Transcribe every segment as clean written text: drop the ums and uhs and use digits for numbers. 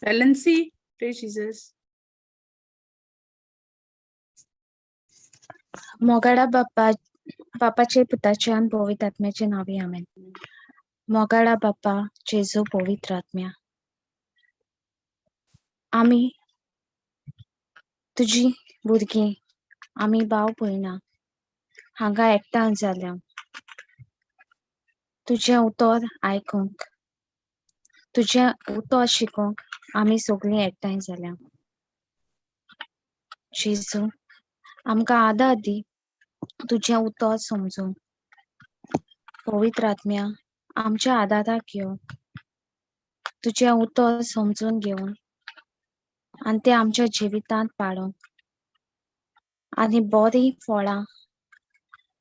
Valency, praise Jesus. मोगाडा बापाचे पुताचे आणि पवित्र आत्म्याचे नावे आमेन. मोगाडा बाप्पा जेजू पवित्र आत्म्या, आमी तुझी भुरगीं, आमी भाव भयणां हांगा एकठांय जाल्या तुझें उतर आयकूंक, तुझें उतर शिकूंक आमी सगळीं एकठांय जाल्या. जेजू आमकां आदार दी तुझें उतर समजून. पवित्र आत्म्या आमच्या आदाराक यो, तुझें उतर समजून घेवन आनी तें आमच्या जिवितांत पाळूंक आनी बरीं फळां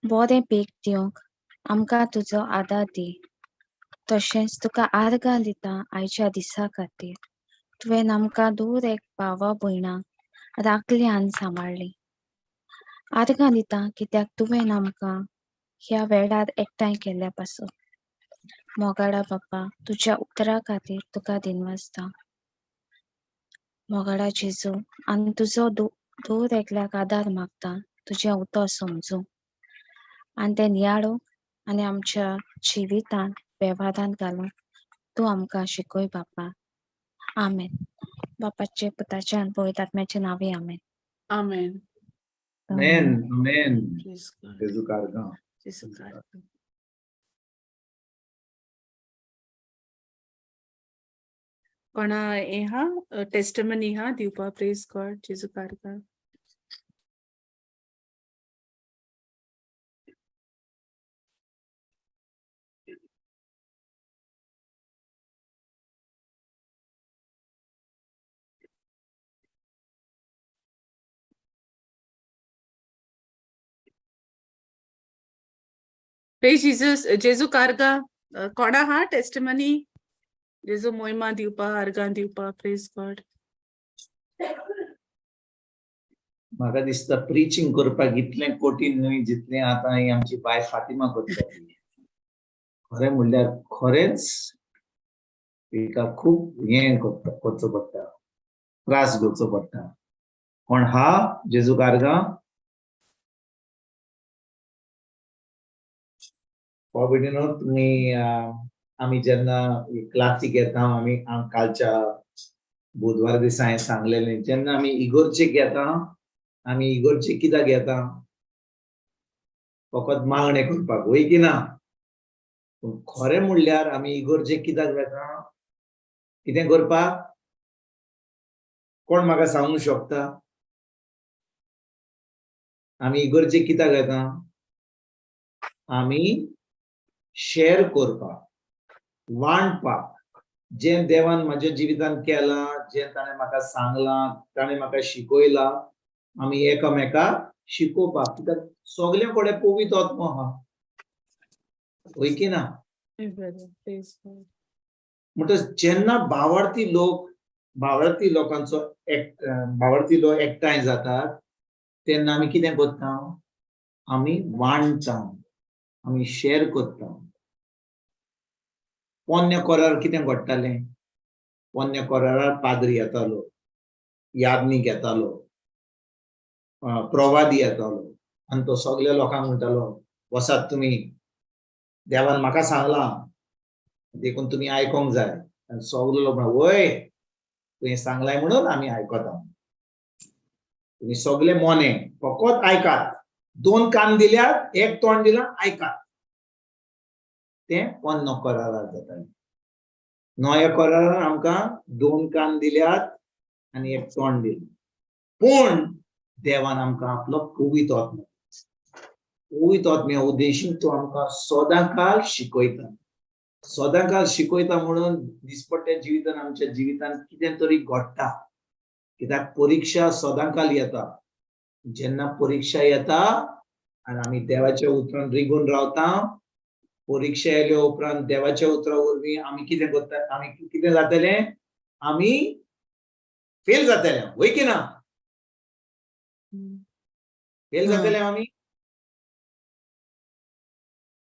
बरें पीक दिवंक आमकां तुजो आदार दी. तशेंच तुका आर्गां दिता आयच्या दिसा खातीर. तुवें आमकां दूर एक भावा भयणां राखलीं आनी सांबाळ्ळीं. आर्गां दिता कित्याक तुवें आमकां ह्या वेळार एकठांय केल्ल्या पासून. मोगाडा बाप्पा तुज्या उतरा खातीर तुका दिनवासता. मोगाडा जेजू आनी तुजो दूर एकल्याक आदार मागता तुजें उतर समजूंक आनी तें नियाळूंक आनी आमच्या जिवितांत वेव्हारांत घालूंक तूं आमकां शिकय बाप्पा. आमेन. बापाचे पुताचे आनी पवित्र आत्म्याचे नावे आमेन. Amen. Amen. Amen. Praise God. Xettkamtia. Jesus Christ. कोणा हे हा टेस्टमनी हा दिवपा. Praise God. जेजू कारका. Praise Jesus. जेजू कारगा कोणा हा टेस्टमनी जेजू मोहिमा दिवपा अर्गां दिवपा. Praise God. म्हाका दिसता प्रीचिंग करपाक इतलें कठीण न्हय जितलें आतां ही आमची बाय फातिमा करताली. खरें म्हणल्यार खरेंच तिका खूब हें करचो पडटा, त्रास घेवचो पडटा. पण हा जेजू कारगा पॉबिडिनो तुमी आमी जेन्ना क्लासीक येता आमी कालच्या बुधवार दिसा हांवें सांगलेलें जेन्ना आमी इगोर्जेक येता आमी इगोर्जेक कित्याक येता फकत मागणें करपाक वय की ना. पूण खरें म्हणल्यार आमी इगोर्जेक कित्याक येता कितें करपाक कोण म्हाका सांगूंक शकता. आमी इगोर्जेक कित्याक येता आमी शेअर करपाक वांटपाक जें देवान म्हाज्या जिवितांत केलां जें ताणें म्हाका सांगलां ताणें म्हाका शिकयलां आमी एकामेकाक शिकोवपाक. कित्याक सगळे कडेन पवित्र आत्मा आहा वय की ना. म्हणटच जेन्ना भावार्थी लोक एकठांय जातात तेन्ना आमी कितें करता आमी वांटता आमी शेअर करता. पोन्ने कोरार कितें घडटालें पोन्ने कोरारार पाद्री येतालो, याज्ञीक येतालो, प्रवादी येतालो आनी तो सगळ्या लोकांक म्हणटालो वसात तुमी देवान म्हाका सांगलां देखून तुमी आयकोंक जाय. आनी सगळे लोक वय तुवें सांगलाय म्हणून आमी आयकता. तुमी सगळे मोने फकत आयकात. 2 कान दिल्यात 1 तोंड दिलां आयकात. तें पोन्नो कोरारार जातालें. नव्या कोरारार आमकां 2 कान दिल्यात आनी 1 तोंड दिलें. पूण देवान आमकां आपलो पवित्र आत्म्या उद्देशीन तो आमकां सदांकाळ शिकयता. सदांकाळ शिकयता म्हणून दिसपट्ट्या जिवितांत आमच्या जिवितांत कितें तरी घडटा. कित्याक परीक्षा सदांकाळ येता. जेन्ना परीक्षा येता आनी आमी देवाच्या उतरान रिगून रावता परीक्षा येयल्या उपरांत देवाच्या उतरा वरवीं आमी कितें करता आमी कितें जातले आमी फेल जातले वय की ना. फेल जातले आमी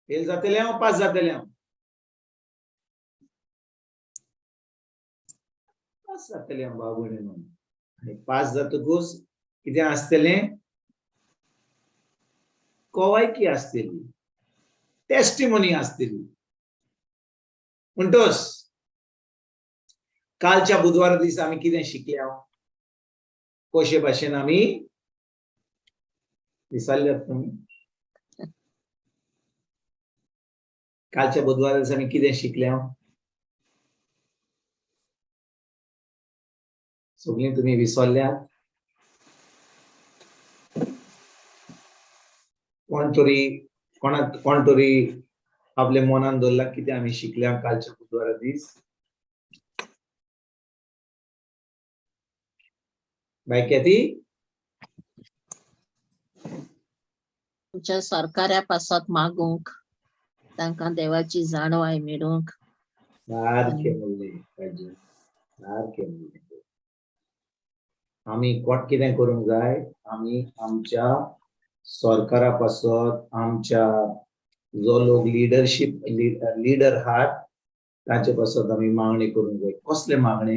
फेल जातले पास जातले. पास जातले भाव भयणीनो आनी पास जातकूच कितें आसतलें कवायकी आसतली टेस्टिमोनी आसतली म्हणटोच कालच्या बुधवारा दीस आमी कितें शिकल्या कशे भाशेन आमी विसरल्यात तुमी कालच्या बुधवारा दीस आमी कितें शिकल्या सगळीं तुमी विसरल्यात कोण तरी आपल्या मनान दवरला कितें आमी शिकल्या कालच्या बुधवारा दीस बाय केती तुमच्या सरकाऱ्या पासत मागूंक तांकां देवाची जाणवाय मेळूंक सारकें म्हणलें पाहिजे सारकें म्हणलें आमी कोट कितें करूंक जाय आमी आमच्या सरकारा पासत आमच्या जो लोक लिडरशीप लिडर आहात तांचे पासत आमी मागणी करूंक जाय कसले मागणे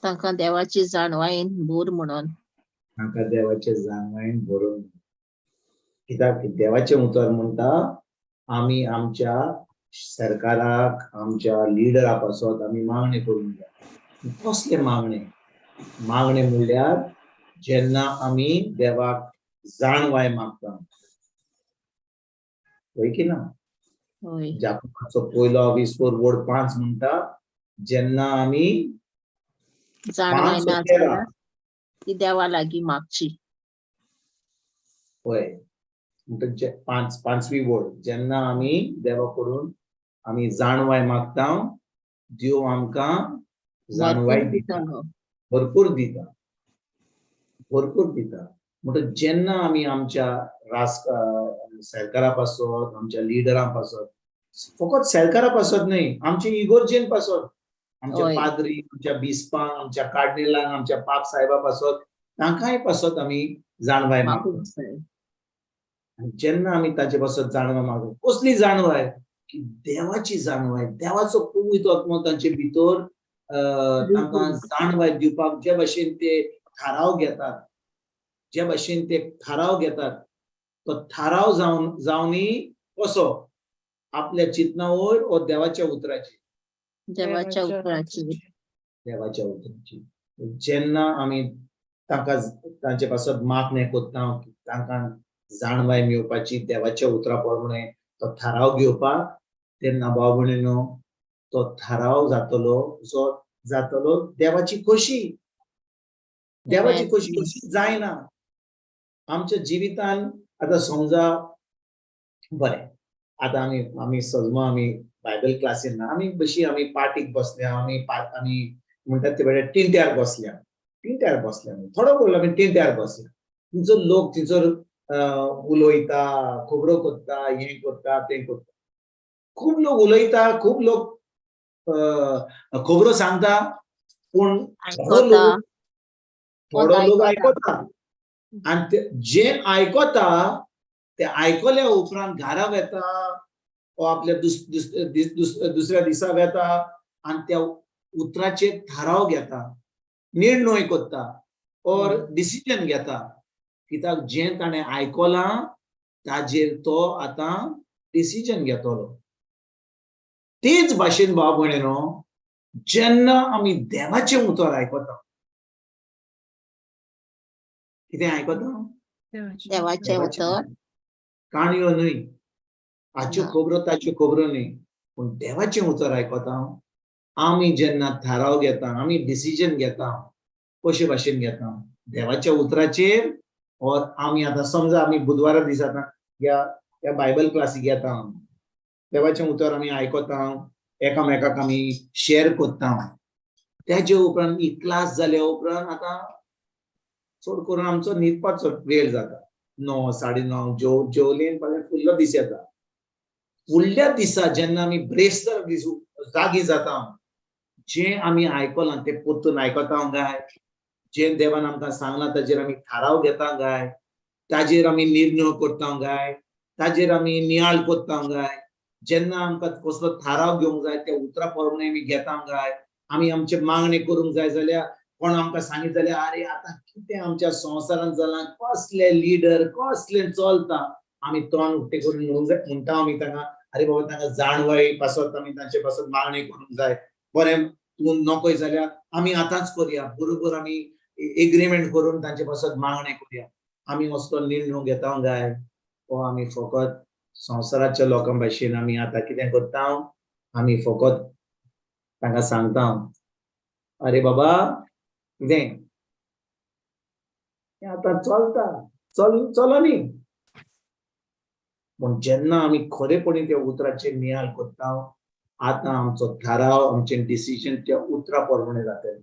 तांकां देवाची जाणवायेन भर म्हणून तांकां देवाचे जाणवायेन भरून कित्याक देवाचें उतर म्हणटा आमी आमच्या सरकाराक आमच्या लिडरा पासत आमी मागणी करूंक जाय कसले मागणे म्हणल्यार जेन्ना आमी देवाक जाणवाय मागता होय की ना जाकोबाचो पयलो 20:5 म्हणटा जेन्ना आमी जाणवाय ना जाल्यार ती देवा लागीं मागची होय म्हणजे पांचवी वड जेन्ना आमी देवा कडून आमी जाणवाय मागता देव आमकां जाणवाय दिता भरपूर दिता म्हणजे जेन्ना आमी आमच्या सरकारा पासत आमच्या लिडरां पासत फकत सरकारा पासत न्हय आमच्या इगोर्जेन पासत आमच्या पाद्री आमच्या बिस्पां आमच्या कार्डिनलांक आमच्या पाप साहेबा पासत तांकांय पासत आमी जाणवाय मागता जेन्ना आमी ताचे पासत जाणवाय मागता कसली जाणवाय की देवाची जाणवाय देवाचो पवित्र आत्मो तांचे भितर तांकां जाणवाय दिवपाक जे भाशेन ते थाराव घेतात तो थाराव जावनी कसो आपल्या चिंतना वयर ओ देवाच्या उतराची जेन्ना आमी तांचे पासत मागणें कोत्ता तांकां जाणवाय मेळपाची देवाच्या उतरा प्रमाणे तो थाराव घेवपाक तेन्ना भाव भयणीनो तो थाराव जातलो देवाची खोशी कशी जायना आमच्या जिवितान आतां समजा बरें आतां आमी सजमा आमी बायबल क्लासीन ना आमी बशी आमी पाटीक बसल्या आमी म्हणटात ते बरें टिंट्यार बसल्या थोडो पडलो आमी टिंट्यार बसल्या तिचो लोक तिचो उलोयता खबरो कोत्ता हें कोत्ता तें कोत्ता खूब लोक उलयता खूब लोक खबरो सांगता पूण थोडो लोक आयकता आनी जे आयकता ते आयकल्या उपरांत घरा वेता वा आपल्या दुसऱ्या दिसा वेता आनी त्या उतराचेर थाराव घेता निर्णय कोत्ता और डिसिजन घेता कित्याक जें ताणें आयकलां ताजेर तो आतां डिसिजन घेतलो तेच भाशेन भाव भयणीनो जेन्ना आमी देवाचें उतर आयकता कितें आयकता देवाचें उतर काणयो न्हय हाच्यो खबरो ताच्यो खबरो न्हय पूण देवाचें उतर आयकता आमी जेन्ना थाराव घेता आमी डिसिजन घेता कशे भाशेन घेता देवाच्या उतराचेर और आमी आतां समजा आमी बुधवारा दीस आतां ह्या बायबल क्लासीक येता देवाचें उतर आमी आयकता एकामेकाक आमी शेअर कोत्ता तेजे उपरांत ही क्लास जाल्या उपरांत आतां चड करून आमचो न्हिदपाचो वेळ जाता 9, 9:30 जेवलें फुडलो दीस येता फुडल्या दिसा जेन्ना आमी ब्रेस्तर जागी जाता जें आमी आयकलां तें परतून आयकता काय जें देवान आमकां सांगलां ताजेर आमी थाराव घेता काय ताजेर आमी निर्णय करता काय ताजेर आमी नियाळ कोत्ता काय जेन्ना आमकां कसलो थाराव घेवंक जाय त्या उतरा प्रमाणे आमी घेता काय आमी आमचे मागणे करूंक जाय जाल्यार कोण आमकां सांगीत जाल्यार अरे आतां कितें आमच्या संवसारान जालां, कसले लिडर कसले चलता, आमी तोंड उक्ते करून म्हणटा आमी तांकां अरे बाबा तांकां जाणवाय पासत आमी तांचे पासत मागणे करूंक जाय, बरें तूं नकोय जाल्यार आमी आतांच करुया, बरोबर आमी एग्रीमेंट करून तांचे पासत मागणे करुया. आमी असलो निर्णय घेता काय हो आमी फकत संवसाराच्या लोकां भाशेन आमी आतां कितें करता, आमी फकत तांकां सांगता अरे बाबा कितें आतां चलता चलनी, पण जेन्ना आमी खरेपणी त्या उतराचेर नियाळ करता, आतां आमचो थाराव आमचे डिसिजन त्या उतरा प्रमाणे जातलें.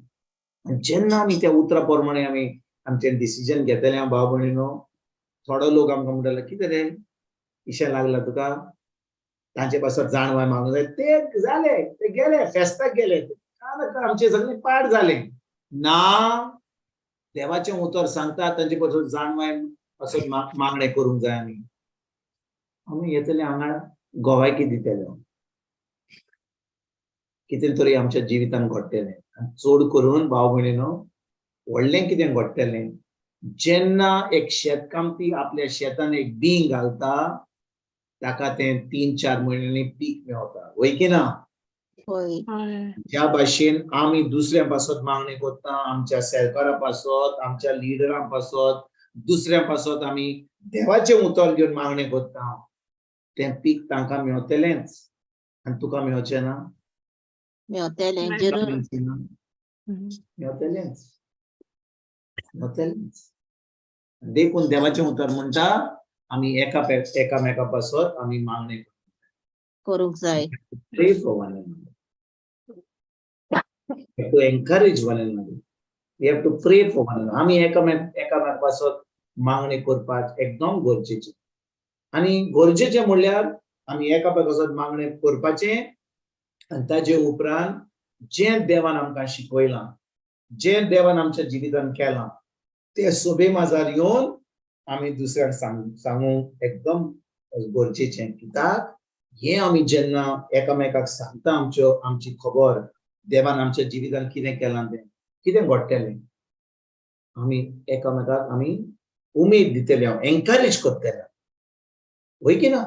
आनी जेन्ना आमी त्या उतरा प्रमाणे आमी आमचें डिसिजन घेतलें भाव भयणीनो, थोडो लोक आमकां म्हणटलो कितें रे इशें लागलां तुका, तांचे पासत जाणवाय मागूंक जाय, ते जाले ते गेले फेस्ताक गेले, आमचे सगळे पाड जाले ना. देवाचें उतर सांगता तांचे पासत जाणवाय पासत मागणे करूंक जाय. आमी येतले हांगा गोवायकी दितले, कितें तरी आमच्या जिवितान घडटलें. चड करून भाव भयणीनो व्हडलें कितें घडटलें, जेन्ना एक शेतकामती आपल्या शेतान एक बीं घालता, ताका तें 3-4 म्हयन्यांनी पीक मेळटा, वय की ना. ज्या भाशेन आमी दुसऱ्या पासत मागणी करता, आमच्या सरकारा पासत, आमच्या लिडरां पासत, दुसऱ्या पासत आमी देवाचें उतर घेवन मागणी करता, तें पीक तांकां मेळटलेंच आनी तुका मेळचें ना. मेळटलें जरूर मेळटलेंच. देखून देवाचें उतर म्हणटा आमी एकामेका पासत आमी मागणी करूंक जाय. pray for one another. We have to encourage one another. We have to pray for one another. आमी एकामेका पासत मागणी करपाक एकदम गरजेचें. आनी गरजेचें म्हणल्यार आमी एकामेका पासत मागणी करपाचें आनी ताचे उपरांत जें देवान आमकां शिकयलां, जें देवान आमच्या जिवितान केलां, तें सोबे माजार येवन आमी दुसऱ्याक सांगूंक एकदम गरजेचें. कित्याक हें आमी जेन्ना एकामेकाक सांगता आमची खबर, देवान आमच्या जिवितान कितें केलां तें कितें घडटलें, आमी एकामेकाक आमी उमेद दितले, एनकरेज करतले, वय की ना.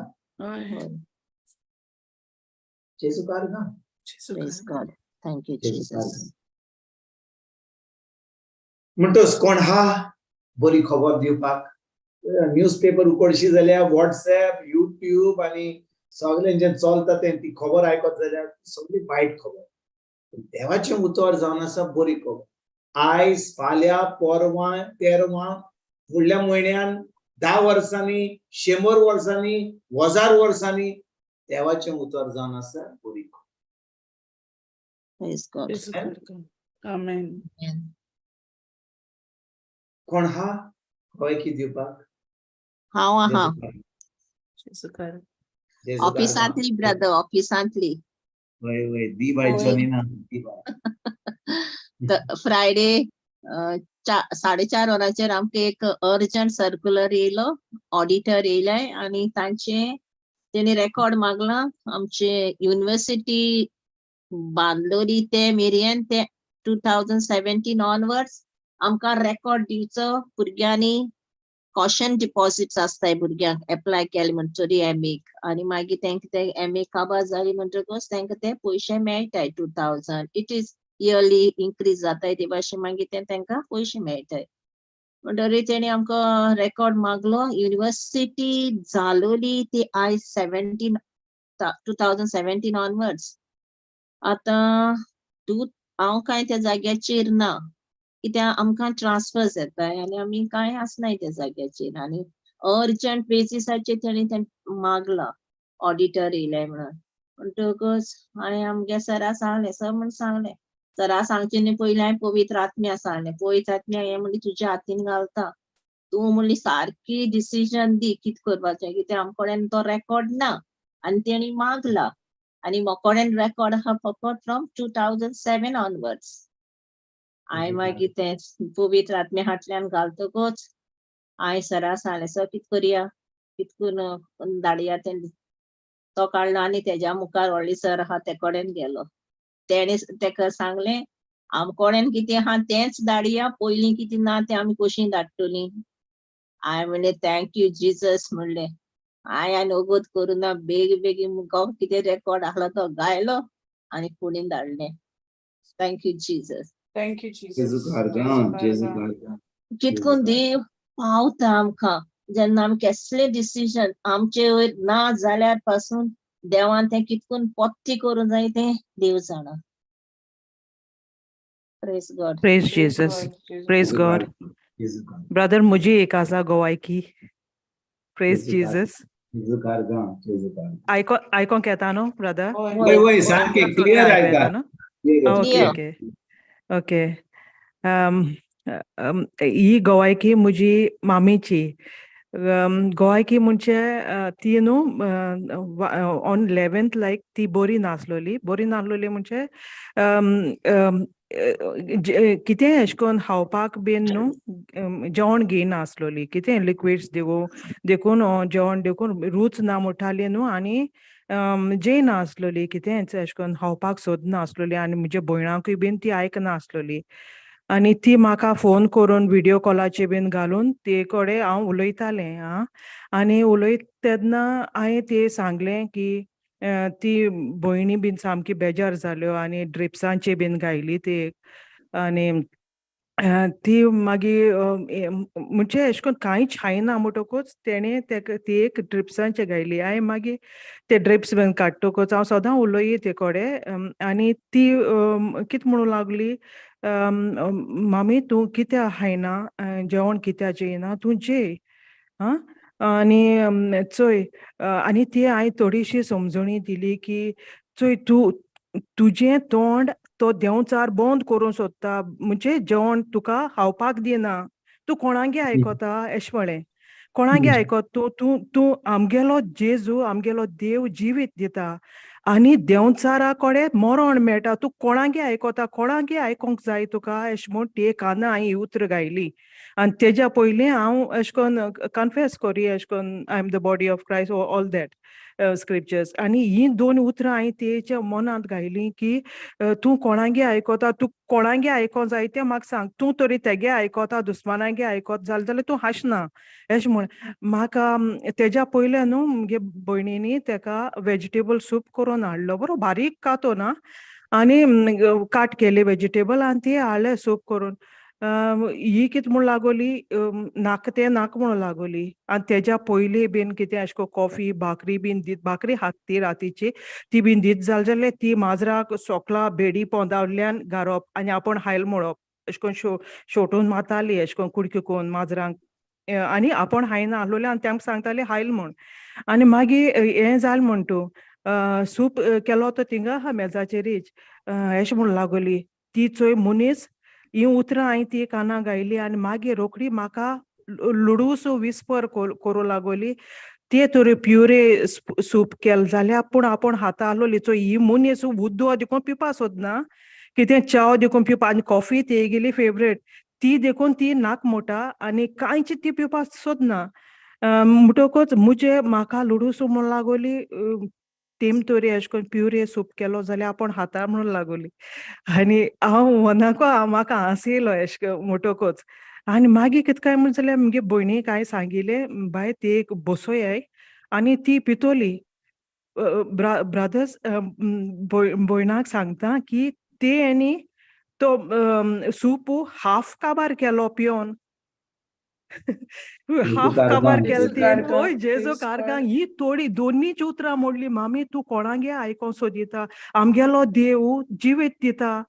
जेजू कारगा. Praise God. Thank you, Jesus. म्हणटोस कोण हा बरी खबर दिवपाक, न्यूजपेपर उकडशी जाल्यार व्हॉट्सएप, युट्यूब आनी सगळें जें चलता तें ती खबर आयकत जाल्यार सगळी वायट खबर. देवाचें उतर जावन आसा बरी खबर. आयज फाल्यां परवां तेरवां फुडल्या म्हयन्यान 10 वर्सांनी 100 वर्सांनी 1000 वर्सांनी देवाचें उतर जावन आसा बरी खबर. Praise God. Amen. कोण हा गोंयकी दिवपाक? हांव आहा जेजू कारगा. ऑफिसांतली ब्रदर, ऑफिसांतली. वय दी बाय जॉनीना दी बाय. फ्रायडे 4:30 वरांचेर आमकां एक अर्जंट सर्क्युलर येयलो, ऑडिटर येयले आनी तेणी रेकॉर्ड मागला आमचे युनिव्हर्सिटी बांदलोरी ते मेरयेन ते 2017 ऑनवर्ड्स आमकां रेकॉर्ड दिवचो. भुरग्यांनी कॉशन डिपॉझिट्स आसताय भुरग्यांक एप्लाय केले म्हणटरी एमएक, आनी मागीर तांकां ते एमए काबार जाली म्हणटकच तांकां ते पयशे मेळटाय 2000. इट इज इयरली इन्क्रीज जाताय ते भाशेन मागीर ते तांकां पयशे मेळटाय. म्हणटरी तेणी आमकां रेकॉर्ड मागलो युनिव्हर्सिटी जालोली ती आयज 2017 ऑनवर्ड्स. आतां हांव कांय त्या जाग्याचेर ना, कित्याक आमकां ट्रान्सफर्स येताय आनी आमी कांय आसनाय त्या जाग्याचेर, आनी अर्जंट बेसिसाचेर तेणी मागला, ऑडिटर येयले म्हणून. म्हणटकच हांवें आमगे सरा सांगलें, सर म्हण सांगलें, सरा सांगचे न्ही पयलीं हांवें पवित्र आत्म्या सांगलें, पवित्र आत्म्या हें म्हणली तुज्या हातीन घालता, तूं म्हणली सारकी डिसिजन दी कितें करपाचें, कित्याक आमचे कडेन तो रेकॉर्ड ना. आनी तेणी मागला आनी म्हाका कडेन रेकॉर्ड आहा फकत फ्रॉम 2007 ऑनवर्ड्स. हांवें मागीर तें पवित्र आत्म्या हातल्यान घालतकच हांवें सरा सांगलें, सर कितें करया, कितें करून धाडया तें. तो काडलो आनी तेज्या मुखार व्हडली सर आहा ते कडेन गेलो. तेणे तेका सांगलें कोण्यान कितें आहा तेंच धाडया, पयलीं कितें ना तें आमी कशीं धाडटलीं. हांवें म्हणलें थँक्यू जिजस म्हणलें. हांवें ओगोद करुना, बेगीन कितें रेकॉर्ड आसलो तो गायलो आनी फुडें धाडलें. Thank you Jesus. थँक्यू जेजू जीसस. कारगां, जेजू कारगां. कितकोन देव पावता आमकां जेन्ना आमी कसलें डिसिजन आमचे वयर ना जाल्यार पासून देवान तें कितकोन पोत्ती करूं जाय तें देव जाणा. Praise God. Praise Jesus. Praise जेजू गॉड. कारगां, जेजू कारगां. ब्रदर मुझे एक आसा गोवायकी. प्रेज जेजू कारगां, जीसस. जेजू कारगां, जेजू कारगां. आयकोंक येता न्हू ब्रदर? वय वय सारकें क्लियर आयको आयता. येता न्हू? Okay okay okay. ही गोवायकी मुजी मामीची. गोवायकी म्हणजे ती न्हू ऑन 11th लायक ती बरी नासलोली म्हणजे कितें एशे कोन्न खावपाक बीन न्हू जेवण घेयना आसलोली. कितें लिक्विड्स देखून जेवण देखून रूच ना म्हणटाली न्हू आनी जेयना आसलोली. कितेंच एशे कोन्न खावपाक सोदना आसलोली आनी म्हज्या भयणाकूय बीन ती आयकना आसलोली. आनी ती म्हाका फोन करून व्हिडिओ कॉलाचेर बीन घालून ते कडेन हांव उलयतालें आनी उलयत तेन्ना हांवें ते सांगलें की ती भयणी बीन सामकी बेजार जाल्यो आनी ड्रिप्सांचे बीन घायली ती आनी ती मागीर म्हणजे एशे कोन्न कांयच खायना म्हणटकूच तेणें ती एक ड्रिप्सांचे घायली. हांवें मागीर ते ड्रिप्स बीन काडटकूच हांव सदां उलोयी ते कडेन आनी ती कितें म्हणूं लागली मामी तूं कित्या खायना जेवण कित्या जेयना तूं जेय आनी चोय आनी ती हांवें थोडीशी समजोणी दिली की चोय तूं तुजें तोंड तो देंवचार बंद करूं सोदता म्हणजे जेवण तुका खावपाक दिना. तूं कोणागे आयकोता एशें म्हळें. कोणागे आयकोत तूं आमगेलो जेजू आमगेलो देव जिवीत दिता आनी देंवचारा कडेन मरण मेळटा. तूं कोणागे आयकोता कोणागे आयकोंक जाय तुका एशें म्हूण ते काना हांवें ही उतर घायली. आनी तेज्या पयलीं हांव एशें कोन्न कन्फेस कोरी एशें कोन्न I am the body of Christ all that scriptures आनी ही दोन उतरां हांवें तेच्या मनांत घायलीं की तूं कोणागे आयकोता तूं कोणागे आयकों जाय तें म्हाका सांग. तूं तरी तेगे आयकोता दुस्मानागे आयकोत जाल्यार तूं हासना एशें म्हूण म्हाका तेज्या पयलें न्हू मुगे भयणीनी तेका वेजिटेबल सूप करून हाडलो बरो बारीक कातो ना आनी काट केले वेजिटेबल आनी ती हाडले सूप करून. ही कितें म्हूण लागोली नाका तें नाका म्हणून लागोली आनी तेज्या पयलीं बीन कितें एशें को कॉफी भाकरी बीन दीत भाकरी खात ती रातीची ती बीन दीत जाल्यार ती माजराक सोकला बेडी पोंदावयल्यान घालप आनी आपूण खायल म्हणप एशें कोन्न शेवटून मारताली एशें कोन्न कुडके कोन्न माजरांक आनी आपूण खायना आसलोलें आनी तेंकां सांगताली खायल म्हूण. आनी मागीर हें जालें म्हूण तूं सूप केलो तो थिंगा आहा मेजाचेरीच एशें म्हूण लागोली. ती चोय मनीस ही उतरां हांवें ती काना घायली आनी मागीर रोखडी म्हाका लुडूस विस्पर करूं लागोली. ते तरी प्युरे सूप केलें जाल्यार पूण आपूण खाता आसलोली. चोय ही मनीस उदो देखून पिवपा सोदना कितें चाव देखून पिवपा आनी कॉफी तेगेली फेवरेट ती देखून ती नाक मोटा आनी कांयच ती पिवपा सोदना. म्हणटकूच म्हाका लुडूस म्हूण लागोली तेम तरी एशें कोन्न प्युरे सूप केलो जाल्यार आपूण खाता म्हणून लागोली आनी हांव मनाको म्हाका हांस येयलो एशें म्हणटकूच. आनी मागीर कितें काय म्हण जाल्यार मुगे भयणीक हांवें सांगिल्लें बाय ती एक बसोयाय आनी ती पितोली. ब्रदर्स भयणाक सांगता की तेणी तो सूप हाफ काबार केलो पियोन. हाफ काबार केल ती ओय जेजो कारगां ही थोडी दोनीच उतरां मोडली. मामी तूं कोणागे आयकों सोदिता आमगेलो देव जिवीत दिता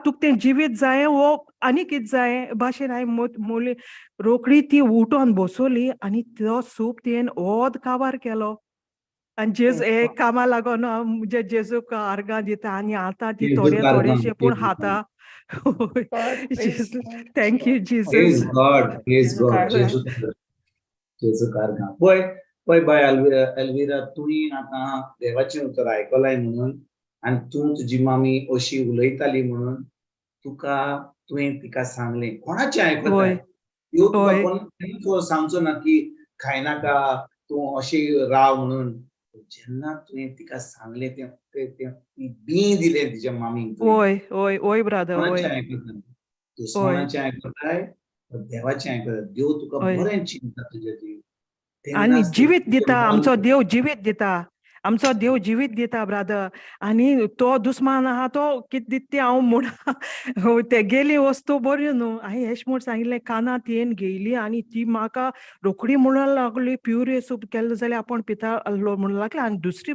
तुका तें जिवीत जाय वो आनी कितें जाय भाशेन हांवें मोडली. रोखडी ती उठोन बसोली आनी तो सूप तेन ओद काबार केलो आनी जेजू हे कामा लागोन म्हणजे जेजूक आर्गां दिता आनी आतां ती थोडेशें पूण खाता. Thank you praise Jesus. God, praise God. जेजू कारगां. पळय बाय एल्विरा तुवें आतां देवाचें उतर आयकलाय म्हणून आनी तूं तुजी मामी अशी उलयताली म्हणून तुवें तिका सांगलें कोणाचें आयकताय. ह्यो तुका कोण सांगचो ना की खायनाका तूं अशी राव म्हणून जेन्ना तुवें तिका सांगलें ती बी दिलें तिच्या मामीक ओय ब्रादर दुस्मानाचें ओय आयकता दुस्मानाचें आयकताय देवाचें आयकता देव तुका ओय. बरें चिंतता तुजें जीव आणि तेन्नाच तें जिवीत तुजें दिता मन आमचो देव जिवीत दिता आमचो देव जिवीत दिता ब्रादर आणि तो दुस्मान आहा तो कित दिता ते हांव म्हण ते गेली वस्तू बऱ्यो न्हू हांवें हेश म्हूण सांगिल्लें कानांत येन घेयली आणि ती म्हाका रोखडी म्हणून लागली प्युर सूप केलें जाल्यार आपण पिता म्हणून लागलें आनी दुसरी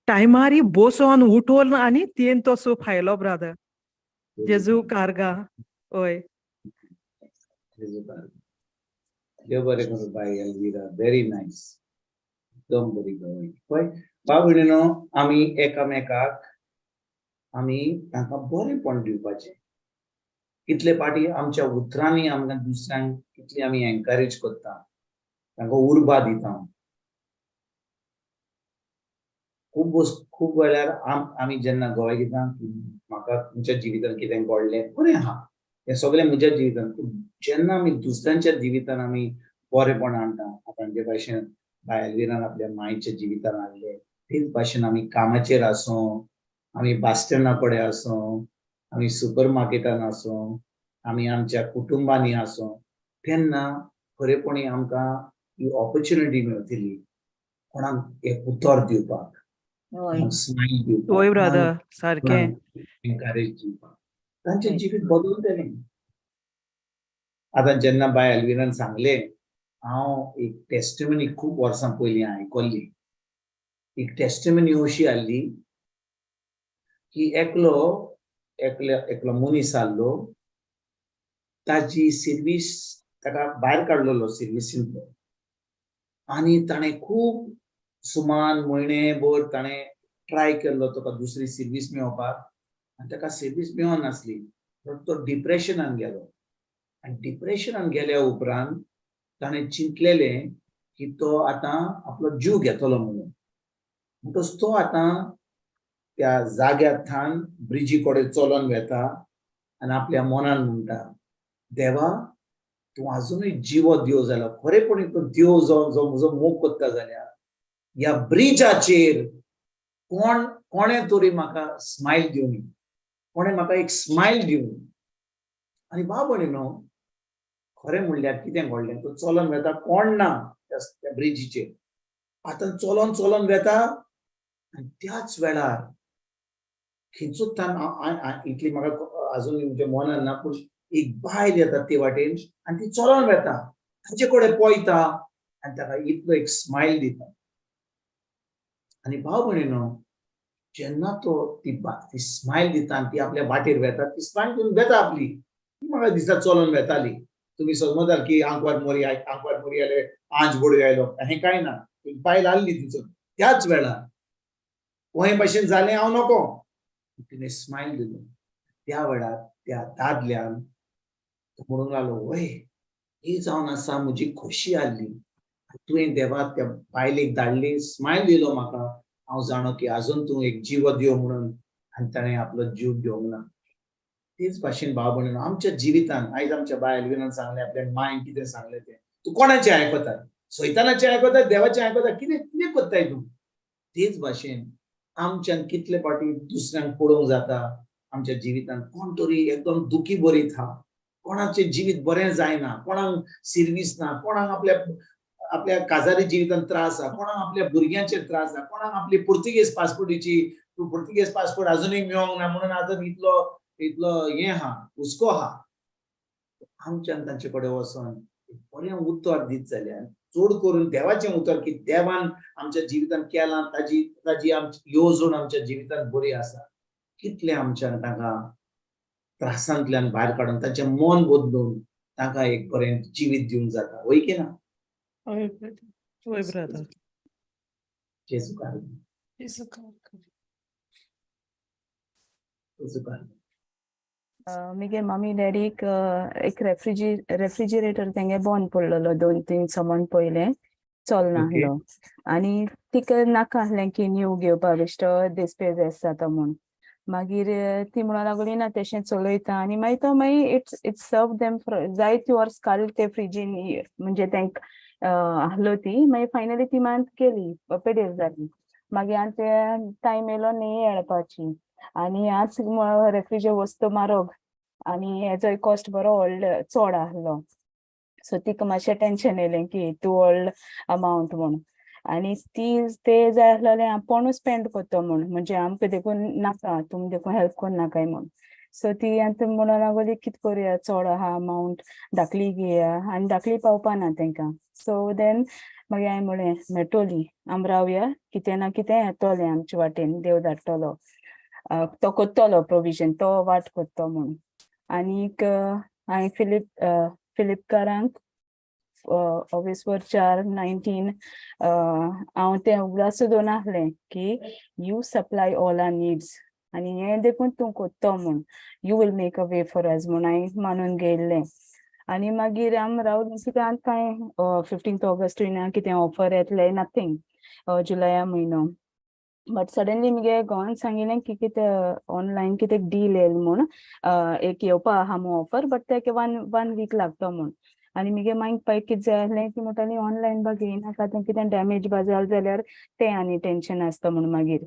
टायमार बसोन उठोन आनी तेन तो सूप खायलो ब्रादर जेजू कारगा ओय देव बरें करूं बाय एल्विरा व्हेरी नायस एकदम बरी गवय पळय भाव भयणीनो आमी एकामेकाक आमी तांकां बरेंपण दिवपाचें कितले पाटी आमच्या उतरांनी आमकां दुसऱ्यांक कितली आमी एनकरेज करता तांकां उर्बा दिता खूब वेळार आमी जेन्ना गवय दिता म्हाका तुमच्या जिवितांत कितें घडलें बरें आहा हें सगळें म्हज्या जिवितांत जेन्ना आमी दुसऱ्यांच्या जिवितांत आमी बरेंपण हाडटा आतां जे भाशेन बाय एल्विरान आपल्या मायेच्या जिवितांत हाडलें तेच भाशेन आमी कामाचेर आसूं आमी बस स्टँडा कडेन आसूं आमी सुपर मार्केटान आसूं आमी आमच्या कुटुंबांनी आसूं तेन्ना खरेपणी आमकां ही ऑपॉर्च्युनिटी मेळटली कोणाक एक उतर दिवपाक स्माईल दिवपाक ओय ब्रादर सारकें एनकरेज दिवपाक तांचें जिवीत बदलतलें आतां जेन्ना बाय एल्विरान सांगलें हांव एक टेस्टिमनी खूब वर्सां पयलीं आयकल्ली एक टेस्टिमनी अशी आसली की एकलो मनीस आसलो ताची सर्वीस ताका भायर काडलेलो सर्विसींतलो आनी ताणें खूब सुमान म्हयनेभर ताणें ट्राय केल्लो ताका दुसरी सर्वीस मेळोवपाक आनी ताका सर्वीस मेळनासली तो डिप्रेशनान गेलो आनी डिप्रेशनान गेल्या उपरांत ताणें चिंतलेलें की तो आतां आपलो जीव घेतलो म्हणून म्हणटच तो आतां त्या जाग्यार ब्रिजी कडेन चलोन वेता आनी आपल्या मनान म्हणटा देवा तूं आजुनूय जिवो दिवं जाल्यार खरेपणी तो देव जो म्हजो मोग करता जाल्यार ह्या ब्रिजाचेर कोणें तरी म्हाका स्मायल दिवनी कोणें म्हाका एक स्मायल दिवनी आनी भाव भयणीनो खरें म्हणल्यार कितें घडलें तो चलोन वेता कोण ना त्या ब्रिजीचेर आतां चलोन वेता आनी त्याच वेळार खंयचोच इतली म्हाका आजून म्हणजे मनान ना पूण एक बायल येता ते वाटेन आनी ती चलोन वेता ताचे कडेन पळयता आनी ताका इतलो एक स्मायल दिता आनी भाव भयणीनो जेन्ना तो ती स्मायल दिता आनी ती आपल्या वाटेर वेता ती स्मायल घेवन वेता आपली ती म्हाका दिसता चलोन वेताली तुमी समजदार की आंकवार मोरी आयले आंज बडयो आयलो हें कांय ना बायल आसली तिचो त्याच वेळार हे भाशेन जालें हांव नको तिणें स्मायल दिलो त्या वेळार त्या दादल्यान म्हणूंक लागलो वय ही जावन आसा म्हजी खोशी आसली तुवें देवा त्या बायलेक धाडली स्मायल दिलो म्हाका हांव जाणो की आजून तूं एक जीव दियो म्हणून आनी ताणें आपलो जीव घेवंक ना तेच भाशेन भाव भयणीनो आमच्या जिवितांत आयज आमच्या बाय एल्विरान सांगलें आपल्या मायन कितें सांगलें तें तूं कोणाचें आयकता सैतानाचें आयकता देवाचें आयकता कितें कोत्ताय तूं तेच भाशेन आमच्यान कितले फावटी दुसऱ्यांक पळोवंक जाता आमच्या जिवितांत कोण तरी एकदम दुखी बरीत आहा कोणाचें जिवीत बरें जायना कोणाक सर्वीस ना कोणाक आपल्या काजारी जिवितांत त्रास आहा कोणाक आपल्या भुरग्यांचेर त्रास आहा कोणाक आपली पुर्तुगेज पासपोर्ट आजुनूय मेळोंक ना म्हणून आजून इतलो हें आहा हुस्को आहा आमच्यान तांचे कडेन वचोन बरें उतर दीत जाल्यार चड करून देवाचें उतर की देवान आमच्या जिवितांत केलां ताजी आमची येवजण आमच्या जिवितांत बरी आसा कितलें आमच्यान तांकां त्रासांतल्यान भायर काडून ताचें मन बदलून तांकां एक बरें जिवीत दिवंक जाता वय की ना ओय ब्रादर जेजू कार मिगे मम्मी डॅडीक एक रेफ्रिजिरेटर तेंगे बंद पडलेलो 2-3 समन पयलें चलनाहलो आनी तिका नाका आहलें की न्यू घेवपा बेश्टो डिस्प्ले जास्त जाता म्हूण मागीर ती म्हणून लागली ना तेशें चलयता आनी मागीर इट्स सर्व देम फॉर जायत वर्स घाल ते फ्रिजीन म्हणजे तेंक आहलो ती मागीर फायनली ती मात केली पेडेर जाली मागीर हांव ते टायम येयलो न्ही येळपाची आनी आज रेफ्रिजर वस्तू म्हारग आनी हेजोय कॉस्ट बरो व्हडलो चड आहलो सो तिका मातशें टेन्शन येयलें की तूं व्हडलो अमावंट म्हूण आनी ते जाय आहलोलें हांव कोणूच स्पेंड कोत्तो म्हूण म्हणजे आमकां देखून नाका तुमी देखून हेल्प कोन्न नाकाय म्हूण सो ती आतां म्हणून लागली कितें करुया चड आहा अमावंट धाकली घेया आनी धाकली पावपाना तेंकां सो देन मागीर हांवें म्हळें मेट्टोली आमी रावया कितें ना कितें येतोलें आमचे वाटेन देव धाडटलो तो कोत्तोलो प्रोविजन तो वाट कोत्तो म्हूण आनीक हांवें फिलिपकारांक 4/19 हांव तें उगडास दोन आहलें की you supply all our needs आनी हें देखून तूं कोत्तो म्हूण you will make a way for us म्हूण हांवें मानून गेल्लें आनी मागीर आमी रावलें कित्याक कांय 15 ऑगस्ट कितें ऑफर येतलें नथींग जुलया म्हयनो बट सडनली मुगे घोवान सांगिल्लें की कितें ऑनलायन कितें डील येयला म्हूण एक येवपा आहा म्हूण ऑफर बट तेका वन वीक लागतो म्हूण आनी मुगे मागीर पळय कितें जाय आहलें की म्हणटाली ऑनलायन बा घेयनाका तें कितें डॅमेज बा जालें जाल्यार तें आनी टेन्शन आसता म्हूण मागीर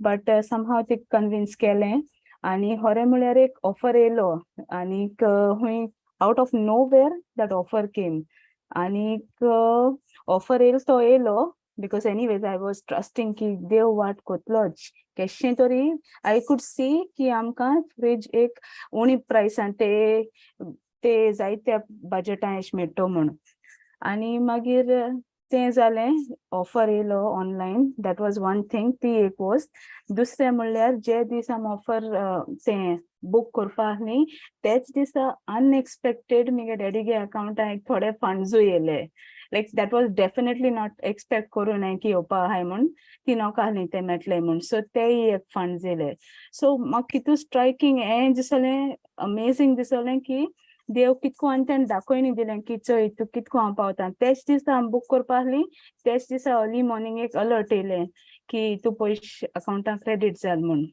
बट समहाव ती कन्विन्स केलें आनी खरें म्हळ्यार एक ऑफर येयलो आनीक हूंय out of nowhere that offer came आनीक ऑफर येयलो तो येयलो because anyways I was trusting की देव वाट कोतलोच केशें तरी I could see की आमकां फ्रीज एक उणी प्रायसान ते जायत्या बजेटान एश मेट्टो म्हूण आनी मागीर तें जालें ऑफर येयलो online that was one thing ती एक वस्त दुसरें म्हणल्यार जे दीस आमी ऑफर तें बूक करपा आहली तेच दिसा अनएक्सपेक्टेड मुगे डॅडीगे अकाउंटान एक थोडे फंड्सूय येयले like that was definitely not expect करूं नये की येवपा आहाय म्हूण ती नोका आहली ते मेळटले म्हूण सो तेय एक फंड्स येयले सो म्हाका कितू स्ट्रायकींग हें दिसलें अमेझींग दिसलें की देव कितको आनी तेणें दाखोयनी दिलें की चोय तूं कितको हांव पावता तेच दिसा हांव बूक करपा आहली तेच दिसा अर्ली मॉर्निंग एक अलर्ट येयलें की तूं पयशे अकाउंटान क्रेडीट जाल म्हूण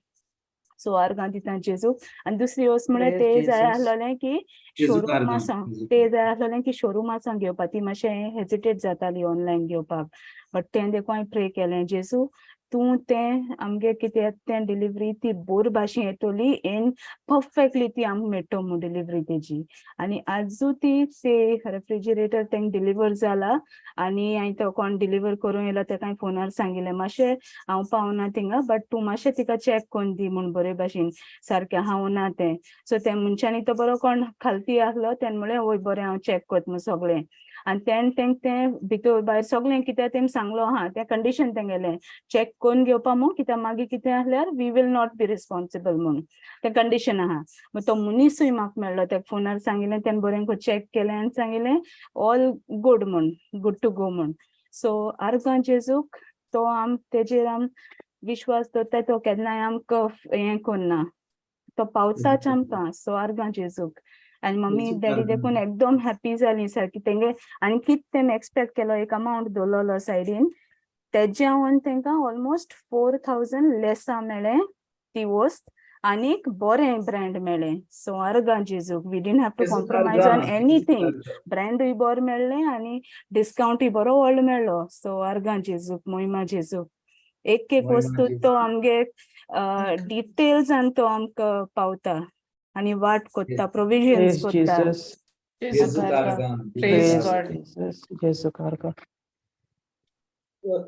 सो आर्गां दिता जेजूक आनी दुसरी वस्त म्हळ्यार ते जाय आहलोलें की शोरूमासां ते जाय आहलोलें की शोरूमासां घेवपा ती मातशें हेजिटेट जाताली ऑनलायन घेवपाक बट तें देखून हांवें प्रे केलें जेजू तूं तें आमगे कितें तें डिलिव्हरी ती बोर भाशेन येतोली इन परफेक्टली ती आमकां मेट्टो म्हूण डिलिव्हरी तेजी आनी आजू ती रेफ्रिजिरेटर तेंक डिलिव्हर जाला आनी हांवें तो कोण डिलिव्हर करूं येयलो तेका हांवें फोनार सांगिल्लें मातशें हांव पावना थिंगा बट तूं मातशें तिका चॅक कोन्न दी म्हूण बरे भाशेन सारकें हांव ना तें सो त्या मनशांनी तो बरो कोण खालती आहलो तेणें म्हळें वय बरें हांव चॅक कोत म्हूण सगळें आनी तेणें तें भितर भायर सगळें कितें तेणें सांगलो आहा तें कंडिशन तेंगेलें चॅक कोन्न घेवपा म्हूण कित्याक मागीर कितें आहल्यार we will not be responsible म्हूण तें कंडिशन आहा तो मनीसूय म्हाका मेळ्ळो त्या फोनार सांगिल्लें तेणें बरें करून चॅक केलें आनी सांगिल्लें ऑल गूड म्हूण गूड टू गो म्हूण सो आर्गां जेजूक तो तेजेर विश्वास दवरता तो केन्नाय आमकां हें कोन्ना तो पावताच आमकां सो आर्गां जेजूक आनी मम्मी डॅडी देखून एकदम हॅप्पी जालीं सारकी तेंगे आनी कितें तेणें एक्सपेक्ट केलो एक अमावंट दवरलोलो सायडीन तेज्यावन तेंकां ऑलमोस्ट 4000 लेसा मेळ्ळें ती वस्त आनीक बरें ब्रँड मेळ्ळें सो आर्गां जेजूक we didn't have to compromise on anything ब्रँडूय बरें मेळ्ळें आनी डिस्कावंटूय बरो व्हडलो मेळ्ळो सो आर्गां जेजूक मोहिमा जेजूक एक वस्तू तो आमगे डिटेल्सान तो आमकां पावता आनी वाट कोत्ता प्रोविजन्स कोत्ता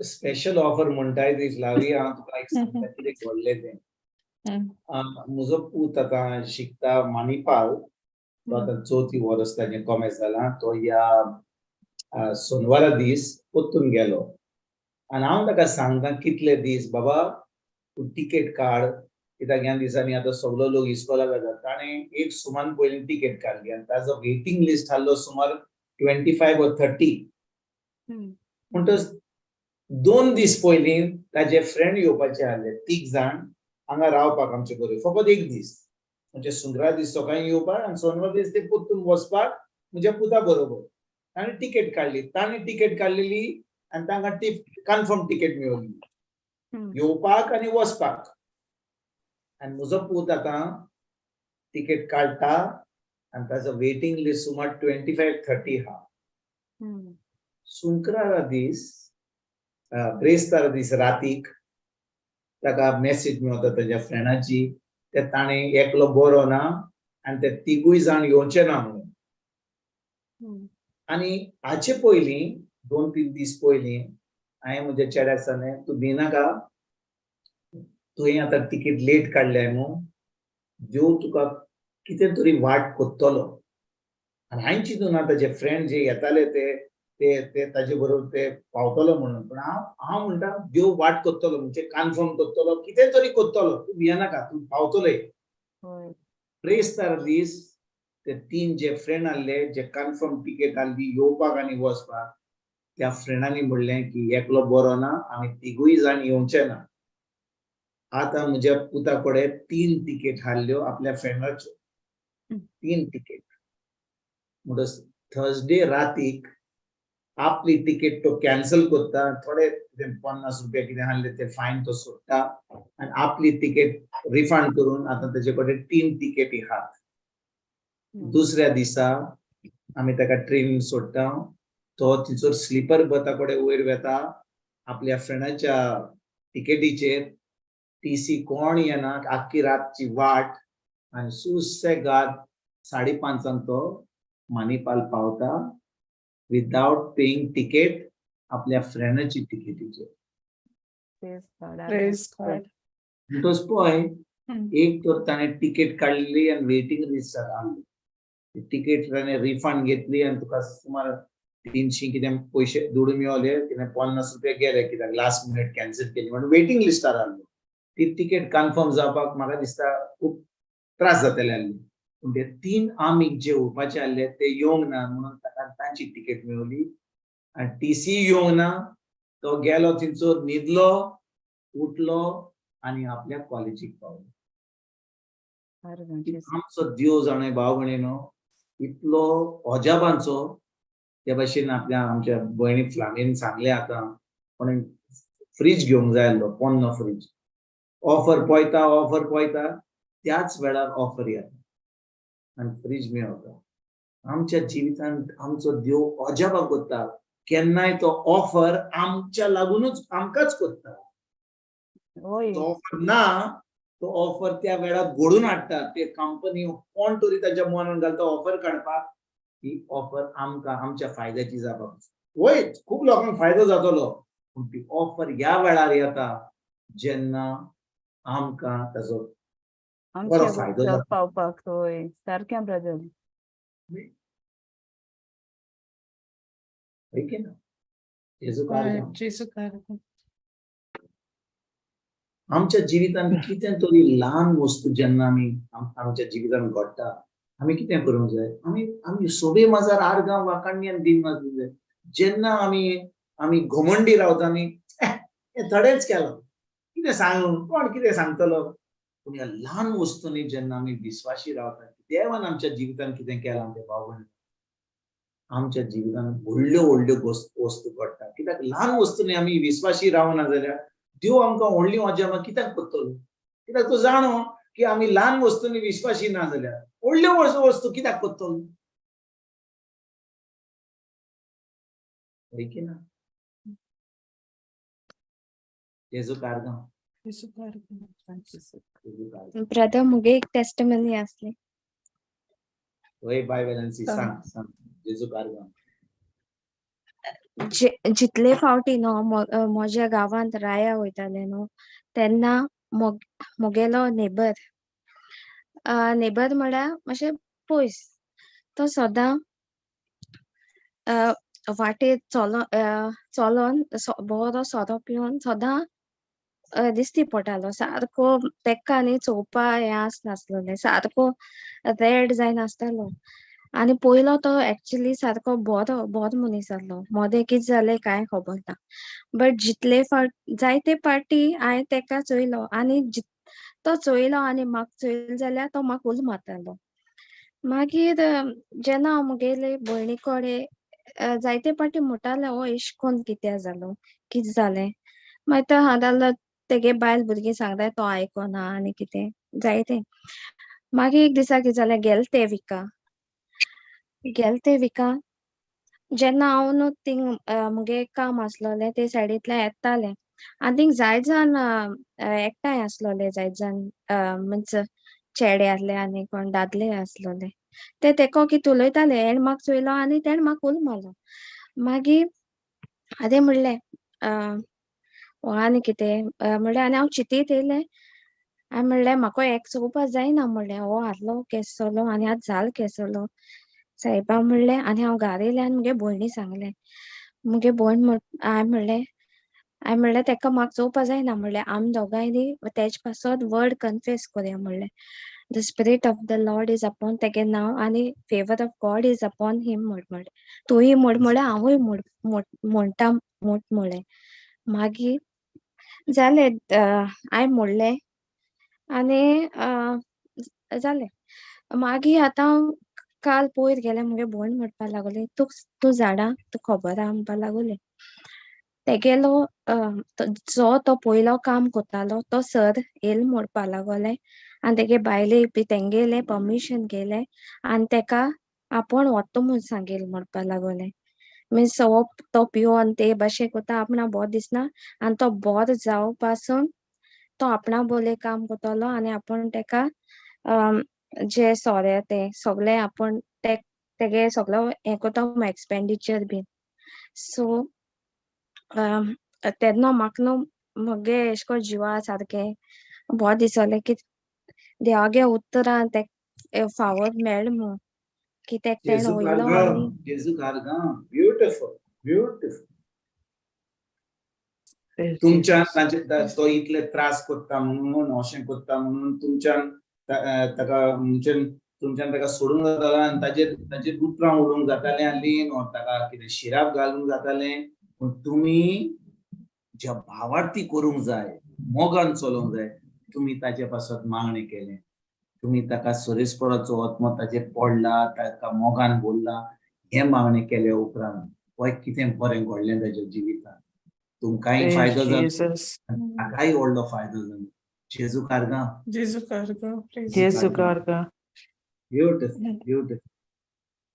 स्पेशल ऑफर म्हणटाय ती लावी हांव तुका एक सांगता कितें घडलें तें म्हजो पूत आतां शिकता मानिपाल तो आतां चवथी वर्स ताचें कॉमर्स जालां तो ह्या सोनवारा दीस पोत्तून गेलो आनी हांव ताका सांगता कितले दीस बाबा तूं टिकेट काड कित्याक ह्या दिसांनी आतां सगळो लोक इस्कॉलाक वता ताणें एक सुमान पयलीं टिकेट काडली आनी ताजो वेटिंग लिस्ट आहलो सुमार 25 or 30 म्हणटच 2 दीस पयलीं ताजे फ्रेंड येवपाचे आहले 3 जाण हांगा रावपाक आमचे बरोबर फकत एक दीस म्हणजे शुक्रार दीस सकाळीं येवपाक आनी सोनवार दीस ते पोत्तून वचपाक म्हज्या पुता बरोबर ताणें टिकेट काडली ताणें टिकेट काडलेली आनी तांकां कन्फर्म टिकेट मेळ्ळी येवपाक आनी वचपाक आनी म्हजो पूत आतां टिकेट काडटा आनी ताजो वेटिंग लिस्ट सुमार 25-30 आहा शुक्रारा दीस ब्रेस्तारा दीस रातीक ताका मेसेज मेळता ताच्या फ्रेंडाची ते ताणे एकलो बरो ना आनी ते तिगूय जाण येवचे ना म्हणून. आनी हाचे पयलीं 2-3 दीस पयलीं हांवें म्हज्या चेड्याक सांगलें तूं भिनाका, तुवें आतां तिकेट लेट काडल्या न्हू, देव तुका कितें तरी वाट कोत्तलो. आनी हांवें चिंतून ना ताजे फ्रेंड जे येताले ते ताजे बरोबर ते पावतलो म्हणून, पूण हांव म्हणटा देव वाट कोत्तलो म्हणजे कन्फर्म कोत्तलो, कितें तरी कोत्तलो, तूं भियेनाका, तूं पावतले. ब्रेस्तार दीस ते 3 जे फ्रेंड आहले जे कन्फर्म तिकेट आहली येवपाक आनी वचपाक, त्या फ्रेंडांनी म्हणलें की एकलो बरो ना आमी तिगूय जाण येवचे ना. आतां म्हज्या पुता कडेन 3 तिकेट हाडल्यो आपल्या फ्रेंडाच्यो, 3 तिकेट. म्हणटच थर्सडे रातीक आपली तिकेट तो कॅन्सल कोत्ता, थोडे 50 रुपया कितें आहले ते फायन तो सोडटा आनी आपली तिकेट रिफंड करून आतां तेजे कडेन 3 तिकेटी आहात. दुसऱ्या दिसा आमी ताका ट्रेनीन सोडटा, तो तिचो स्लीपर बर्था कडेन वयर वेता आपल्या फ्रेंडाच्या तिकेटीचेर. टीसी कोण येना, आख्खी रातची वाट आनी सुसेगाद 5:30 तो मानिपाल पावता विदाउट पेईंग तिकेट आपल्या फ्रेंडाची तिकेटीचेर. Praise God. म्हणटच पळय, एक तर ताणें तिकेट काडलेली आनी वेटिंग लिस्टार आहली. तिकेट ताणें रिफंड घेतली आनी तुका सुमार 300 कितें पयशे दुडू मेळले, कितें 50 रुपया गेले कित्याक लास्ट मिनिट कॅन्सल केली म्हणून वेटिंग लिस्टार आहलो. ती तिकेट कन्फर्म जावपाक म्हाका दिसता खूब त्रास जातले आहले. पूण ते 3 आमीक जे येवपाचे आहले ते येवंक ना म्हणून ताका तांची तिकेट मेळ्ळी आनी टीसी येवंक ना. तो गेलो थिंचो न्हिदलो, उठलो आनी आपल्या कॉलेजीक पावलो. आमचो देव जाणे भाव भयणीनो इतलो अजापांचो. त्या भाशेन आमच्या भयणी फ्लामीन सांगलें आतां कोणें फ्रीज घेवंक जाय आसलो, पोन्नो फ्रीज. ऑफर पळयता त्याच वेळार ऑफर येता आनी फ्रीज मेळटा. आमच्या जिवितांत आमचो देव अजापां कोत्ता. केन्नाय तो ऑफर आमच्या लागूनच आमकांच कोत्ता. तो ऑफर ना, तो ऑफर त्या वेळार घडून हाडटा. ते कंपनी कोण तरी ताच्या मनान घालता ऑफर काडपाक, ती ऑफर आमकां आमच्या फायद्याची जावपाक. वय खूब लोकांक फायदो जातलो, पूण ती ऑफर ह्या वेळार येता जेन्ना आमकां ताजो बरो फायदो जाता. पावपाक होय सारकें ब्रदर. ना जेजू कार्य जेजू कार्य. आमच्या जिवितांत कितें तरी ल्हान वस्तू जेन्ना आमी आमच्या जिवितांत घडटा, आमी कितें करूंक जाय? आमी सोबे माजार आर्गां वांकाणणी आनी दिन मारूंक जाय. जेन्ना आमी घमंडी रावता आमी हें थोडेंच केलो, कितें सांगूं, कोण कितें सांगतलो. पूण ह्या ल्हान वस्तूंनी जेन्ना आमी विस्वासी रावता, देवान आमच्या जिवितांत कितें केलां तें भाव भयणी, आमच्या जिवितांत व्हडल्यो व्हडल्यो वस्तू घडटा. कित्याक ल्हान वस्तूंनी आमी विस्वासी रावना जाल्यार देव आमकां व्हडलीं अजापां कित्याक कोत्तलो? कित्याक तो जाणो की आमी ल्हान वस्तूंनी विस्वासी ना जाल्यार व्हडल्यो वस्तू कित्याक कोत्तलो? की ना जेजू कार्गां. जेजू कार्य. ब्रदर मुगे एक टेस्टमनी आसली. वय बाय वेलन्सी सांग जेजू कार्गां. जितले फावटी न्हू म्हज्या गांवांत राया वयताले न्हू तेन्ना मुगेलो नेबर म्हळ्यार मातशें पयस, तो सदां वाटेर चलोन बरो सोरो पिवन सदां दिसती पडटालो. सारको तेका न्ही चोवपा हें आसनासलें, सारको रेड जायन आसतालो. आनी पयलो तो एक्चुअली सारको बरो मनीस आहलो. मोदें कितें जालें कांय खबर ना. बट जायते फावटी हांवें तेका चोयलो आनी तो चोयलो आनी म्हाका चोयलो जाल्यार तो म्हाका उलो मारतालो. मागीर जेन्ना हांव मुगेले भयणी कडेन जायते फावटी म्हणटालें हो एश कोन्न कित्याक जालो, कितें जालें. मागीर तो सांगतालो तेगे बायल भुरगीं सांगताय तो आयकोना आनी कितें जायतें. मागीर एक दिसा कितें जालें, गेले ते विका जेन्ना हांव न्हू थिंग मुगे काम आसलोलें ते सायडींतल्यान येतालें आनी थिंग जायत जाण एकठांय आसलोले, जायत जाण मिन्स चेडे आहले आनी कोण दादले आसलोले. ते तेको कितें उलयताले, हेण म्हाका चोयलो आनी तेण म्हाका उलो मारलो. मागीर हांवें म्हणलें हो आनी कितें म्हणलें, आनी हांव चिंतीत येयलें. हांवें म्हणलें म्हाका हेक चोवपा जायना म्हणलें, हो आहलो केसलो आनी आतां जालो केसलो. साहेबा म्हणलें आनी हांव घारा येयलें आनी मुगे भयणी सांगलें. मुगे भयण हांवें म्हणलें तेका म्हाका चोवपा जायना म्हणलें, आमी दोगांयनी तेजे पासत वर्ड कन्फेस कोरया म्हणलें. The spirit of the Lord is upon तेगे नांव आनी favour of God is upon him म्हणलें. तूंय म्हण म्हणलें, हांवूय म्हणटा म्हणलें. मागीर जालें, हांवें म्हणलें आनी जालें. मागीर आतां काल पयर गेलें, मुगे भयण म्हणपा लागली, तूं जाणा, तूं खबर आहा म्हणपा लागली. तेगेलो जो तो पयलो काम कोत्तालो तो सर येयलो म्हणपा लागोलें आनी तेगे बायले बी तेंगेलें परमिशन घेयलें आनी तेका आपूण वता म्हूण सांगलें म्हणपा लागोलें. मिन्स हो तो पिवोन ते भाशेन कोत्ता आपणा बोर दिसना आनी तो बोर जावं पासून तो आपणा बोले काम कोत्तलो आनी आपूण तेका जे सोरे ते सगळे आपूण तेगे सगळो हें कोत्ता एक्सपेंडिचर बीन. सो तेन्ना म्हाका न्हू मुगे एशे कोन्न जिवा सारकें बोर दिसोलें की देवागे उतरां तेक फावोर मेळ्ळें म्हूण कित्याक तेण वयलो आनी जेजू कारगां, ब्युटिफुल ब्युटिफुल. Praise तुमच्यान Jesus. ताचे तो इतले त्रास कोत्ता म्हणून, अशें कोत्ता म्हणून तुमच्यान ताका तुमच्यान ताका सोडूंक जातालें आनी ताजेर उतरां उडोवंक जातालें आनी ताका कितें शिराप घालूंक जातालें. पूण तुमी ज्या भावार्थी करूंक जाय, मोगान चलोवंक जाय, तुमी ताचे पासत मागणें केलें. तुमी ताका सोरेस्पराचो वतमो ताजेर पडला, ताका मोगान बोल्ला. हें मागणें केले उपरांत पळय कितें बरें घडलें ताच्या जिवितांत. तुमकांय Praise फायदो जालो Jesus. आनी ताकाय व्हडलो फायदो जालो. जेजू कारगां, जेजू कारगा, praise Jesu Karga. Beautiful beautiful.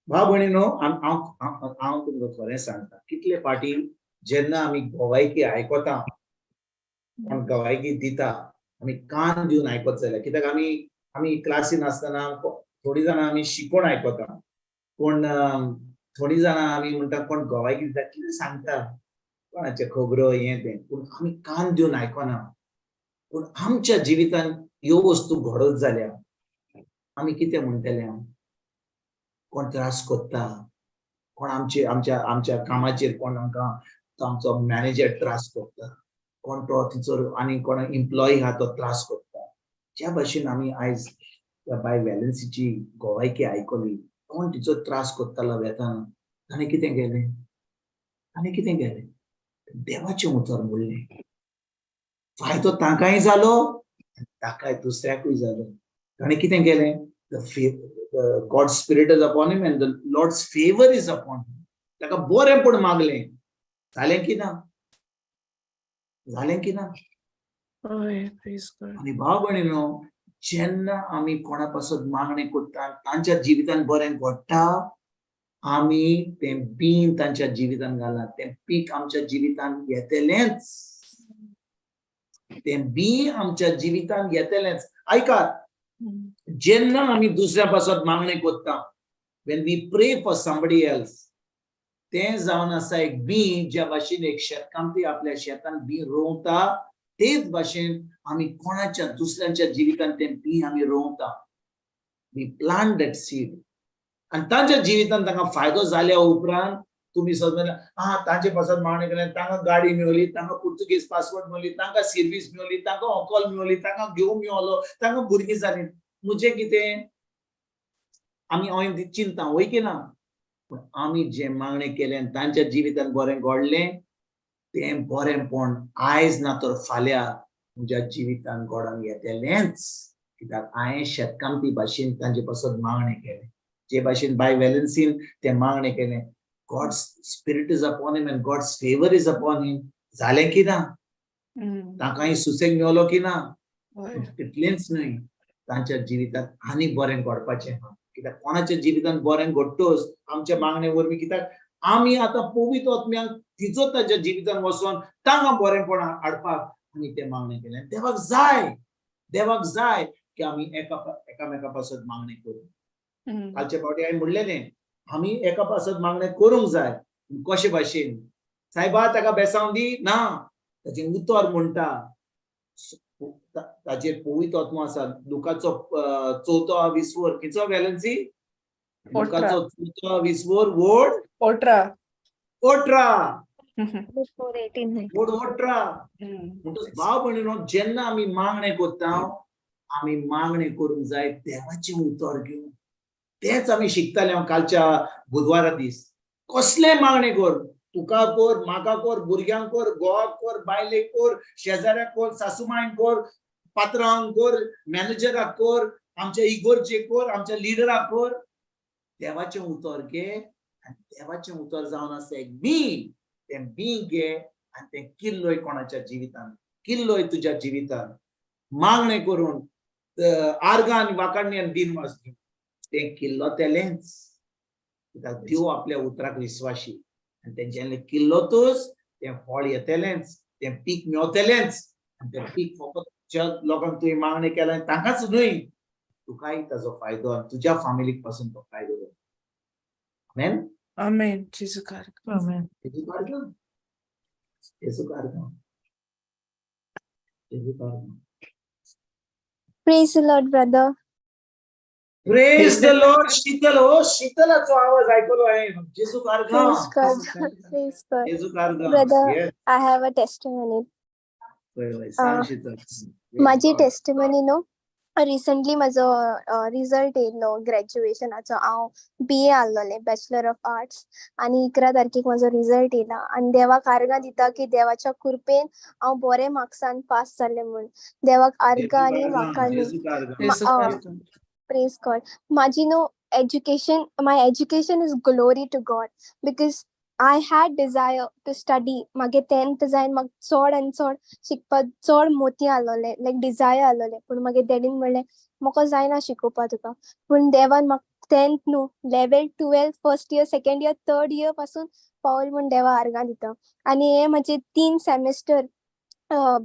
भाव भयणीनो, हांव तुमकां खरें सांगता, कितले फाटी जेन्ना आमी गवायकी आयकोता, कोण गवायकी दिता, आमी कान दिवन आयकोत जाल्यार, कित्याक आमी क्लासीन आसतना थोडी जाणां आमी शिकोवन आयकोता, पूण थोडी जाणां आमी म्हणटा कोण गवायकी दिता कितें सांगता, कोणाचे खबरो हें तें, पूण आमी कान दिवन आयकोना. पूण आमच्या जिवितांत ह्यो वस्तू घडत जाल्या आमी कितें म्हणटले? कोण त्रास कोत्ता, कोण आमच्या कामाचेर कोण आमकां तो आमचो मॅनेजर त्रास कोत्ता, कोण तो तिचो आनी कोण एम्प्लॉई आहा तो त्रास कोत्ता. ज्या भाशेन आमी आयज बाय वेलन्सीची गोवायकी आयकली, कोण तिचो त्रास कोत्तालो वेतान, ताणें कितें केलें? देवाचें उतर म्हणलें. फायदो ताकाय जालो, ताकाय दुसऱ्याकूय जालो. ताणें कितें केलें? God's spirit is upon him and the Lord's favor is upon him. ताका बरेंपण मागलें. जालें की ना? हय, praise God. आनी भाव भयणीनो, जेन्ना आमी कोणा पासत मागणें कोत्ता, तांच्या जिवितांत बरें घडटा, आमी तें बीन तांच्या जिवितांत घालना. तें पीक आमच्या जिवितांत येतलेंच. तें बी आमच्या जिवितांत येतलेंच. ऐकात, जेन्ना आमी दुसऱ्या पासत मागणें कोत्ता, when we pray for somebody else, तें जावन आसा एक बी, ज्या भाशेन एक शेतकामती आपल्या शेतांत बी रोवता, तेच भाशेन आमी कोणाच्या दुसऱ्यांच्या जिवितांत तें बी आमी रोवता. We plant that seed. आनी तांच्या जिवितांत तांकां फायदो जाल्या उपरांत तुमी समजलें, तांचे पासत मागणें केलें, तांकां गाडी मेळ्ळी, तांकां पुर्तुगीज पासपोर्ट मेळ्ळी, तांकां सर्वीस मेळ्ळी, तांकां होकल मेळ्ळी, तांकां घेवंक मेळलो, तांकां भुरगीं जालीं. म्हणजे कितें? आमी हांवें चिंता, वय की ना? पूण आमी जें मागणें केलें, तांच्या जिवितांत बरें घडलें, तें बरेंपण आयज ना तर फाल्यां म्हज्या जिवितांत घडोन येतलेंच. कित्याक हांवें शेतकामती भाशेन तांचे पासत मागणें केलें. जे भाशेन बाय वेलन्सीन तें मागणें केलें, God's spirit is upon him and God's favor is upon him. जालें की ना? ताकाय सुसेग मेळलो की ना? तितलेंच न्हय, तांच्या जिवितांत आनी बरें घडपाचें आहा. कित्याक कोणाच्या जिवितांत बरें घडटोच आमच्या मागणे वरवीं, कित्याक आमी आतां पवित्र आत्म्याक तिचो ताच्या जिवितान वचोन तांकां बरेंपणां हाडपाक आमी तें मागणें केलें. देवाक जाय की आमी एकामेका पासत मागणें करूं. कालचे फावटी हांवें म्हणलेलें आमी एका पासत मागणें करूंक जाय. कशे भाशेन सायबा ताका बेसांव दी ना, ताचें उतर म्हणटा ताचेर पवित्र आत्मो आसा. लुकाचो 4:20 किचो वॅलन्सी? लुकाचो 4:20 वोड 18 म्हणटच भाव भयणीनो, जेन्ना आमी मागणें करता आमी मागणें करूंक जाय देवाचें उतर घेवन. तेच आमी शिकताले हांव कालच्या बुधवारा दीस. कसले मागणें कर, तुका कर, म्हाका कर, भुरग्यांक कर, घोवाक कर, बायलेक कर, शेजाऱ्याक कर, सासूमांक कर, पात्रांक कर, मॅनेजराक कर, आमच्या इगोर्जेक कर, आमच्या लिडराक कर. देवाचें उतर घे आनी देवाचें उतर जावन आसा एक तें घे आनी तें किल्लोय कोणाच्या जिवितान, किल्लोय तुज्या जिवितान. मागणें करून आर्गां आनी वाकाडणी आनी दिनवास घेवन तें किल्लो तेलेंच. कित्याक देव आपल्या उतराक विश्वासी आनी तें जेन्ना किल्लोतूच तें फळ येतलेंच, तें पीक मेवतलेंच. आनी तें पीक फकत ज्या लोकांक तुवें मागणें केलां तांकांच न्हय, तुकाय ताजो फायदो आनी तुज्या फॅमिलीक पासून तो फायदो जाता. आमेन. आमेन. जेजू कारगा. Amen. जेजू कारगा. जेजू कारगा. जेजू कारगा. Praise the Lord, brother. Praise the Lord. Sheetal हो, शीतलाचो आवाज आयकलो हांवें. जेजू कारगा. Praise God. Praise God. जेजू कारगा. Brother, Yes. I have a testimony. सांग शीतल. माझी टेस्टिमनी नो रिसेंटली माझो रिझल्ट येयलो ग्रॅज्युएशनाचो. हांव BA आहलोलें, बॅचलर ऑफ आर्ट्स, आनी 11 तारखेक माझो रिझल्ट येयला. आनी देवाक आर्गां दिता की देवाच्या कृपेन हांव बरे मार्क्सान पास जालें म्हूण. देवाक आर्गां आनी वाखाणणी. जेजू कारगा. जेजू कारगा. Praise God. Maji no education, my education is glory to God, because I had desire to study. Mage 10th जायन mag चड आनी चड शिकपाक चड मोती आलोले, like desire आलोले. पूण मागे डॅडीन म्हणलें म्हाका जायना शिकोवपा तुका. पूण देवान म्हाका 10th न्हू, 11, 12, first year, second year, third year पासून पावल म्हूण देवा आर्गां दिता. आनी हे म्हजे 3 सेमेस्टर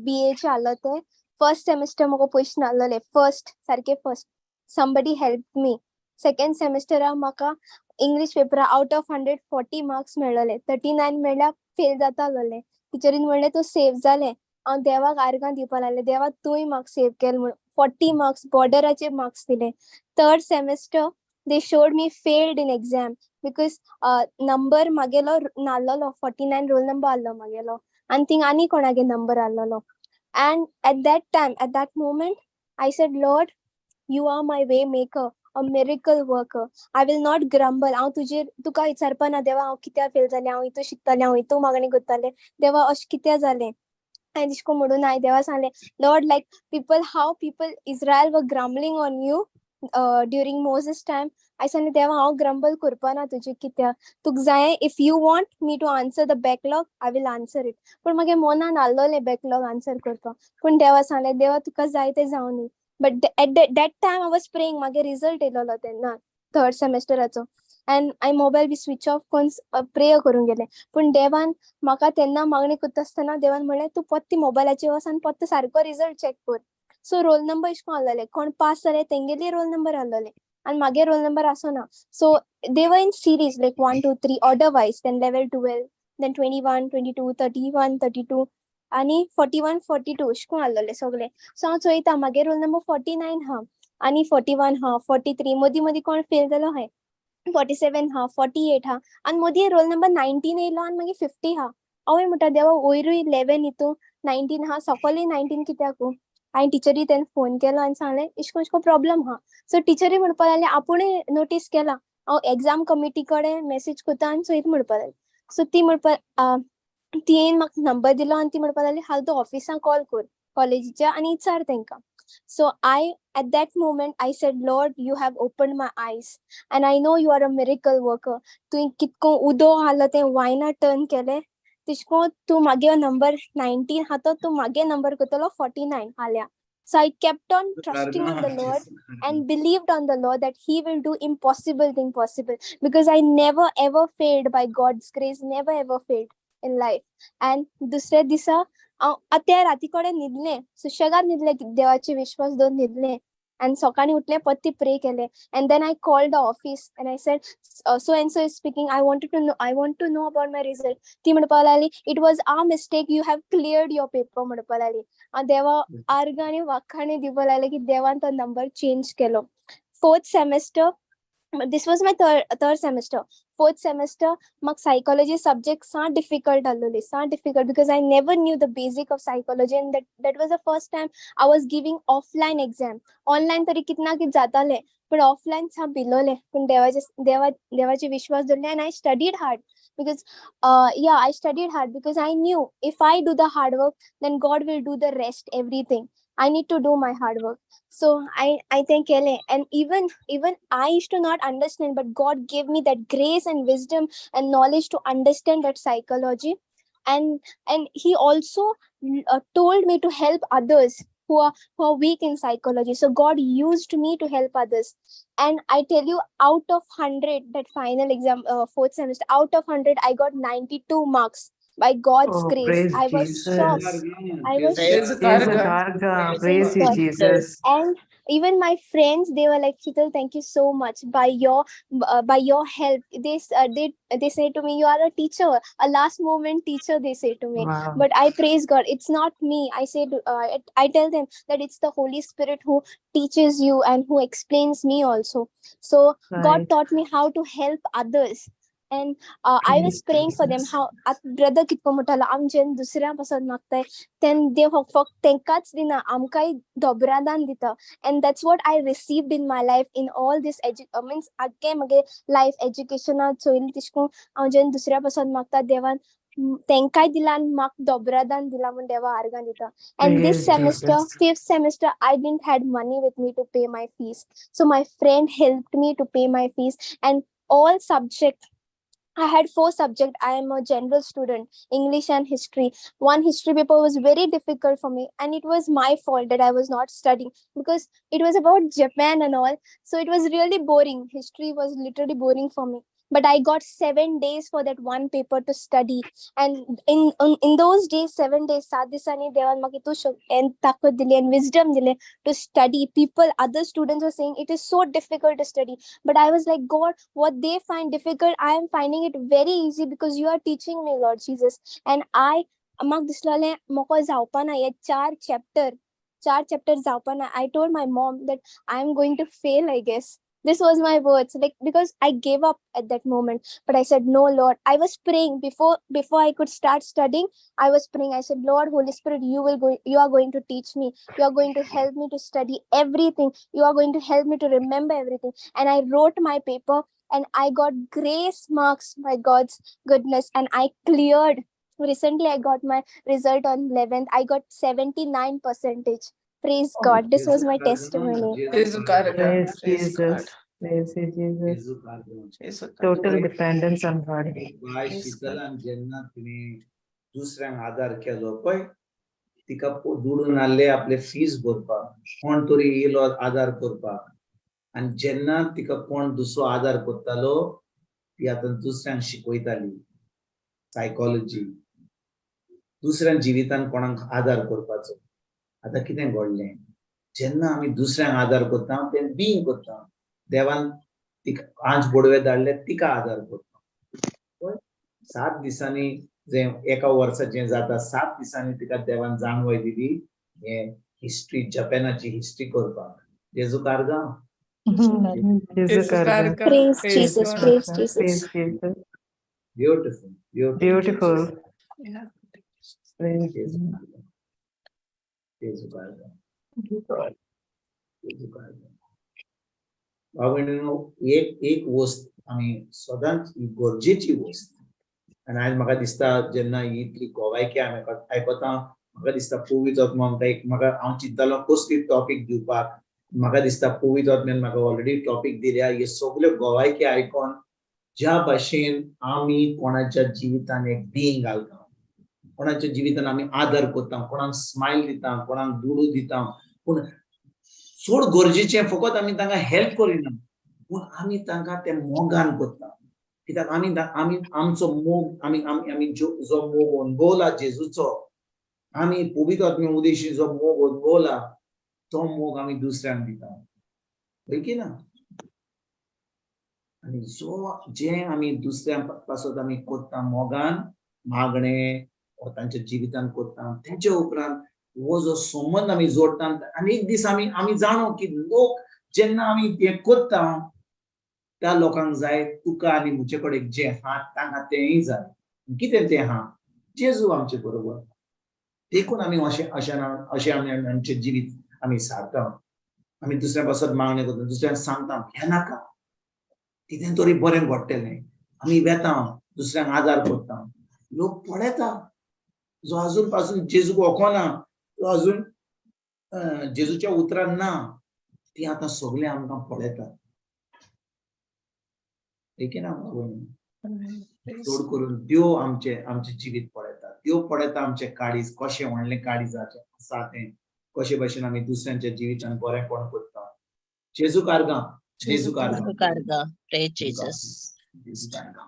BA चे आलो ते. फर्स्ट सेमेस्टर म्हाका पयशे नासलोले, फर्स्ट सारके first. Somebody helped me. Second semester म्हाका इंग्लिश पेपरा आउट ऑफ 140 मार्क्स मेळ्ळले. 39 मेळ्ळ्यार फेल जातालोले. टिचरीन म्हणलें तूं सेफ जालें. हांव देवाक आर्गां दिवपा लागलें, देवा तुवें म्हाका सेव केलें म्हूण. 40 मार्क्स बॉर्डराचे मार्क्स दिले. Third semester they showed me failed in exam because number म्हागेलो नासलोलो. 49 रोल नंबर आहलो म्हागेलो, आनी थिंग आनी कोणागे नंबर आहलोलो. And at that time, at that moment I said, Lord, you are my way maker, a miracle worker. I will not grumble. हांव तुका विचारपा ना देवा हांव कित्या फेल जालें, हांव हितू शिकतालें, हांव हितू मागणी करतालें, देवा अशें कित्या जालें. हांवें दिश्को म्हणून हांवें देवा सांगलें, Lord, like people Israel were grumbling on you during Moses time. हांवें सांगलें देवा हांव ग्रंबल करपा ना तुजें कित्या. तुका जाय, if you want me to answer the backlog, I will answer it. पूण मागे मनान आसलोलें बॅकलॉग आन्सर करपाक. पूण देवा सांगलें, देवा तुका जाय तें जावं दी. But at that time I was praying, मागे रिझल्ट येयलोलो तेन्ना थर्ड सेमेस्टराचो. एंड हांवें मोबायल बी स्विच ऑफ करून प्रे करूंक गेलें. पूण देवान म्हाका तेन्ना मागणी करता आसतना देवान म्हणलें, तूं पत्ती मोबायलाचेर वच आनी पत्तो सारको रिझल्ट चॅक कर. सो रोल नंबर इश्को आहलोले, कोण पास जाले तेंगेली रोल नंबर आहलोले आनी मागे रोल नंबर आसना. So they were in series, like 1, 2, 3 order wise. Then level 12, then 21, 22, 31, 32 आनी 41, 42 अशें करून आहलोले सगळे. सो हांव चोयता मागे रोल नंबर 49 हा, आनी 41 हा, 43 मदीं मदीं कोण फेल जालो हाय, 47 हा, 48 हा, आनी मदीं रोल नंबर 19 येयलो आनी मागीर 50 हा. हांवें म्हणटा देवा वयरूय 11 हितू 19 हा, सकयलूय 19 कित्याक. हांवें टिचरी तेन्ना फोन केलो आनी सांगलें इश्को प्रॉब्लम हा. सो टिचरी म्हणपा लागली आपुणूय नोटीस केला. हांव एग्जाम कमिटी कडेन मेसेज करता आनी चोयता म्हणपा लागली. सो ती म्हणपा तियेन म्हाका नंबर दिलो आनी ती म्हणपा लागली हाल तूं ऑफिसान कॉल कर कॉलेजीच्या आनी विचार तेंकां. So at that moment I said, Lord, you have opened my eyes and I know you are a miracle worker. तुवें कितको उदो आहलो तें वायना टर्न केलें, तिश्को तूं मागे नंबर 19 हा तो तूं मागे नंबर करतलो 49 हाल्या. So I kept on trusting in the Lord and believed on the Lord that He will do impossible thing possible, because I never ever failed by God's grace, never ever failed in life. And दुसऱ्या दिसा त्या रातीकडे न्हिदले, सुशेगाद न्हिदले, देवाचे विश्वास दवरून न्हिदले. And सकाळी उठले, पत्ती प्रे केले. And then I called the office and I said, so and so is speaking. I want to know about my result. ती म्हणपाक लागली, it was our mistake. You have cleared your paper म्हणपाक लागली. देवा आर्गांनी वाखाणी दिवपाक लागले की देवान तो नंबर चेंज केलो. Fourth semester, this was my third semester. Fourth semester, mag psychology subject so difficult because I never knew the basic of psychology, and that was the first time I was giving offline exam. Online तरी कितना की जाताले, but offline सा बिलोले. पण देवाचे विश्वास धरले, and I studied hard because I studied hard because I knew if I do the hard work, then God will do the rest, everything. I need to do my hard work. So I thank LA. And even I used to not understand, but God gave me that grace and wisdom and knowledge to understand that psychology. And He also told me to help others who are weak in psychology. So God used me to help others. And I tell you, out of 100, that final exam, fourth semester, out of 100, I got 92 marks. By God's grace, I was shocked. I was shocked. Praise you, Jesus. And even my friends, they were like, Sheetal, thank you so much. By your help, they say to me, you are a teacher, a last moment teacher, they say to me. Wow. But I praise God. It's not me. I say, I tell them that it's the Holy Spirit who teaches you and who explains me also. So God taught me how to help others. And I was praying for them, how brother kitko mutala amjen dusऱ्या पासून मागताय, then देव फक्त तेंकाच दिना, आमकाय दोबरादान दिता. And that's what I received in my life in all this means आगे मगे life education चोयली तिशकून आमजेन दुसऱ्या पासून मागता, देवान तेंकाय दिला आनी म्हाका दोबरादान दिला म्हण देवा आर्गां दिता. And this semester, fifth semester, I didn't had money with me to pay my fees. So my friend helped me to pay my fees, and all subjects. I had 4 subjects. I am a general student, English and history. One history paper was very difficult for me, and it was my fault that I was not studying because it was about Japan and all. So it was really boring. History was literally boring for me. But I got 7 days for that one paper to study. And in those days, 7 days, sadisani devan makitu and takut dile and wisdom dile to study. Other students were saying it is so difficult to study. But I was like, God, what they find difficult, I am finding it very easy because you are teaching me, Lord Jesus. And amag dislale moko zaupana ye 4 chapters zaupana. I told my mom that I am going to fail, I guess. This was my words, like, because I gave up at that moment. But I said, no, Lord. I was praying before I could start studying. I was praying. I said, Lord, Holy Spirit, you are going to teach me. You are going to help me to study everything. You are going to help me to remember everything. And I wrote my paper, and I got grace marks by God's goodness, and I cleared. Recently, I got my result on 11th. I got 79%. Praise God. This was my testimony. Praise Jesus. Praise Jesus. Total dependence on God. जेन्ना तिने दुसऱ्यांक आदार केलो पळय, तिका दुडून हाडले आपले fees भरपाक, कोण तरी येयलो आदार करपाक, आनी जेन्ना तिका कोण दुसरो आदार करतालो, ती आतां दुसऱ्यांक शिकयताली सायकोलॉजी, दुसऱ्यान जिवितान कोणाक आदार करपाचो. आता कितें घडलें, जेन्ना आमी दुसऱ्यांक आदार करता तें बीइंग करता, देवान तिका 5 बोडवे धाडले, तिका आदार करता. 7 दिसांनी जे एका वर्साचें जें जाता, 7 दिसांनी तिका देवान जाणवय दिली हे हिस्ट्री, जपानाची हिस्ट्री करपाक. जेजू कारगा. Praise Jesus. Praise Jesus. Beautiful. Beautiful. जेजू कारगा. भावणीनो, एक वस्त आमी सदांच गरजेची वस्त. आनी आज म्हाका दिसता जेन्ना इतली गोवायकी हांवें आयकता, म्हाका दिसता पवित्र आत्मा म्हाका हांव चिंततालो कसली टॉपिक दिवपाक. म्हाका दिसता पवित्र आत्म्यान म्हाका ऑलरेडी टॉपिक दिल्या. हे सगळे गोवायकी आयकोन ज्या भाशेन आमी कोणाच्या जिवितान एक बीइंग घालता, कोणाच्या जिवितान आमी आदर करता, कोणाक स्माइल दिता, कोणाक दुडू दिता, पूण चड गरजेचें फकत आमी तांकां हेल्प करिना पूण आमी तांकां तें मोगान करता कित्याक आमी आमचो मोग आमी जो मोग अनुभवला जेजूचो आमी पवित्र आत्मे उदेशी जो मोग अनुभवला तो मोग आमी दुसऱ्यांक दिता होय की ना आनी जे आमी दुसऱ्यां पासत आमी करता मोगान मागणें वा तांच्या जिवितांत करता तेंच्या उपरांत हो जो संबंध आमी जोडटा आनी एक दीस आमी जाणो की लोक जेन्ना आमी हें करता त्या लोकांक जाय तुका आनी म्हजे कडेन जे आहा तांकां तेंय जाय कितें तें आहा जेजू आमचे बरोबर देखून आमी अशें आमचें जिवीत आमी सारता आमी दुसऱ्या पासत मागणें करता दुसऱ्यांक सांगता भेनाका कितें तरी बरें घडटलें आमी वेता दुसऱ्यांक आदार करता लोक पळयता जो अजून पासून जेजूक वळखना तो अजून जेजूच्या उतरांत ना ती आतां सगळे आमकां पळयतात देखीक ना चड करून देव आमचे जिवीत पळयता देव पळयता आमचे काळीज कशें व्हडलें काळीजाचें आसा तें कशे भशेन आमी दुसऱ्यांच्या जिवितांत बरेंपण करता जेजू कारगा जेजू कारगा कारगा प्रेज जीसस जेजू कारगा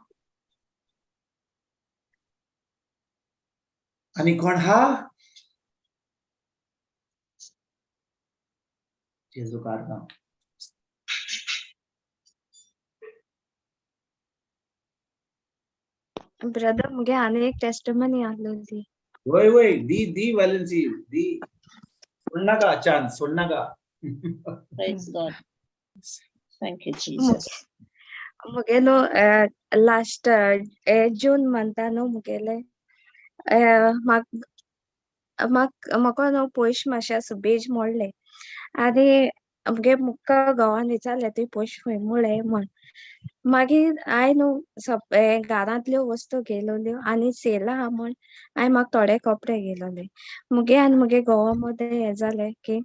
आनी कोण हा जेजू कारगा ब्रदर मुगे आनी एक टेस्टिमनी आहलोली वय वय दी वॅलन्सी दी सोडनाका चान्स सोडनाका praise God thank you Jesus मुगे न्हू लास्ट जून मंथा न्हू मुगेले म्हाका न्हू पयशे मातशे सुबेज मोडले आनी मुगे मुक्का गांवान विचारले तुवें पयशे खंय मोडले म्हण मागीर हांवें न्हू घरांतल्यो वस्तू घेयलोल्यो आनी सेल आहा म्हण हांवें म्हाका थोडे कपडे घेयलोले मुगे घोवा मदें हें जालें की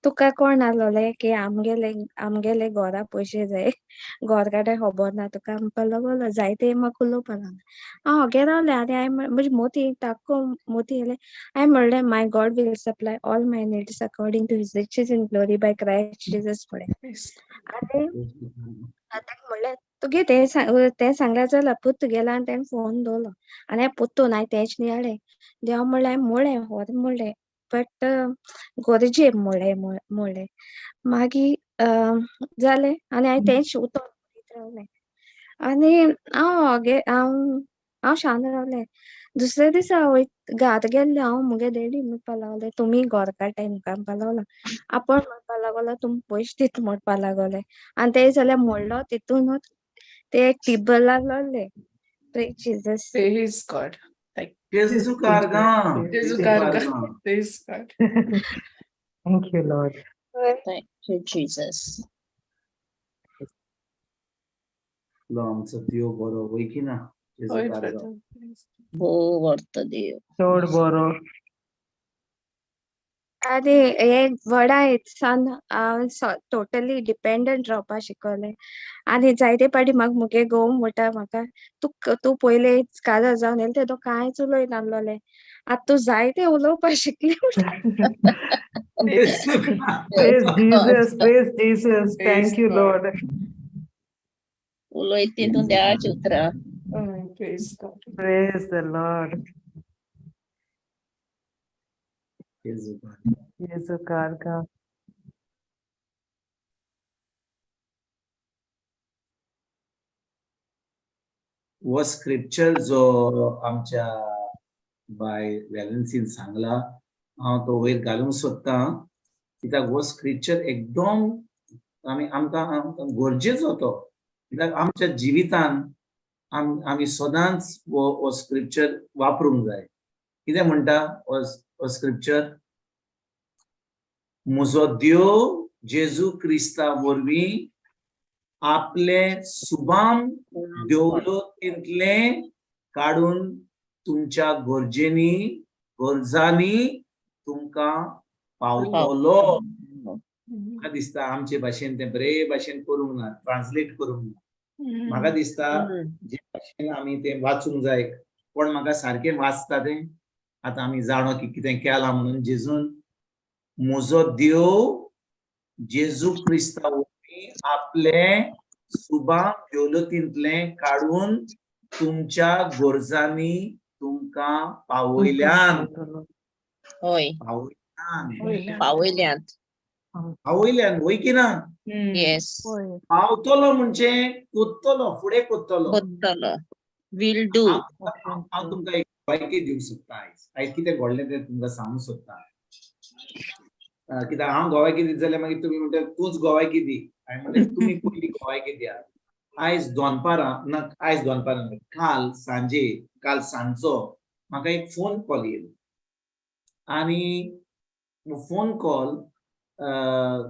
तुका कोण आहलोले की आमगेले घरा पयशे जाय घर काडे खबर ना तुका म्हणपा लागलो जायते म्हाका उलोवपा लागलो हांव ओगे रावलें आनी हांवें म्हजी मोती टाक्को मोती येयले हांवें म्हणलें my God will supply all my needs according to his riches in glory by Christ Jesus फुडें आनी ताका म्हणलें तुगे तें सांगल्यार जाल्यार पूत तुगेलो आनी तेणें फोन दवरलो आनी हांवें पोत्तून हांवें तेंच नियाळें देवा म्हणलें हांवें मोडलें व्हर म्हणलें बट गरजे मोडलें मागीर जालें आनी हांवें तेंच उतर रावलें आनी हांव शान रावलें दुसरे दिसा घात गेल्ले हांव मुगे डॅडी म्हणपा लागलें तुमी घर काडटाय मुका म्हणपा लागलो आपूण म्हणपा लागलो तुमी पयशे दिता म्हणपा लागले आनी ते जाल्यार मोडलो तितूनूच ते एक तिब्बलाक लागले प्रेज जीसस Praise God. जेजू कारगा जेजू कारगा. Praise God. Thank you, Lord. Thank you Jesus आमचो देव बरो वय की ना जेजू होय कारगा brother. Praise God. भोव व्हरता देव चड बरो आनी हे व्हडा सान हांव टोटली डिपेंडंट रावपा शिकवलें आनी जायते पाटी म्हाका मुगे घोव म्हणटा म्हाका तूं पयले काजार जावन येयलें तेदो कांयच उलोयनासलोलें आतां तूं जायतें उलोवपा शिकलें जेजू Praise Jesus, praise Jesus. Thank you, Lord. उलोयत तितून देवाची उतरां Oh, praise God. Praise the Lord. जेजू कारगा Jesu Karga. वो स्क्रिप्चर जो आमच्या बाय वॅलन्सीन सांगला हांव तो वयर घालूंक सोदता कित्याक हो स्क्रिप्चर एकदम आमकां गरजेचो तो कित्याक आमच्या जिवितांत आमी सदांच हो स्क्रिप्चर वापरूंक जाय कितें म्हणटा हो स्क्रिप्चर म्हजो देव जेजू क्रिस्ता वरवीं आपले सुबाम देवलो तितलें काडून तुमच्या गरजांनी तुमकां पावतलो म्हाका दिसता आमचे भाशेन तें बरे भाशेन करूंक ना ट्रान्सलेट करूंक ना म्हाका दिसता जे भाशेन आमी तें वाचूंक जाय पण म्हाका सारकें वाचता तें आतां आमी जाणो की कितें केलां म्हणून जेजून म्हजो देव जेजू क्रिस्ता वरवीं आपले सुबाक देवलतींतले काढून तुमच्या गरजांनी तुमकां पावयल्यान होय पावयल्यान पावयल्यांत पावयल्यान वय की ना येस पावतलो म्हणजे कोत्तलो फुडें कोत्तलो कोत्तलो विल डू हांव तुमकां एक गोवायकी दिवंक सोदतां आयज कितें घडलें तें तुमकां सांगूंक सोदतां कित्याक हांव गोवायकी दित जाल्यार मागीर तुमी म्हणटा तूंच गोवायकी दी हांवें म्हणलें तुमी पयलीं गोवायकी दियात आयज दनपारां काल सांजे काल सांजचो म्हाका एक फोन कॉल येयलो आनी फोन कॉल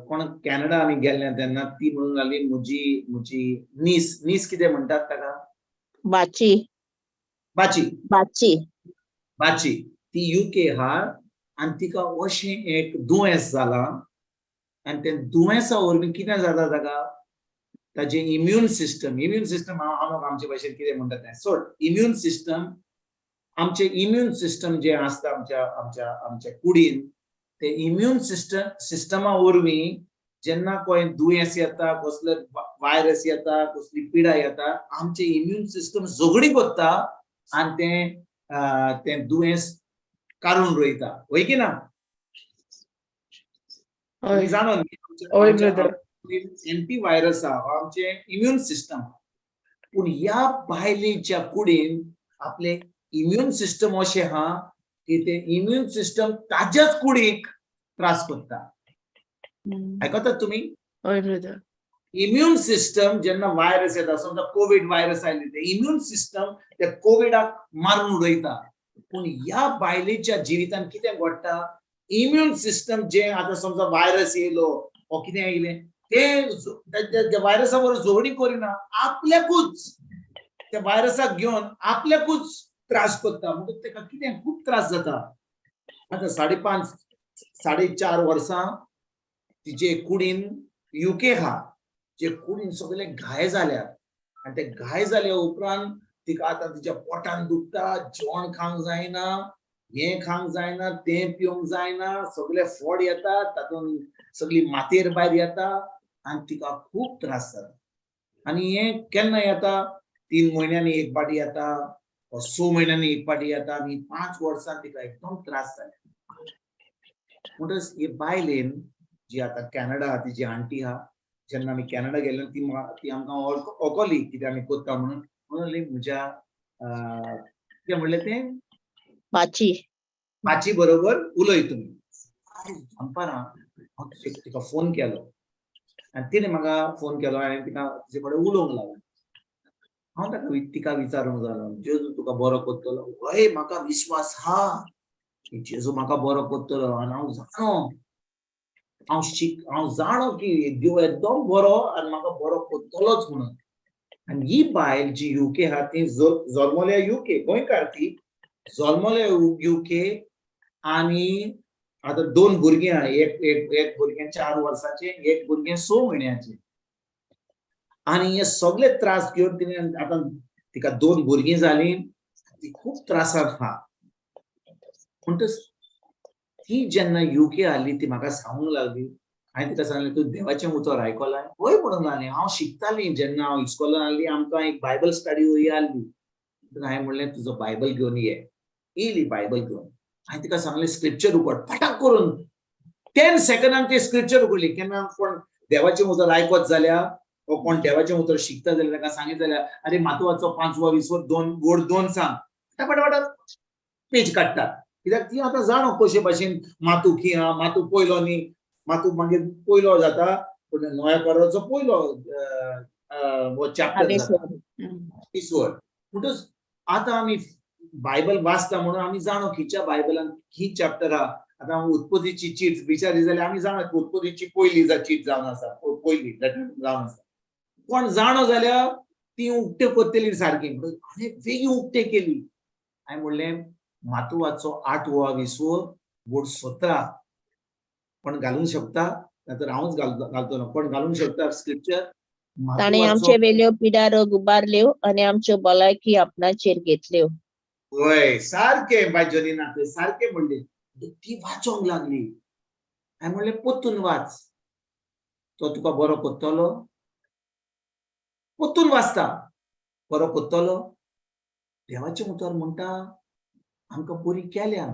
कोण कॅनडा आमी गेल्ले तेन्ना ती म्हणून लागली म्हजी नीस कितें म्हणटात ताका बाची बाची बाची बाची ती UK आहा आनी तिका अशें एक दुयेंस जालां आनी तें दुयेंसा वरवीं कितें जाता ताका ताजें इम्यून सिस्टम हांव आमचे भाशेन कितें म्हणटा तें सोड इम्यून सिस्टम आमचें इम्यून सिस्टम जें आसता आमच्या कुडीन ते इम्यून सिस्टमा वरवीं जेन्ना कोण दुयेंस येता कसलो वायरस येता कसली पिडा येता आमचें इम्यून सिस्टम झगडी कोत्ता आनी तें दुयेंस काडून रोयता वय की ना जाणो एंटी वायरस आहा आमचे इम्यून सिस्टम पूण ह्या बायलेच्या कुडीन आपले इम्यून सिस्टम अशें आहा की ते इम्यून सिस्टम ताज्याच कुडीक त्रास करता आयकतात तुमी इम्यून सिस्टम जेन्ना वायरस येता समजा कोविड वायरस आयले ते इम्यून सिस्टम त्या कोविडाक मारून उडयता पूण ह्या बायलेच्या जिवितांत कितें घडटा इम्यून सिस्टम जे आतां समजा वायरस येयलो वा कितें येयलें ते वायरसा बरोबर झगडी करिना आपल्याकूच त्या वायरसाक घेवन आपल्याकूच त्रास करता म्हणजे तेका कितें खूब त्रास जाता आतां 4.5 वर्सां तिचे कुडीन UK आहा जे कुडीन सगळे घाय जाल्यात आनी ते घाय जाल्या उपरांत तिका आतां तिच्या पोटान दुखता जेवण खावंक जायना हें खावंक जायना तें पिवंक जायना सगळे फोड येता तातूंत सगळी मातेर भायर येता आनी तिका खूब त्रास जाता आनी हें केन्ना येता 3 म्हयन्यांनी एक पाटी येता 6 म्हयन्यांनी एक पाटी येता आनी 5 वर्सां तिका एकदम त्रास जाले म्हणटच हे बायलेन जी आतां कॅनडा आहा तिची आंटी आहा जेन्ना आमी कॅनडा गेल्ले ती आमकां ओळखली कितें आमी कोत्ता म्हणून म्हज्या कितें म्हणलें तें बाची बरोबर उलय तुमी दनपारां हांव तिका फोन केलो आनी तिणें म्हाका फोन केलो हांवें तिका तिचे कडेन उलोवंक लागलो हांव तिका विचारूंक लागलो जेजू तुका बरो कोत्तलो हय म्हाका विश्वास आहा की जेजू म्हाका बरो कोत्तलो आनी हांव जाणो की देव एकदम बरो आनी म्हाका बरो कोत्तलोच म्हणून आनी ही बायल जी UK आहा ती जल्मल्या UK गोंयकार ती जल्मल्या UK आनी आतां 2 भुरगीं आहा एक भुरगें 4 वर्साचें एक भुरगें 6 म्हयन्याचें आनी हे सगळे त्रास घेवन तिणें आतां तिका 2 भुरगीं जालीं ती खूब त्रासांत आहा म्हणटच ती जेन्ना UK आयली ती म्हाका सांगूंक लागली हांवें तिका सांगलें तूं देवाचें उतर आयकलां हय म्हणून लागलें हांव शिकतालीं जेन्ना हांव इस्कॉलान आहली आमकां एक बायबल स्टडी वही आहली हांवें म्हणलें तुजो बायबल घेवन येयली बायबल घेवन हांवें तिका सांगलें स्क्रिप्चर उगड फटाक करून 10 सेकंदांत ती स्क्रिप्चर उगडली केन्ना कोण देवाचें उतर आयकत जाल्यार वा कोण देवाचें उतर शिकता जाल्यार ताका सांगीत जाल्यार अरे मातवाचो 5वा 20वा 2 सांग फटाफट पेज काडटा कित्याक ती आतां जाणो कशे भाशेन मातू की आहा मातू पयलो न्ही मातू मागीर पयलो जाता पूण नोव्हेंबराचो पयलो चॅप्टर जाता इसवड म्हणटच आतां आमी बायबल वाचता म्हणून आमी जाणो खंयच्या बायबलान ही चॅप्टर आहा आतां उत्पत्तीची चीट विचारी जाल्यार आमी जाणा उत्पत्तीची पयली चीट जावन आसा पयली जावन आसा कोण जाणो जाल्यार ती उक्ते करतली सारकी हांवें वेगळी उक्ते केली हांवें म्हणलें मातवाचो 8वा 20वो बोड 17 कोण घालूंक शकता नातर हांवूच घालतलो कोण घालूंक शकता स्क्रिप्चर ताणे आमचे वेल्यो पिडा रोग उबारल्यो आनी आमच्यो भलायकी आपणाचेर घेतल्यो होय सारकें बाय जनीना सारकें म्हणलें ती वाचोंक लागली हांवें म्हणलें पोत्तून वाच, तो तुका बरो कोत्तलो. पोत्तून वाचता, बरो कोत्तलो. देवाचें उतर म्हणटा आमकां बरी केल्या.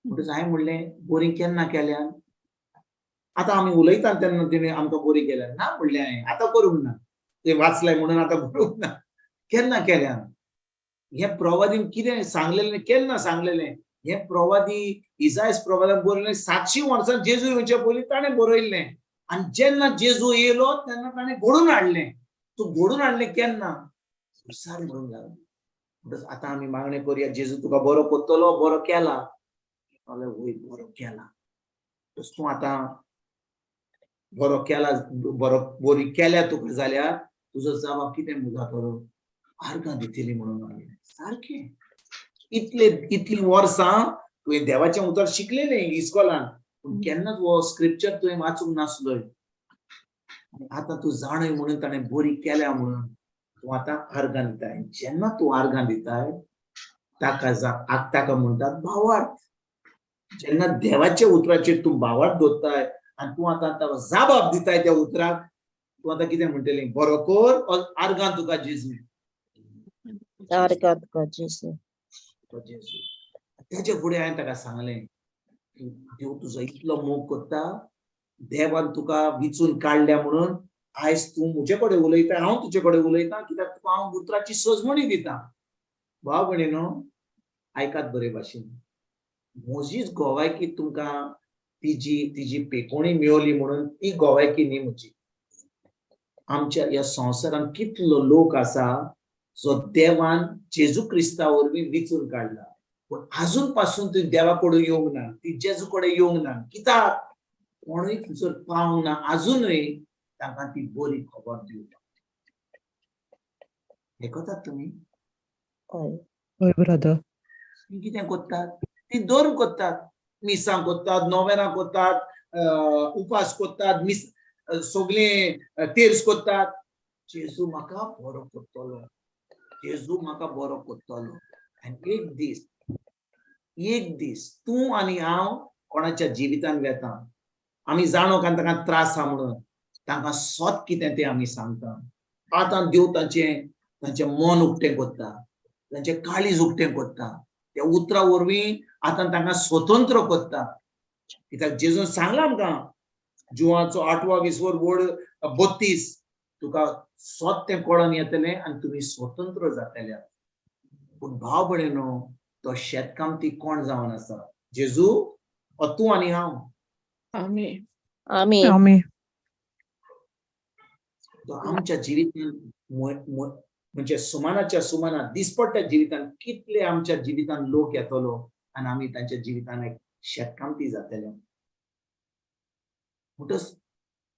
म्हणटच हांवें म्हणलें बरी केन्ना केल्या? आतां आमी उलयता तेन्ना तिणें आमकां बरी केल्या. ना म्हणलें हांवें, आतां करूंक ना. तुवें वाचलें म्हणून आतां करूंक ना. केन्ना केल्या? हें प्रवादीन कितें सांगलेलें, केन्ना सांगलेलें? हें प्रवादी इसायास प्रवादान बरयलें 700 वर्सां जेजू येवचे पयलीं ताणें बरयल्लें. आनी जेन्ना जेजू येयलो तेन्ना ताणें घडोवन हाडलें. तूं घडोवन हाडलें केन्ना? खुर्सार म्हणूंक लागलो. म्हणटच आतां आमी मागणें करया, जेजू तुका बरो कोत्तलो, बरो केला. जाल्यार वय बरो केला. तूं आतां बरो केला, बरी केल्या तुका जाल्यार तुजो जबाब कितें म्हणून जातलो? आर्गां दितली म्हणून लागलें. सारकें. इतलीं वर्सां तुवें देवाचें उतर शिकलेलें इस्कॉलान, पूण केन्नाच हो स्क्रिप्चर तुवें वाचूंक नासलोय. आतां तूं जाणय म्हणून ताणें बरी केल्या म्हणून तूं आतां आर्गां दिताय. जेन्ना तूं आर्गां दिताय ताका म्हणटात भावार्थ. जेन्ना देवाच्या उतराचेर तूं भावार्थ दवरताय आनी तूं आतां ताका जबाब दिताय त्या उतराक, तूं आतां कितें म्हणटलें? बरो कर, आर्गां तुका जेजू. आर्गां तुका जेजू. तेजे फुडें हांवें ताका सांगलें, देव तुजो इतलो मोग करता, देवान तुका विचून काडल्या म्हणून आयज तूं म्हजे कडेन उलयता, हांव तुजे कडेन उलयतां, कित्याक तुका हांव उतराची सजमणी दितां. भाव भयणीनो, आयकात बरे भाशेन. म्हजीच गोवायकी तुमकां तिजी पेकोणी मेळली म्हणून ती गोवायकी न्ही म्हजी. आमच्या ह्या संवसारान कितलो लोक आसा जो देवान जेजू क्रिस्ता वरवीं विचून काडला, पूण आजून पासून ती देवा कडेन येवंक ना, ती जेजू कडेन येवंक ना. कित्याक? कोणूय थंयसर पावंक ना. आजूनय तांकां ती बरी खबर दिवपाक. आयकतात तुमी? हय ब्रदर. ती कितें कोत्तात? ती धर्म कोत्तात, मिसां कोत्तात, नोवेनां कोत्तात, उपास कोत्तात, सगळें तेर्स कोत्तात. जेजू म्हाका बरो कोत्तलो, जेजू म्हाका बरो कोत्तलो. आनी एक दीस तूं आनी हांव कोणाच्या जिवितान वेता, आमी जाणोक आनी ताका त्रास आहा म्हणून तांकां सोत कितें तें आमी सांगता. आतां देव तांचें मन उक्तें कोत्ता, तांचें काळीज उक्तें कोत्ता. त्या उतरा वरवीं आतां तांकां स्वतंत्र कोत्ता. कित्याक जेजून सांगलां आमकां जुवाचो 8वा 20 वड 32, तुका सोत तें कळोन येतलें आनी तुमी स्वतंत्र जातले. पूण भाव भयणीनो, तो शेतकामती कोण जावन आसा? जेजू ओ तूं आनी हांव? आमी. तो आमच्या जिवितांत म्हणजे सुमानाच्या सुमानात दिसपट्ट्या जिवितांत कितले आमच्या जिवितांत लोक येतलो आनी आमी तांच्या जिवितांत एक शेतकामती जातले. म्हणटच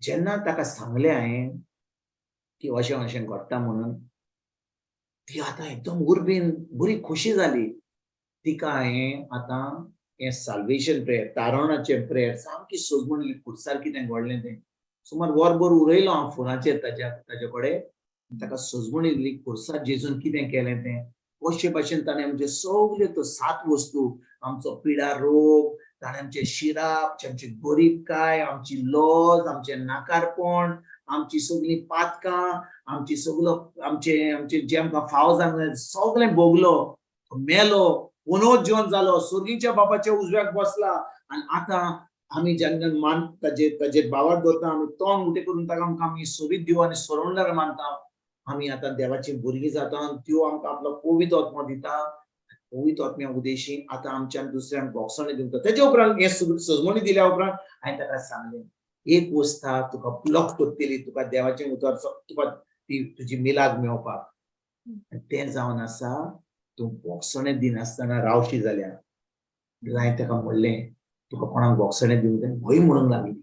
जेन्ना ताका सांगलें हांवें की अशें अशें घडटा म्हणून, ती आतां एकदम उर्बेन बरी खोशी जाली. तिका हांवें आतां हें साल्वेशन प्रेयर, तारणाचें प्रेयर सामकी सजमणली, खुर्सार कितें घडलें तें सुमार वरभर उरयलो हांव फोनाचेर ताचे कडेन. ताका सजमणी दिली, खुर्सार जेजून कितें केलें तें, कशे भाशेन ताणें आमचे सगल्यो त्यो 7 वस्तू, आमचो पिडा रोग, ताणें आमचे शिराप, आमची गरीबकाय, आमची लज, आमचें नाकारपण, आमची सगळीं पातकां, आमची सगळो आमचे जे आमकां फाव जालें सगळें भोगलो, मेलो, पुनरुज्जीवन जालो, सुर्गीच्या बापाच्या उजव्याक बसला. आनी आतां आमी जेन्ना ताजेर भावार्थ दवरता, आमी तोंड उटें करून ताका आमी सोबीत दिवं आनी सरोंडर मानता. आमी आतां देवाची भुरगीं जाता, त्यो आमकां आपलो पवित्र आत्मा दिता. पवित्र आत्म्या उदेशी आतां आमच्यान दुसऱ्यांक भोगसण दिवता. तेजे उपरांत हे सजमणी दिल्या उपरांत हांवें ताका सांगलें, एक वस्त तुका ब्लॉक करतली, तुका देवाचें उतर तुका तुजी मिलाद मेळपाक. तें जावन आसा तूं भोगसणें दिनासतना रावशी जाल्यार. हांवें ताका म्हणलें, तुका कोणाक भोगसणें दिवंक जाय? भंय म्हणूंक लागली.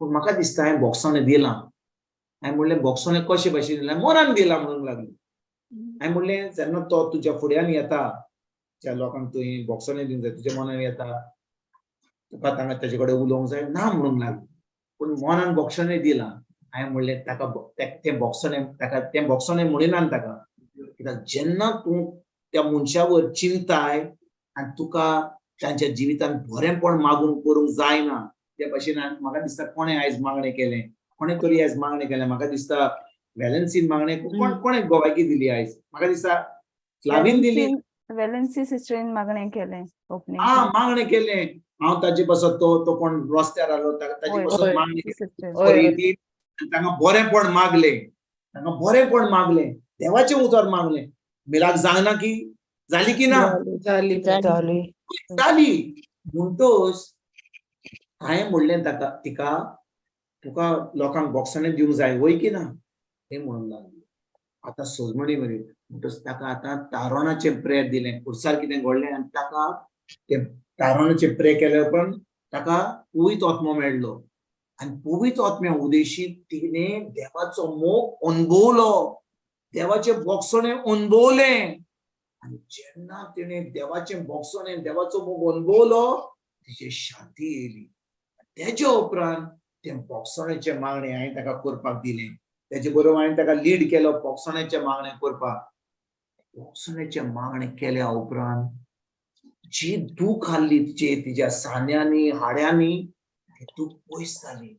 पूण म्हाका दिसता हांवें भोगसणें दिलां. हांवें म्हणलें भोगसणें कशें भाशेन दिलां? मनान दिलां म्हणूंक लागली. हांवें म्हणलें जेन्ना तो तुज्या फुड्यान येता, त्या लोकांक तुवें भोगसणें दिवंक जाय, तुज्या मनान येता, तुका तांकां तेजे कडेन उलोवंक जाय ना म्हणूंक लागली. पूण मनान भोगसणें दिलां. हांवें म्हणलें ताका तें भोगसणें म्हणिनान ताका. कित्याक जेन्ना तूं त्या मनशा वयर चिंताय आनी तुका तांच्या जिवितांत बरेंपण मागून करूंक जायना, त्या भाशेन म्हाका दिसता कोणे आयज मागणें केलें, कोणे तरी आयज मागणें केलें. म्हाका दिसता वेलन्सीन मागणें कोणे गोवाकी दिली आयज. म्हाका दिसता फ्लावीन दिली. वेलन्सी सिस्टरीन मागणें केलें ओपनिंग. मागणें केलें. हांव ताजे पासून तो कोण रस्त्यार आलो ताजे पासून मागणें केलें. तांकां बरेपण मागलें. देवाचें उतर मागलें. मिलाक जायना की जाली की ना जाली. म्हणटोच हांवें म्हणलें तिका तुका लोकांक बॉक्सांनी दिवंक जाय वय की ना तें म्हणूंक लागली. आतां सोजमणी मरे म्हणटच ताका आतां तारोणाचें प्रेयर दिलें. खुर्सार कितें घडलें आनी ताका तें तारोणाचें प्रे केले उपरांत ताका पवित्र आत्मो मेळ्ळो. आनी पवित्र आत्म्या उदेशी तिणें देवाचो मोग अनुभवलो. देवाचें बोगसणें अनुभवलें. आनी जेन्ना तिणें देवाचें बोगसणें देवाचो मोग अनुभवलो तिची शांती येयली. तेजे उपरांत तें बोगसणेचें मागणें हांवें ताका करपाक दिलें. तेजे बरोबर हांवें ताका लीड केलो बोगसणेचें मागणें करपाक. बोगसणेचें मागणें केल्या उपरांत जी दूख आसली तिच्या सान्यांनी हाड्यांनी ती दूख पयस जाली.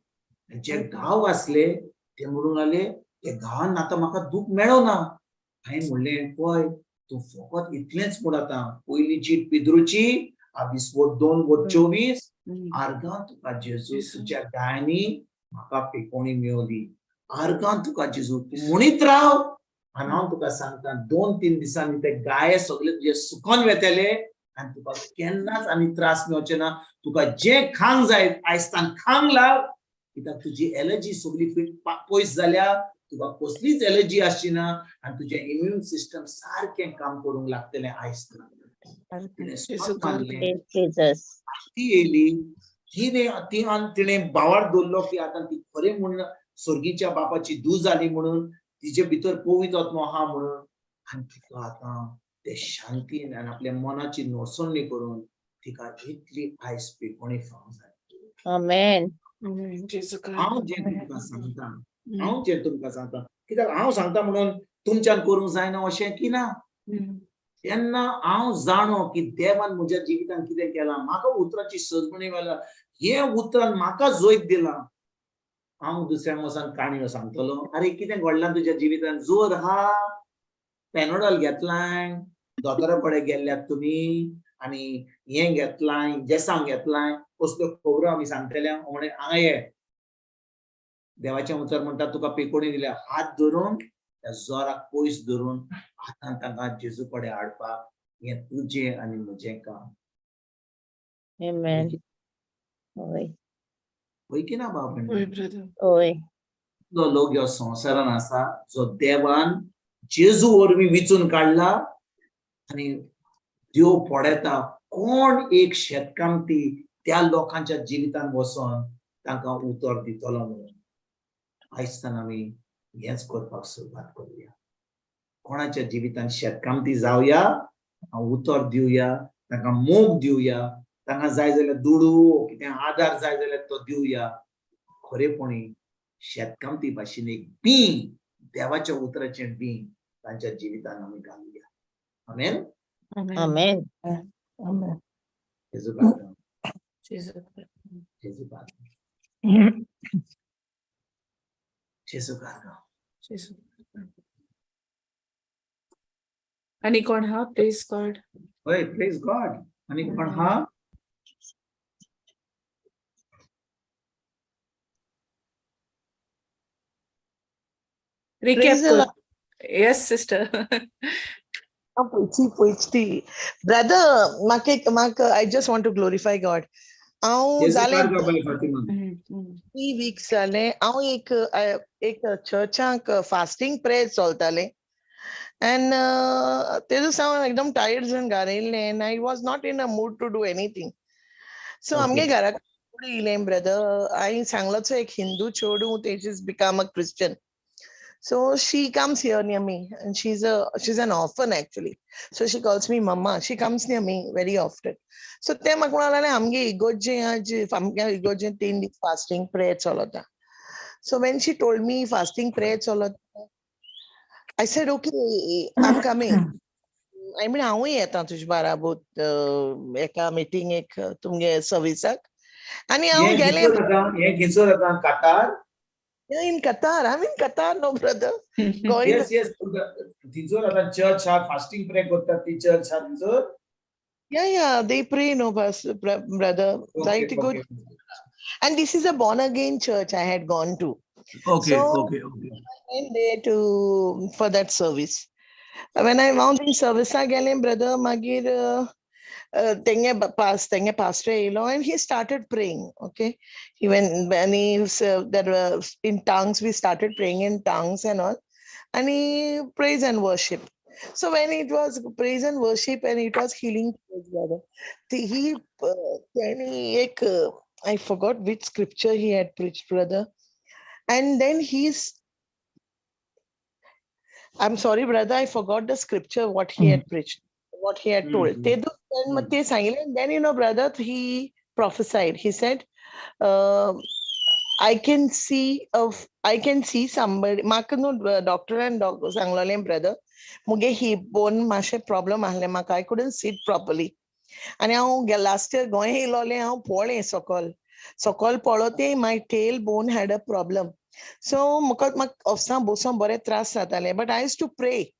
जे घाव आसले ते म्हणून लागले ते घावान आतां म्हाका दूख मेळना. हांवें म्हणलें पळय तूं फकत इतलेंच म्हूण आतां पयलींची पिद्रुची 2:24 आर्गां तुका जेजू तुज्या गायांनी म्हाका पिकोवणी मेवली. आर्गां तुका जेजू तूं म्हणीत राव आनी हांव तुका सांगता 2-3 दिसांनी ते गाये सगळे तुजे सुकोन वेतले आनी तुका केन्नाच आनी त्रास मेवचे ना. तुका जें खांक जाय आयजतान खांक लाग कित्याक तुजी एलर्जी सगळी पयस जाल्या. तुका कसलीच एलर्जी आसची ना आनी तुजें इम्युन सिस्टम सारकें काम करूंक लागतलें आयजतान. ती येयली तिणें भावार दवरलो की आतां ती खरें म्हूण स्वर्गीच्या बापाची धूव जाली म्हणून तिचे भितर पवित्र आत्मो आहा म्हणून. आनी तिका आतां ते शांतीन आनी आपल्या मनाची नोसवणी करून तिका इतली आयज पिकोवणी फावंक जाय. आमेन. हांव जें तुमकां सांगता कित्याक हांव सांगता म्हणून तुमच्यान करूंक जायना अशें की ना. तेन्ना हांव जाणो की देवान म्हज्या जिवितांत कितें केलां. म्हाका उतराची सजमणी मेळ्ळा. हे उतरान म्हाका जोईत दिलां. हांव दुसऱ्यांक वचोन काणयो सांगतलो. अरे कितें घडलां तुज्या जिवितांत. जोर हा पॅनोडॉल घेतलाय दोतोरा कडेन गेल्ल्यात तुमी आनी हें घेतलाय जेसांग घेतलाय कसल्यो खबरो आमी सांगतले. म्हणे हांगा ये देवाचें उतर म्हणटा तुका पिकोवणी दिल्या. हात धरून त्या जोराक पयस धरून हातान ताका जेजू कडेन हाडपाक हें तुजें आनी म्हजें काम. आमेन. वय की ना बाब. ओय तो लोक ह्यो संवसारान आसा जो देवान जेजू वरवीं विचून काडला आनी देव पळयता कोण एक शेतकामती त्या लोकांच्या जिवितांत वचोन तांकां उतर दितलो म्हणून. आयजतान आमी हेंच करपाक सुरवात करुया. कोणाच्या जिवितांत शेतकामती जावया, उतर दिवया, तांकां मोग दिवया, तांकां जाय जाल्यार दुडू कितें आदार जाय जाल्यार तो दिवया. खरेपणी शेतकामती भाशेन एक बी देवाच्या उतराचें बी तांच्या जिवितांत आमी घालुया. आमेन. आमेन. जेजू काका. जेजू काका. आणि कोण हा प्रेज गॉड. होय प्रेज गॉड. आणि कोण हा रिकॅप कर. Yes sister. Brother, I just want to glorify God. जेजू जाले काका बाय फातिमा. 3 weeks जाले हांव एक चर्चाक फास्टिंग प्रेयर चलताले and तेजूस हांव एकदम टायर्ड जावन घरा येयलें and I was not in a mood to do anything. So आमगे घरा येयलें ब्रदर. हांवें सांगलोचो एक हिंदू चेडूं तेजीस become a Christian. So she comes here near me and she's an orphan actually. So she calls me mama. She comes near me very often. So ते म्हाका म्हणाले आमगे इगोर्जे आज आमगे इगोर्जे 3 दीस फास्टिंग प्रेयर चलता. So when she told me fasting prayer चलता, I said okay, I'm coming. I mean हांवूय येता तुजे बाराबोत एका मिटिंगेक तुमगे सर्विसाक. आणि हांव गेले हे खिचो जाता कातार. in Qatar. I'm in Qatar, no brother. Yes, yes. Thizor आता church ha fasting pray करतात ती church ha thizor. Yeah, they pray, no, brother. Right, Okay, good. okay. And this is a born again church I had gone to. Okay, So okay. I went there for that service. When I found in service, I gale brother magir tenge pastor and he started praying. Okay, when he there were in tongues, we started praying in tongues and all, and he praise and worship. So when it was praise and worship and it was healing, brother, I forgot which scripture he had preached, brother, and then I'm sorry, brother, I forgot the scripture, what he had preached, what he had told. Then, brother, he prophesied. He said, I can see somebody, doctor and doctor, brother, muge he bone mashe problem I couldn't sit properly. And last year going pole sokol polote, my tailbone had a problem. So but I used to pray.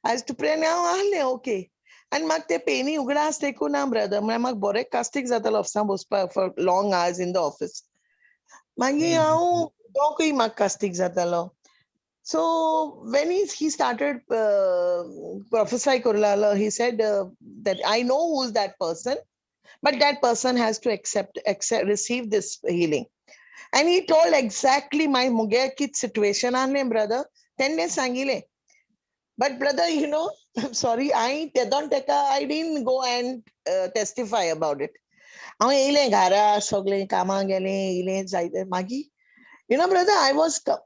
Now okay. And te penny ugdas teku na brother. Bore casting for long hours in the office. So when he started prophesy Kurlala, he said that I know who's that person, but that person has to receive this healing. And he told exactly my Mugakit situation on him, brother. 10 days sangile. But brother, I'm sorry, I didn't go and testify about it. Brother,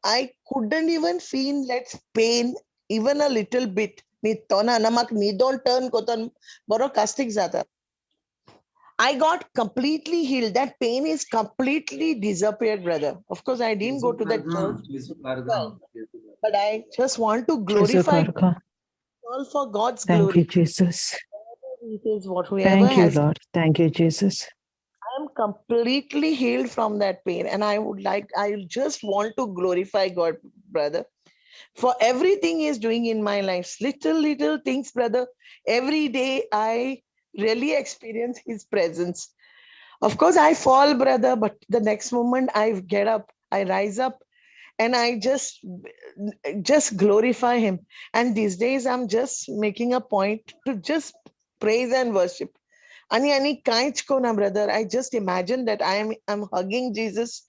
I couldn't even feel that pain even a little bit. Don't turn I got completely healed. That pain is completely disappeared, brother. Of course, I didn't go to that church, but I just want to glorify all for God's Thank glory. you, Jesus. It is whoever Thank you, has. Lord. Thank you, Jesus. I am completely healed from that pain, and I just want to glorify God, brother, for everything He is doing in my life. Little things, brother. Every day I really experience His presence. Of course, I fall, brother, but the next moment I get up, I rise up, and I just glorify Him. And these days, I'm just making a point to just praise and worship. Ani kainch ko na, brother. I just imagine that I'm hugging Jesus,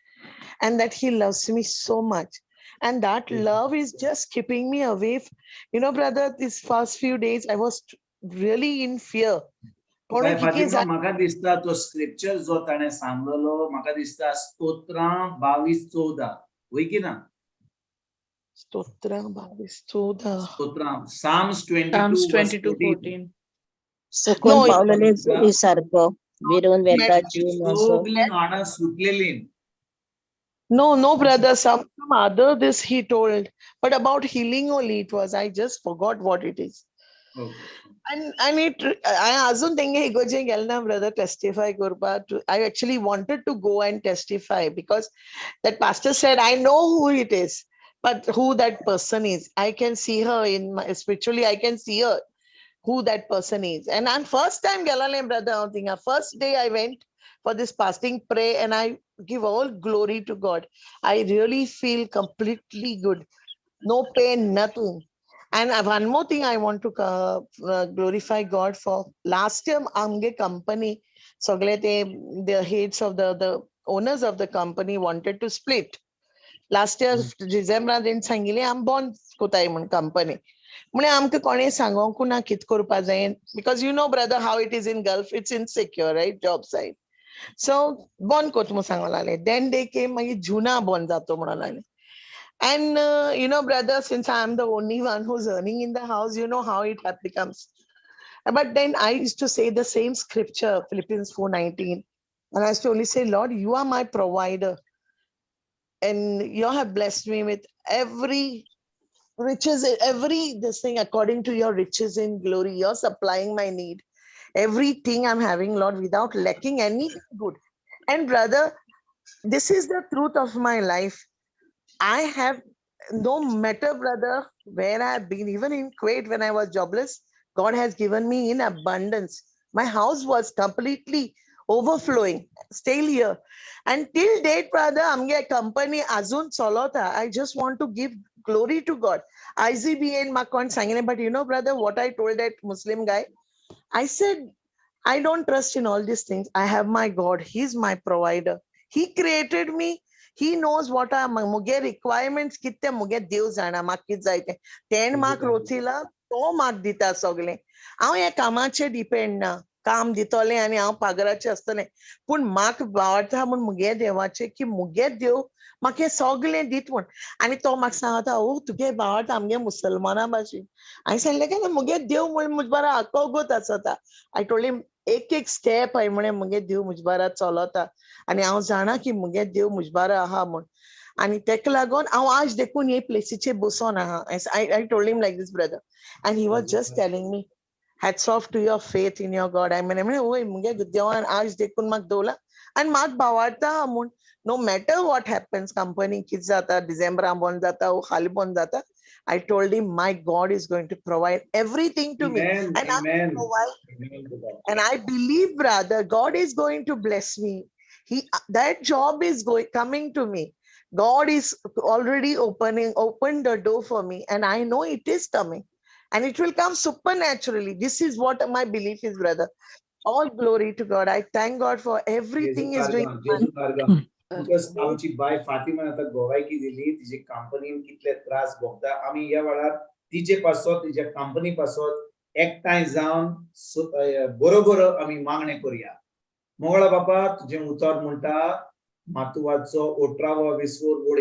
and that He loves me so much. And that love is just keeping me away. Brother, these first few days, I was really in fear. काय फातिमा म्हाका दिसता तो scripture जो ताणे सांगलेलो म्हाका दिसता स्तोत्रां 22:14 होय की ना स्तोत्रां 22:14 स्तोत्रां Psalms Psalms 22:14 सुकून पावलेले सारखं विरून वेताची सगळी घाणां सुटलेली No, brother. Some other this he told, but about healing only it was. I just forgot what it is. Okay. And I also think he go brother testify Gurba. I actually wanted to go and testify because that pastor said, I know who it is, but who that person is. I can see her spiritually. I can see her who that person is. And on first time Galalem brother, first day I went for this fasting pray and I give all glory to God. I really feel completely good. No pain, nothing. And one more thing I want to glorify God for. Last year, Amge company, the heads of the owners of the company wanted to split. Last year, December, then sangile am born company. Because brother, how it is in Gulf, it's insecure, right? Job site. So, born then they came, Juna born jato. And brother, since I'm the only one who's earning in the house, you know how it becomes. But then I used to say the same scripture, Philippians 4:19. And I used to only say, Lord, you are my provider. And you have blessed me with every riches, this thing according to your riches in glory. You're supplying my need. Everything I'm having, Lord, without lacking anything good. And brother, this is the truth of my life. I have, no matter, brother, where I have been, even in Kuwait when I was jobless, God has given me in abundance. My house was completely overflowing, still here. And till date, brother, amge company azun cholota. I just want to give glory to God. IZBN makon sangine, but you know, brother, what I told that Muslim guy, I said, I don't trust in all these things. I have my God. He's my provider. He created me. He knows what are muge requirements कितले मुगे देव जाणा म्हाका कितें जाय तें 10 mark रोचिला तो mark दिता सगळें हांव हे कामाचेर डिपेंड ना काम दितोलें आनी हांव पागराचें आसतलें पूण म्हाका आवडटा म्हूण मुगे देवाचें की मुगे देव म्हाका हें सगळें दित म्हूण आनी तो म्हाका सांगता ओ तुगे आवडटा आमगे मुसलमाना भाशेन हांवें सांगलें काय मुगे देव म्हूण म्हजे बारा आकोगोत आसता आय टोल्ड हिम एक स्टेप हांवें म्हळें मुगे देव म्हजे बारा चलता आनी हांव जाणा की मुगे देव म्हजे बारा आहा म्हूण आनी तेका लागून हांव आज देखून हे प्लेसीचेर बसून आहा I told him like this brother आनी he was just telling me hats off to your faith in your God. I mean, ओय मुगे देवान आज देखून म्हाका दवरला आनी म्हाका भावार्था हा म्हूण no matter what happens, company कितें जाता डिसेंबरान बंद जाता वो हाली बंद जाता I told him my God is going to provide everything to me Amen. and Amen. Amen to God. And I believe, brother, God is going to bless me. That job is coming to me. God is already opened the door for me, and I know it is coming, and it will come supernaturally. This is what my belief is, brother. All glory to God. I thank God for everything is doing. Because आमची bye Fatima आता गोवायकी दिली तिची कंपनीन कितले त्रास भोगता आमी ह्या वेळार तिचे पासत तिच्या कंपनी पासत एकठांय जावन बरोबर आमी मागणे करूया मंगळा बापा तुझे उतर म्हणटा मातुवाचो 18वा 20 वड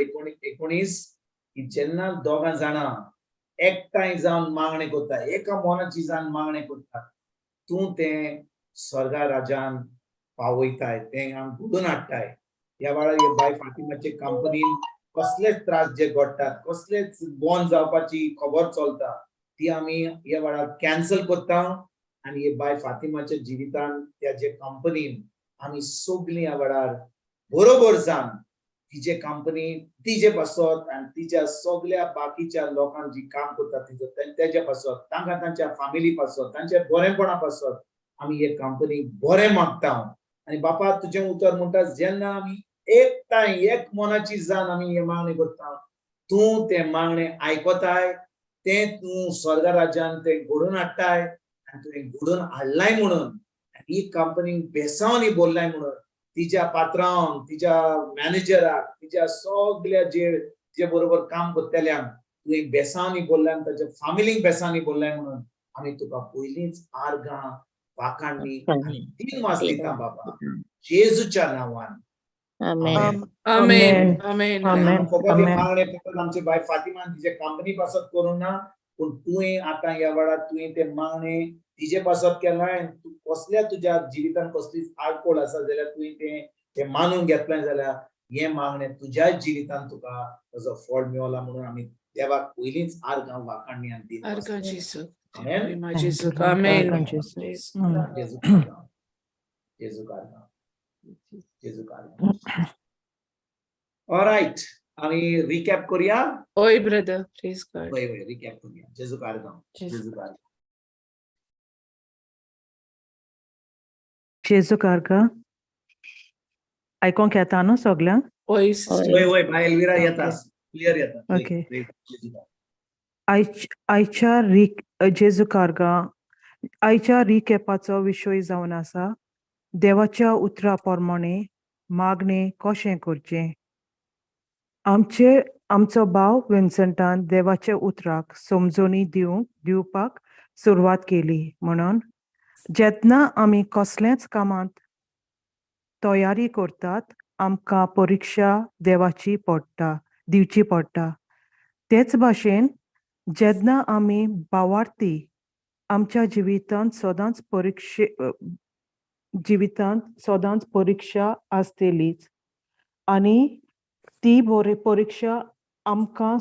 19 की जेन्ना दोगां जाणां एकठांय जावन मागणे करता एका मनाची जावन मागणे करता तूं तें स्वर्गा राजान पावयताय तें आम घडोवन हाडटाय ह्या वेळार हे बाय फातिमाचे कंपनीन कसलेच त्रास जे घडटात कसलेच बंद जावपाची खबर चलता ती आमी ह्या वेळार कॅन्सल करता आनी हे बाय फातिमाच्या जिवितान त्या जे कंपनीन आमी सगळीं ह्या वेळार बरोबर जावन तिचे कंपनी तिचे पासत आनी तिच्या सगळ्या बाकीच्या लोकांक जी काम करता तेच्या पासत तांकां तांच्या फॅमिली पासत तांच्या बरेपणा पासत आमी हे कंपनीक बरें मागता आनी बापा तुजें उतर म्हणटा जेन्ना आमी एकठांय एक मनाची जावन आमी हे मागणी करता तूं तें मागणें आयकताय तें तूं स्वर्ग राज्यान तें घडोवन हाडटाय आनी तुवें घडोवन हाडलाय म्हणून ही कंपनी बेसांनी बोललाय म्हणून तिच्या पात्रांक तिच्या मॅनेजराक तिच्या सगळ्या जे बरोबर काम करतल्यांक तुवें बेसांनी बोललाय ताच्या फॅमिलीक बेसांनी बोललाय म्हणून आमी तुका पयलींच आर्गां वाखाणणी आनी दिनवास दिता बाबा जेजूच्या नांवान Amen. Amen. Amen. Amen. मागणे फक्त आमचे बाय फातिमान तिचे कंपनी पासत करूं ना पूण तुवें आतां ह्या वेळार तुवें ते मागणे तिचे पासत केलाय तूं कसल्या तुज्या जिवितान कसली आडकोळ आसा जाल्यार तुवें ते मानून घेतलें जाल्यार हे मागणे तुज्या जिवितान तुका ताजो फळ मेळला म्हणून आमी देवाक पयलींच आर्गां वाखाणणी आनी दिनवास Arga Jesu. Amen. Prima Jesu. Amen. Arga Jesu. जेजू कारगा जेजू कारगा जेजू कारगा All right. आमी रिकॅप करूया Oi, brother. Praise God. वय वय रिकॅप करूया जेजू कारगा जेजू कारगा जेजू कारगा आयकोंक येता न्हू सगळ्यांक Oi, sister. वय वय बाय एल्विरा येता क्लियर येता Okay. आयच्या जेजू कारगा आयच्या रिकॅपाचो विशय जावन आसा देवाच्या उतरा प्रमाणे मागणे कशें करचें आमचो भाव विन्संटान देवाच्या उतराक समजोनी दिवपाक सुरवात केली म्हणून जेन्ना आमी कसलेंच कामांत तयारी करतात आमकां परिक्षा दिवची पडटा तेच भाशेन जेन्ना आमी भावार्थी आमच्या जिवितांत सदांच परिक्षा आसतलीच आनी ती परिक्षा आमकां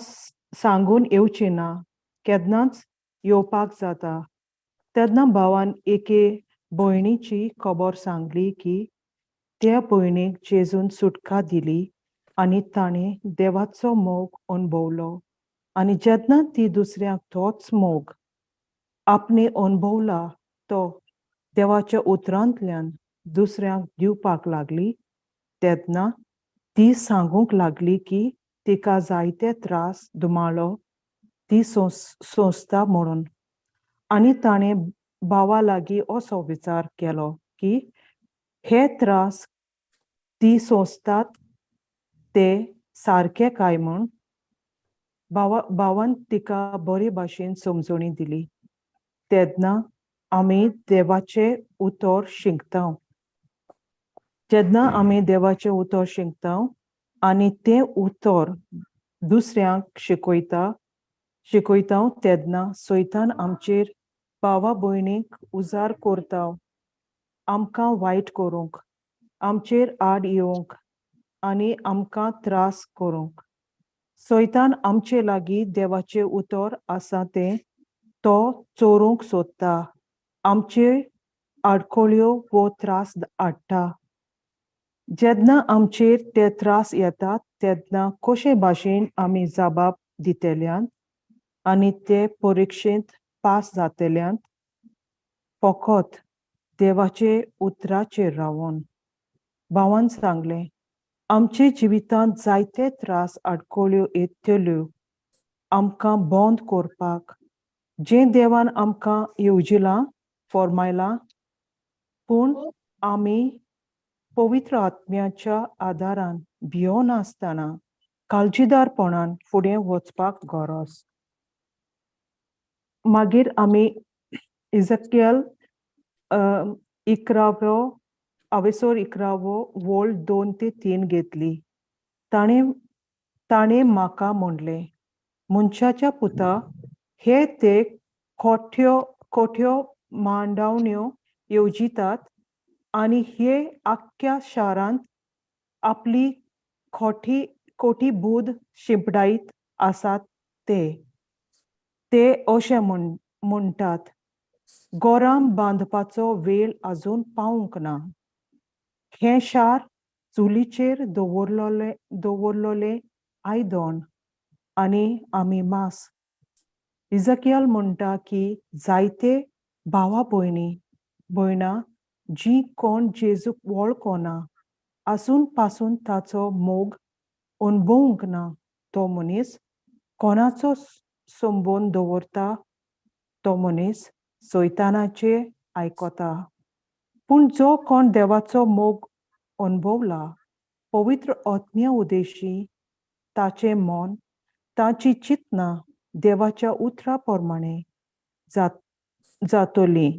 सांगून येवची ना केन्नाच येवपाक जाता तेन्ना भावान एके भयणीची खबर सांगली की त्या भयणीक जेजून सुटका दिली आनी ताणें देवाचो मोग अणभवलो आनी जेन्ना ती दुसऱ्याक तोच मोग आपणे अणभवला तो देवाच्या उतरांतल्यान दुसऱ्यांक दिवपाक लागली तेन्ना ती सांगूंक लागली की तिका जायते त्रास दुमाळो ती सोंसता म्हणून आनी ताणें भावा लागीं असो विचार केलो की हे त्रास ती सोंसतात ते सारके काय म्हूण भावान तिका बरे भाशेन समजणी दिली तेन्ना आमी देवाचें उतर शिंकता जेन्ना आमी देवाचें उतर शिंकता आनी तें उतर दुसऱ्यांक शिकयता तेन्ना सैतान आमचेर भावा भयणीक उजार करता आमकां वायट करूंक आमचेर आड येवंक आनी आमकां त्रास करूंक सैतान आमचे लागीं देवाचें उतर आसा तें तो चोरूंक सोदता आमचे आडखळ्यो वो त्रास हाडटा जेन्ना आमचेर ते त्रास येतात तेन्ना कशे भाशेन आमी जबाब दितल्यान आनी ते परिक्षेंत पास जातल्यान फकत देवाचे उतराचेर रावून भावान सांगलें आमचे जिवितांत जायते त्रास आडखळ्यो येतल्यो आमकां बंद करपाक जें देवान आमकां येवजिलां फॉर्मायलां पूण आमी पवित्र आत्म्याच्या आदारान भियोनासतना काळजीदारपणान फुडें वचपाक गरज मागीर आमी इजकियल 11 वोळ 2 ते 3 घेतली ताणें म्हाका म्हणलें मनशाच्या पुता हे ते खोट्यो मांडावण्यो येवजितात आनी हे आख्ख्या शारांत आपली खोटी बूद शिंपडायत आसात ते अशें म्हणटात घरां बांदपाचो वेळ आजून पावूंक ना हें शार चुलीचेर दवरलोलें आयदन आनी आमी मांस इजकियल म्हणटा की जायते भावा भयणां जीं कोण जेजूक वळखना आसून पासून ताचो मोग अणभवूंक ना तो मनीस कोणाचो संबंद दवरता तो मनीस सैतानाचे आयकता पूण जो कोण देवाचो मोग अणभवला पवित्र आत्म्या उदेशी ताचें मन ताची चिंतना देवाच्या उतरा प्रमाणे जातलीं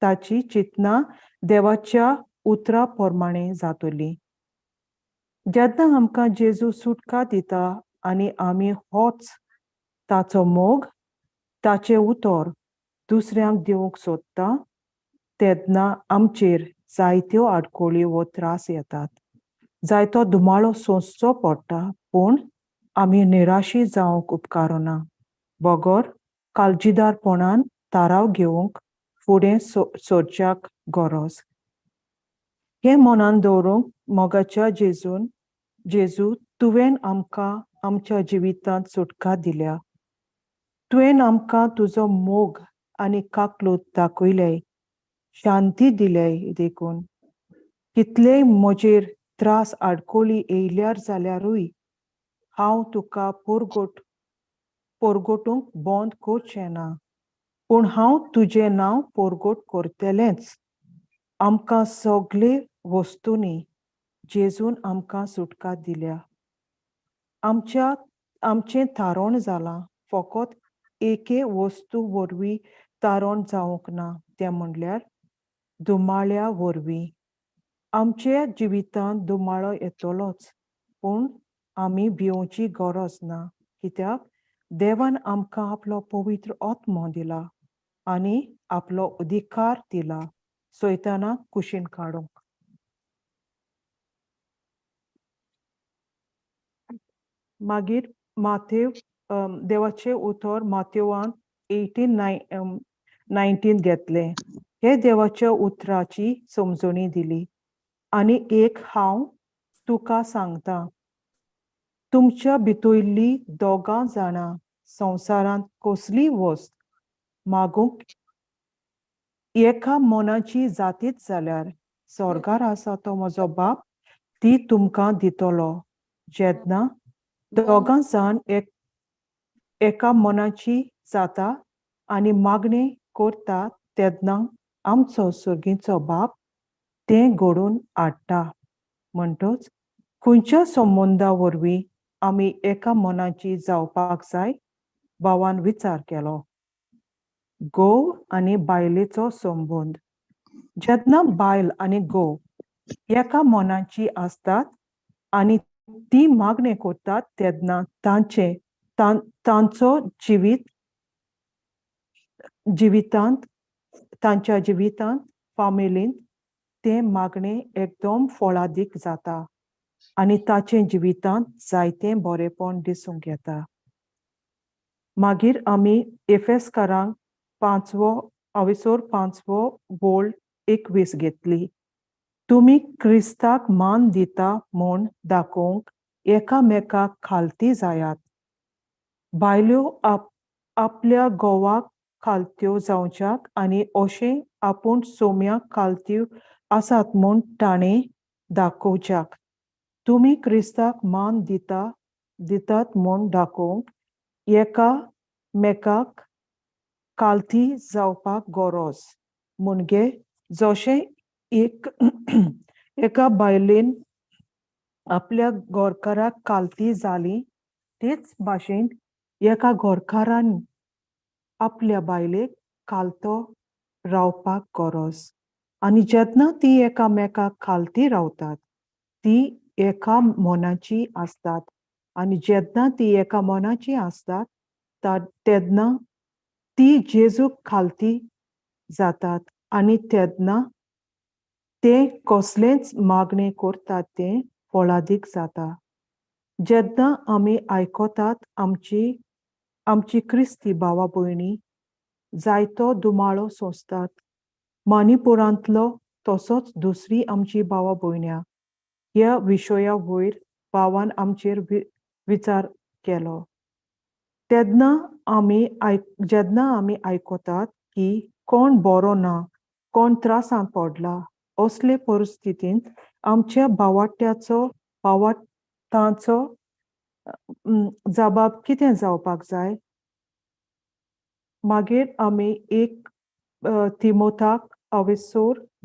ताची चिंतना देवाच्या उतरा प्रमाणे जातलीं जेन्ना आमकां जेजू सुटका दिता आनी आमी होच ताचो मोग ताचें उतर दुसऱ्यांक दिवंक सोदता तेन्ना आमचेर जायत्यो आडखळ्यो वो त्रास येतात जायतो दुमाळो सोंसचो पडटा पूण आमी निराशी जावंक उपकारना बगर काळजीदारपणान ताराव घेवंक फुडें सरच्याक गरज हें मनान दवरूंक मोगाच्या जेजू तुवें आमकां आमच्या जिवितांत सुटका दिल्या तुवें आमकां तुजो मोग आनी काकलूत दाखयले शांती दिले देखून कितलेय म्हजेर त्रास आडखळी येयल्यार जाल्यारूय हांव तुका परगटूंक बंद करचें ना पूण हांव तुजें नांव परगट करतलेंच आमकां सगळे वस्तूंनी जेजून आमकां सुटका दिल्या आमचें तारण जालां फकत एके वस्तू वरवीं तारण जावंक ना तें म्हणल्यार दुमाळ्या वरवीं आमच्या जिवितांत दुमाळो येतलोच पूण आमी भिवची गरज ना कित्याक देवान आमकां आपलो पवित्र आत्मो दिला आनी आपलो अधिकार दिला सैतानाक कुशीन काडूंक मागीर माथेव देवाचें उतर माथेवान 18:19 घेतलें हे देवाच्या उतराची समजणी दिली आनी एक हांव तुका सांगता, तुमच्या भितूरली दोगां जाणां संवसारांत कसली वस्त मागूंक एका मनाची जातीत जाल्यार स्वर्गार आसा तो म्हजो बाप ती तुमकां दितलो. जेन्ना दोगां जाण एका मनाची जाता आनी मागणी करता तेन्ना आमचो सुर्गीचो बाप तें घडोवन हाडटा. म्हणटच खंयच्या संबंदा वरवीं आमी एका मनाची जावपाक जाय? भावान विचार केलो. घोव आनी बायलेचो संबंद. जेन्ना बायल आनी घोव एका मनाची आसतात आनी ती मागणी करतात तेन्ना तांचो तांच्या जिवितांत फामिलींत ते मागणे एकदम फळादीक जाता आनी ताचे जिवितांत जायतें बरेंपण दिसूंक येता. मागीर आमी एफेसकारांक 5:21 घेतली. तुमी क्रिस्ताक मान दिता म्हूण दाखोवंक एकामेकाक खालती जायात. बायल्यो आपल्या घोवाक खालत्यो जावच्याक आनी अशें आपूण सोम्याक खालत्यो आसात म्हूण ताणें दाखोवच्याक. तुमी क्रिस्ताक मान दितात म्हूण दाखोवंक एकामेकाक खालती जावपाक गरज. म्हणजे जशें एका बायलेन आपल्या घरकाराक खालती जाली तेच भाशेन एका घरकारान आपल्या बायलेक खालतो रावपाक गरज. आनी जेन्ना ती एकामेकाक खालती रावतात ती एका मनाची आसतात. आनी जेन्ना ती एका मनाची आसतात तेन्ना ती जेजूक खालती जातात आनी तेन्ना ते कसलेंच मागणी करतात तें फळादीक जाता. जेन्ना आमी आयकतात आमची क्रिस्ती भावा भयणी जायतो दुमाळो सोंसतात. मणिपुरांतलो तसोच दुसरी आमची भावा भयण्या ह्या विशया वयर भावान आमचेर विचार केलो. जेन्ना आमी आयकतात की कोण बरो ना, कोण त्रासांत पडला, असले परिस्थितींत आमच्या भावार्थांचो जबाब कितें जावपाक जाय? मागीर आमी 1 तिमोथाक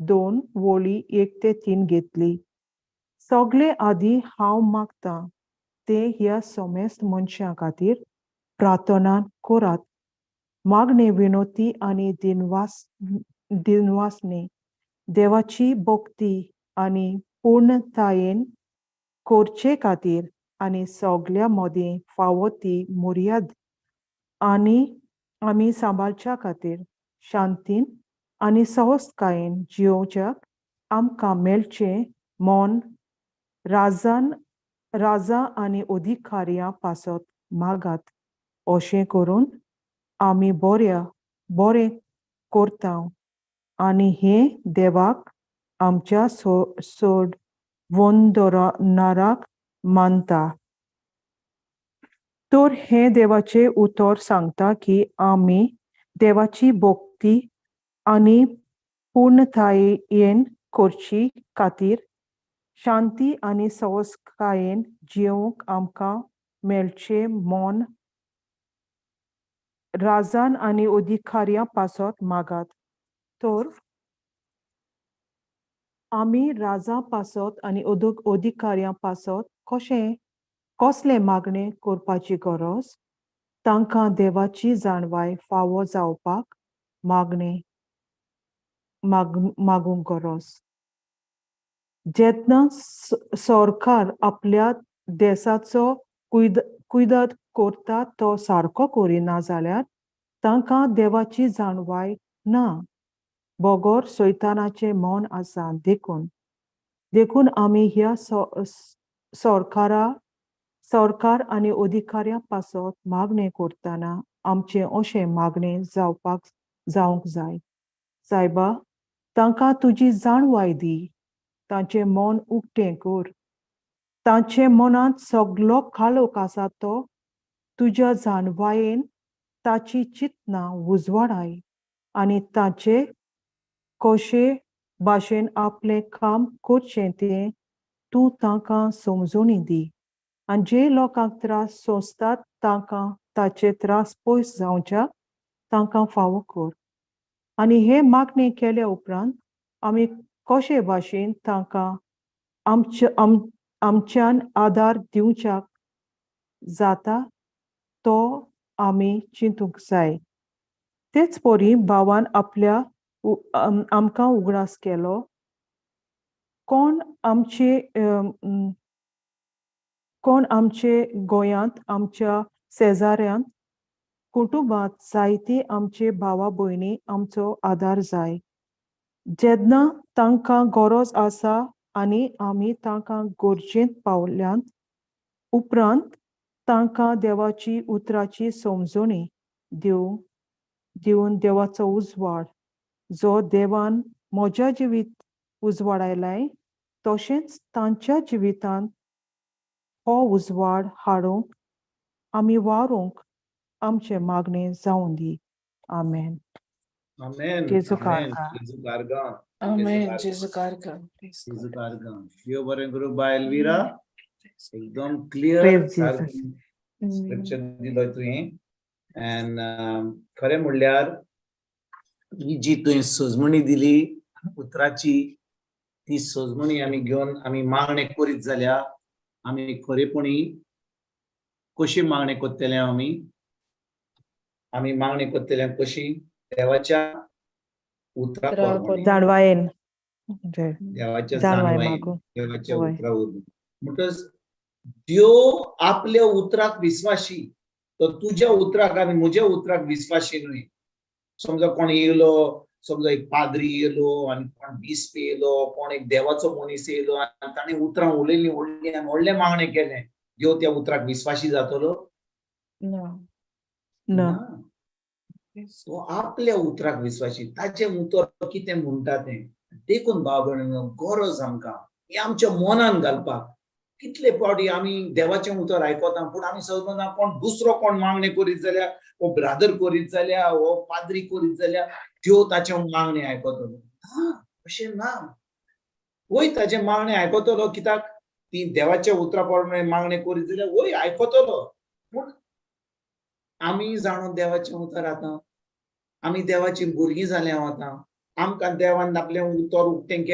2:1-3 घेतली. सगळे आदी हांव मागतां ते ह्या समेस्त मनशां खातीर प्रार्थना करात. मागणे विनोती आनी दिनवासने देवाची भक्ती आनी पूर्णतायेन करचे खातीर आनी सगळ्या मदें फावो ती मर्याद आमी सांबाळच्या खातीर शांतीन आनी सहजकायेन जियोवच्याक आमकां मेळचें म्हूण राजा आनी अधिकाऱ्यां पासत मागात. अशें करून आमी बरें करता आनी हें देवाक आमच्या सोडवणदाराक मानता. तर हें देवाचें उतर सांगता की आमी देवाची भक्ती आनी पूर्णतायेन करची खातीर शांती आनी सहजकायेन जियोवंक आमकां मेळचें म्हूण राजान आनी अधिकाऱ्यां पासत मागात. तर आमी राजा पासत आनी अधिकाऱ्यां पासत कसले मागणे करपाची गरज? तांकां देवाची जाणवाय फावो जावपाक मागूंक गरज. जेन्ना सरकार आपल्या देशाचो कुयदाद करता तो सारको करिना जाल्यार तांकां देवाची जाणवाय ना. बोगोर सैतानाचें मन आसा. देखून आमी ह्या सरकार आनी अधिकाऱ्यां पासत मागणे करतना आमचें अशें मागणें जावंक जाय. सायबा, तांकां तुजी जाणवाय दी. तांचे मन उक्तें कर. तांचे मनांत सगलो काळोख आसा तो तुज्या जानवायेन ताची चिंतना उजवाडाय आनी ताचे कशे भाशेन आपलें काम करचें तें तूं तांकां समजूनी दी. आनी जे लोकांक त्रास सोंसतात तांकां ताचे त्रास पयस जावच्या तांकां फावो कर. आनी हे मागणें केल्या उपरांत आमी कशे भाशेन तांकां आमच्यान आदार दिवच्याक जाता तो आमी चिंतूंक जाय. तेच परी भावान आमकां उगडास केलो. कोण आमचे गोंयांत आमच्या शेजाऱ्यांत कुटुंबांत जायती आमचे भावा भयणी आमचो आदार जाय. जेन्ना तांकां गरज आसा आनी आमी तांकां गरजेंत पावल्यांत उपरांत तांकां देवाची उतराची समजणी दिवन देवाचो उजवाड जो देवान म्हज्या जिवीत उजवाडायलाय तशेंच तांच्या जिवितांत हो उजवाड हाडूंक आमी वावरूंक आमचे मागणें जावं दी. आमेन. Amen. Jesu Amen. karga. Jesu karga. Amen. Jesu karga. Praise Jesu God. karga. Yo baren guru ba Elvira. एकदम क्लियर Praise Jesus. स्क्रिप्चर दिलोय तुवें. And खरें म्हणल्यार ही जी तुवें सजमणी दिली उतराची ती सजमणी आमी घेवन आमी मागणें करीत जाल्यार आमी खरेपणी कशी मागणें करतले आमी मागणें करतले कशी देवाच्या उतरा प्रमाणे जाणवायेन देवाच्या जाणवाय जाणवायेन मागून. देवाच्या होय. उतरा वरवीं म्हणटच देव आपल्या उतराक विश्वासी तो तुज्या उतराक आनी म्हज्या उतराक विश्वासी न्हय. समजा कोण येयलो समजा एक पाद्री येयलो आनी कोण बिस्प येयलो कोण एक देवाचो मनीस येयलो आनी ताणें उतरां उलयलीं व्हडलीं आनी व्हडलें मागणें केलें देव त्या उतराक विश्वासी जातलो No. ना. तो आपल्या उतराक विश्वासी ताचे उतर कितें म्हणटा तें देखून भाव भयणीनो गरज आमकां हें आमच्या मनान घालपाक. कितले फावटी आमी देवाचें उतर आयकता पूण आमी समजना कोण दुसरो कोण मागणें करीत जाल्यार वो ब्रादर करीत जाल्यार वो पाद्री करीत जाल्यार देव ताचें मागणें आयकतलो. ना अशें ना. वय ताचें मागणें आयकतलो कित्याक ती देवाच्या उतरा प्रमाणे मागणें करीत जाल्यार वय आयकतलो. पूण आमी जाणो देवाचें उतर आतां आमी देवाची भुरगीं जाल्या आतां आमकां देवान आपलें उतर उक्तें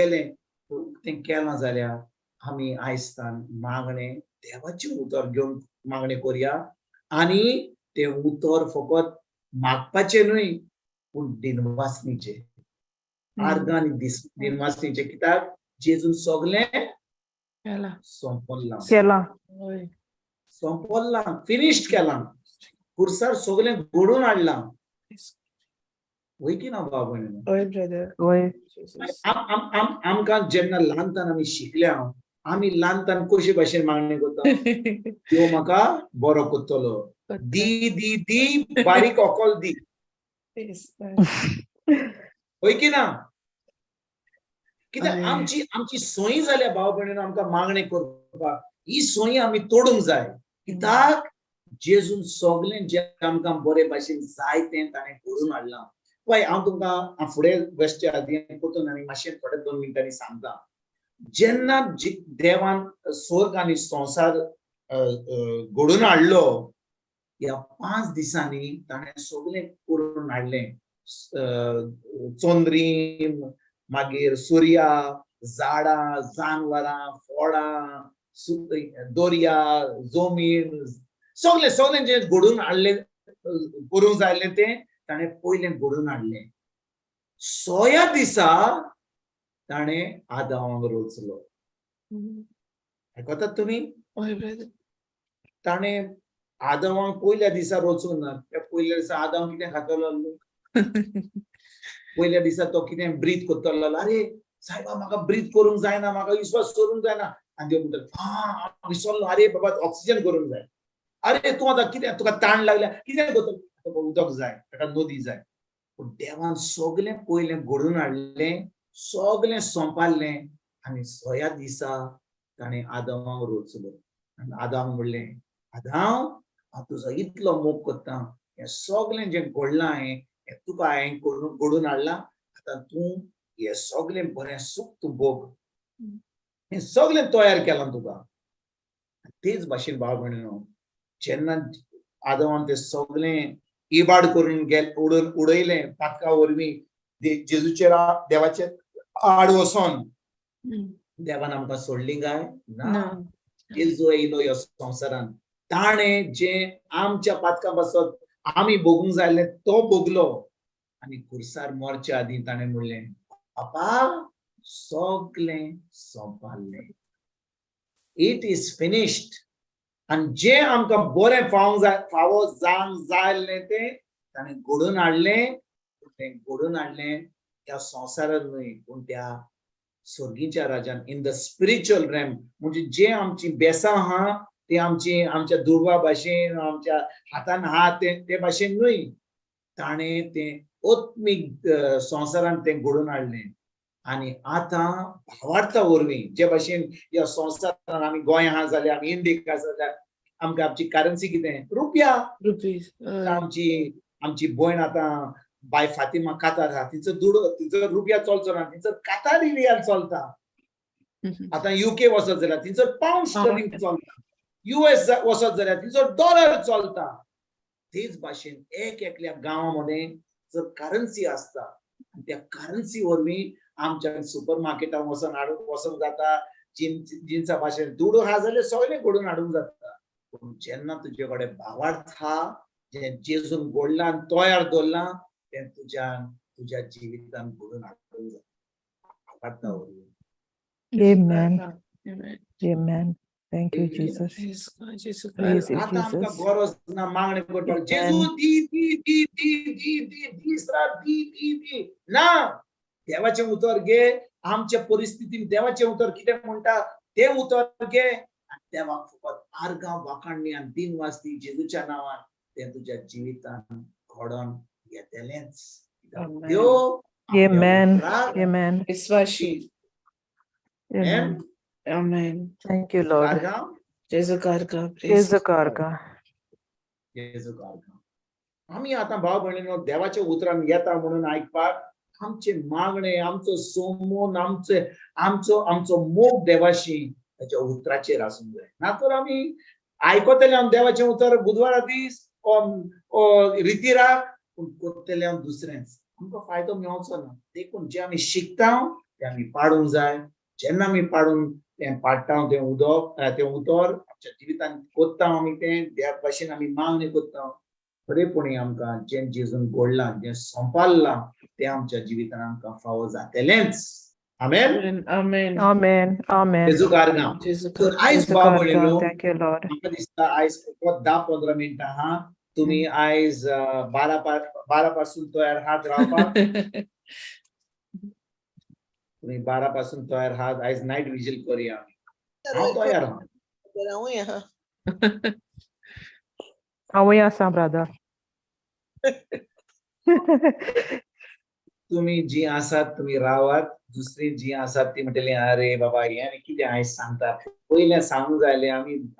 केलां जाल्यार आमी आयजतान मागणें देवाचें उतर घेवन मागणें करया आनी तें उतर फकत मागपाचें न्हय पूण दिनवासनीचें आर्गां आनी दिनवासनीचें कित्याक जेजून सगलें Kela. सोंपलां केलां. सोंपलां फिनिश्ड केलां खुर्सार सगलें घडोवन हाडलां. वय की ना भाव भयणीनो. Oi, brother. होय. Jesus. आमकां जेन्ना ल्हानतान आमी शिकल्या आमी ल्हानतान कशे भाशेन मागणें करता देव म्हाका बरो करतलो दी दी दी बारीक ओकोल दी. Praise God. वय की ना. कित्याक अरे. आमची सोयी जाल्या भाव भयणीनो आमकां मागणें करपाक ही सोयी आमी तोडूंक जाय कित्याक जेजून सगलें जें आमकां बरे भाशेन जाय तें ताणें करून हाडलां. पळय हांव तुमकां फुडें वेस्टच्या हातीन परतून आनी मातशें थोडे 2 मिनटांनी सांगता. जेन्ना देवान स्वर्ग आनी संवसार घडोवन हाडलो ह्या 5 दिसांनी ताणें सगलें करून हाडलें. चोंदरी मागीर सुर्या झाडां जानवरां फळां दर्या जमीन सगलें जें घडोवन हाडलें करूंक जाय आसलें तें ताणें पयलें घडोवन हाडलें. 6या दिसा ताणें आदामाक रचलो. आयकतात तुमी. Oi, brother. ताणें आदामाक पयल्या दिसा रचूंक ना. त्या पयल्या दिसा आदाम कितें खातलो पयल्या दिसा तो कितें ब्रीथ करतलो अरे सायबा म्हाका ब्रीथ करूंक जायना म्हाका विश्वास करूंक जायना आनी देव म्हणटा विसरलो अरे बाबा ऑक्सिजन करूंक जाय. अरे तूं आतां कितें तुका ताण लागल्या कितें करतलो उदक जाय ताका नदी जाय. पूण देवान सगलें पयलें घडोवन हाडलें सगलें सोंपारलें आनी 6 दिसा ताणें आदामाक रोचलो आनी आदाम म्हणलें आदाम हांव तुजो इतलो मोग करता हें सगळें जें घडलां हें तुका हांवें घडोवन हाडलां आतां तूं हें सगळें बरें सूख तूं भोग हें सगळें तयार केलां तुका तेच भाशेन भाव भयणीनो जेन्ना आदामान तें सगळें इबाड करून उडयलें पातका वरवीं जेजूचेर देवाचे आड वचोन देवान आमकां सोडली काय ना जेजू येयलो ह्या संवसारान ताणें जें आमच्या पातका बसत आमी भोगूंक जाय आसलें तो भोगलो आनी खुर्सार मरच्या आदीं ताणें म्हणलें बापा सगळें सोंपलें इट इज फिनिश्ड आनी जें आमकां बरें फावो जावंक जाय आसलें तें ताणें घडोवन हाडलें त्या संवसारांत न्हय पूण त्या स्वर्गीच्या राज्यान इन द स्पिरिच्युअल रॅम म्हणजे जे आमची बेसां आहा ते आमच्या दुर्बा भाशेन आमच्या हातान आहा ते भाशेन न्हय ताणें तें आत्मीक संवसारांत तें घडोवन हाडलें आनी आतां भावार्था वरवीं जे भाशेन ह्या संवसारांत आमी गोंय आहा जाल्यार आमी इंडियेक आसा जाल्यार आमकां आमची करन्सी कितें रुपया आमची भयण आतां बाय फातिमा कातार आहा तिचो रुपया चलचो ना तिचो कातारी रियाल चलता आतां UK वचत जाल्यार तिचो पावंड स्टर्लिंग चलता US वचत जाल्यार तिचो डॉलर चलता तेच भाशेन एकल्या गांवांमध्ये जर करन्सी आसता त्या करन्सी वरवीं आमच्या सुपर मार्केटान वचूंक जाता जिन्सा भाशेन दुडू आहा जाल्यार सगळें घडोवन हाडूंक जाता पूण जेन्ना तुजे कडेन भावार्थ आहा जें जेजून घडलां आनी तयार दवरलां तें तुज्या जिवितांत घडोवन हाडूंक जाता भावार्था वरवीं Amen. Amen. Thank you, Jesus. Praise you, आतां आमकां Jesus. गरज ना मागणी करपाक जेजू दी ना देवाचें उतर घे आमच्या परिस्थितीन देवाचें उतर कितें म्हणटा तें उतर घे आनी देवाक फकत आर्गां वाखाणणी आनी दिन वाजती जेजूच्या नांवान तें तुज्या जिवितांत घडोवन येतलेंच देव Amen. Amen. विश्वासी Amen. Amen Thank you, Lord. कारगांव जेजू कारगा Jesu karga. जेजू कारगांव आमी आतां भाव भयणीनो देवाच्या उतरान येता म्हणून आयकपाक आमचे मागणे आमचो सोमोन आमचो मोग देवाशी ताच्या उतराचेर आसूंक जाय नातर आमी आयकतले हांव देवाचें उतर बुधवारा दीस रितीराक पूण करतले हांव दुसरेंच आमकां फायदो मेळचो ना देखून जें आमी शिकता तें आमी पाडूंक जाय जेन्ना आमी पाडून तें पाडटा तें उतर आमच्या जिवितांत कोत्ता आमी तें त्या भाशेन आमी मागणी कोत्ता खरेपणी आमकां जें जेजून घडलां जें संपाल्लां तें आमच्या जिवितांत आमकां फावो जातलेंच आमेन आमेन Amen. Amen. जेजू कारगांव जेजू तर आयज Jesu भाव karga. भयणीनो Thank you, Lord. म्हाका दिसता आयज फकत 10-15 मिनटां आहा तुमी आयज 12 पासून तयार आहात रावपाक तुमी 12 पासून तयार आहात आयज नायट विजील करुया हांव तयार आहा हांवूय आहा Hawaii asa, brother. तुमी जी आसात तुमी रावात दुसरी जी आसात ती म्हणटली अरे बाबा हें कितें आयज सांगता पयलें सांगूंक जाय आसलें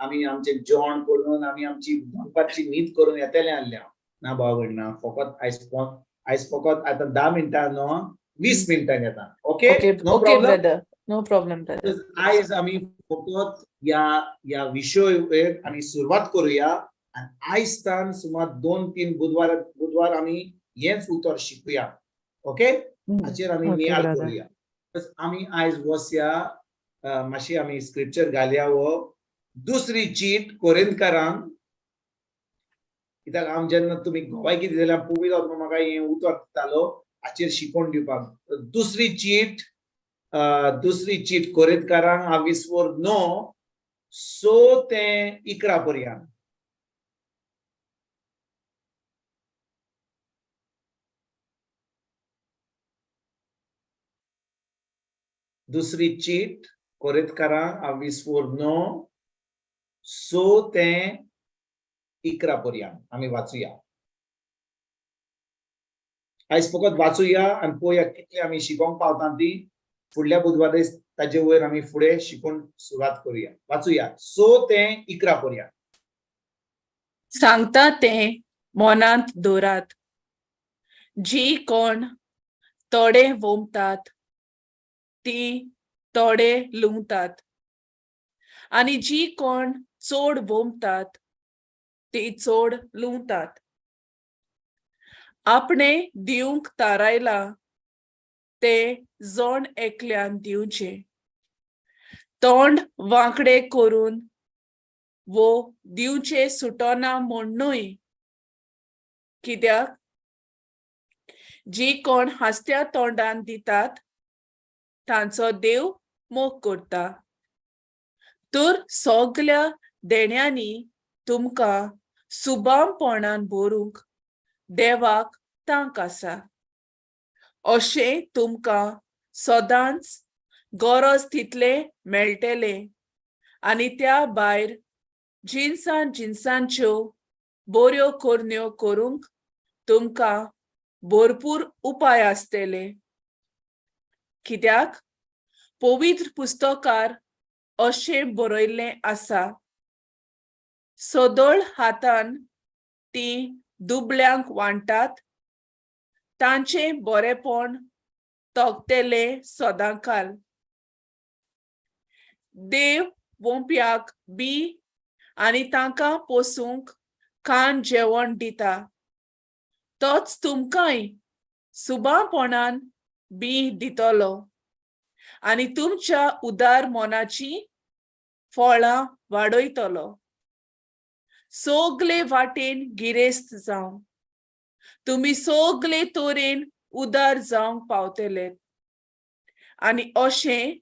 आमी आमचें जेवण करून आमी आमची दनपारची न्हीद करून येतले आसले ना भाव भयणा फकत आयज फकत आतां 10 मिनटां न्हू 20 मिनटां घेता okay no problem brother no problem brother आयज आमी फकत ह्या विशयाचेर आमी सुरवात करुया आनी आयजतान सुमार 2-3 बुधवार आमी हेच उतर शिकुया ओके हाचेर आमी Okay, नियाळ brother. करुया आमी आयज वसया मातशी आमी स्क्रिप्चर घालया दुसरी चीट कोरिंथकारांक कित्याक हांव जेन्ना तुमी गोवाय कितें जाल्यार पळयत म्हाका हें उतर दितालो हाचेर शिकोवन दिवपाक दुसरी चीट कोरिंथकारांक 20:9 सो ते 11 पर्यंत दुसरी चीट कोरिंथकारांक 20:9 सो ते 11 पर्यंत आमी वाचुया आयज फकत वाचुया आनी पळोवया कितली आमी शिकोवंक पावता ती फुडल्या बुधवारी ताजे वयर आमी फुडें शिकून सुरवात करूया. वाचूया. सो तें 11 पर्यंत. सांगता तें मनांत दवरात. जी कोण थोडे वोमतात ती थोडे लुंगतात आनी जी कोण चोड वोमतात ती चोड लुंगतात. आपणे दिवंक थारायला ते जोण एकल्यान दिवचे. तोंड वांकडे करून वो दिवचे सुटोना म्हणूय. कित्याक जी कोण हास्त्या तोंडान दितात तांचो देव मोग करता. तर सगल्या देण्यांनी तुमकां सुबामपणान भरूंक देवाक तांक आसा. अशें तुमकां सदांच गरज तितले मेळटले आनी त्या भायर जिन्सांच्यो बऱ्यो करण्यो करूंक तुमकां भरपूर उपाय आसतले. कित्याक पवित्र पुस्तकार अशें बरयल्लें आसा, सदळ हातान ती दुबळ्यांक वांटतात, तांचें बरेपण तोगतेले सदांकाल. देव वोंप्याक बी आनी तांकां पोसूंक खाण जेवण दिता. तोच तुमकांय सुबापणान बी दितलो आनी तुमच्या उदार मोनाची फळां वाडयतलो. सगले वाटेन गिरेस्त जावं. तुमी सगले तोरेन उदार जावंक पावतले. आनी अशें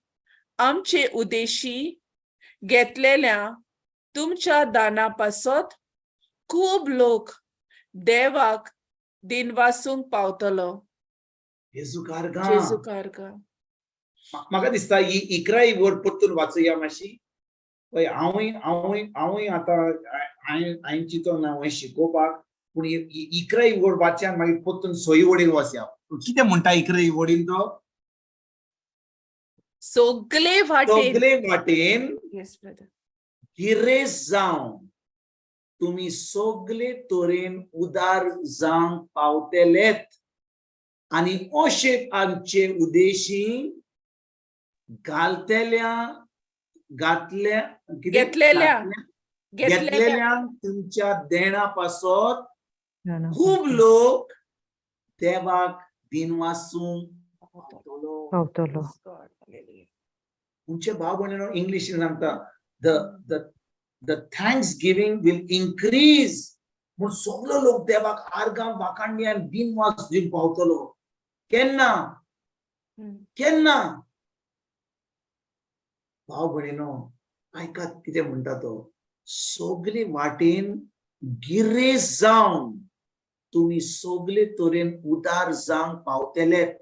आमचे उदेशी घेतलेल्या तुमच्या दाना पासत खूब लोक देवाक दिनवासूंक पावतलो. जेजू कारगा. जेजू कारगा. म्हाका दिसता ही 11 वर्ड परतून वाचूया मातशी. पळय हांवूय आतां हांवें चिंतून हांवें शिकोवपाक, पूण 11 वर्ड वाचयान मागीर परतून 6 वडीन वचया. कितें म्हणटा 11 वडीन तो? सगले वाटेन. सगले वाटेन येस ब्रदर. गिरेस जावं. तुमी सगले तोरेन उदार जावंक पावतलेत आनी अशें आमचे उदेशी घेतलेल्या तुमच्या देणा पासत खूब लोक देवाक दिनवासूंक पावतलो. तुमचे भाव भयणीनो इंग्लिशीन सांगता the thanksgiving will increase. म्हूण सगलो लोक देवाक आर्गां वाखाणणी आनी दिनवास दिवन पावतलो. केन्ना केन्ना? भाव भयणीनो आयकात कितें म्हणटा तो. सगले वाटेन गिरेस जावन तुमी सगले तोरेन उदार जावंक पावतलेत.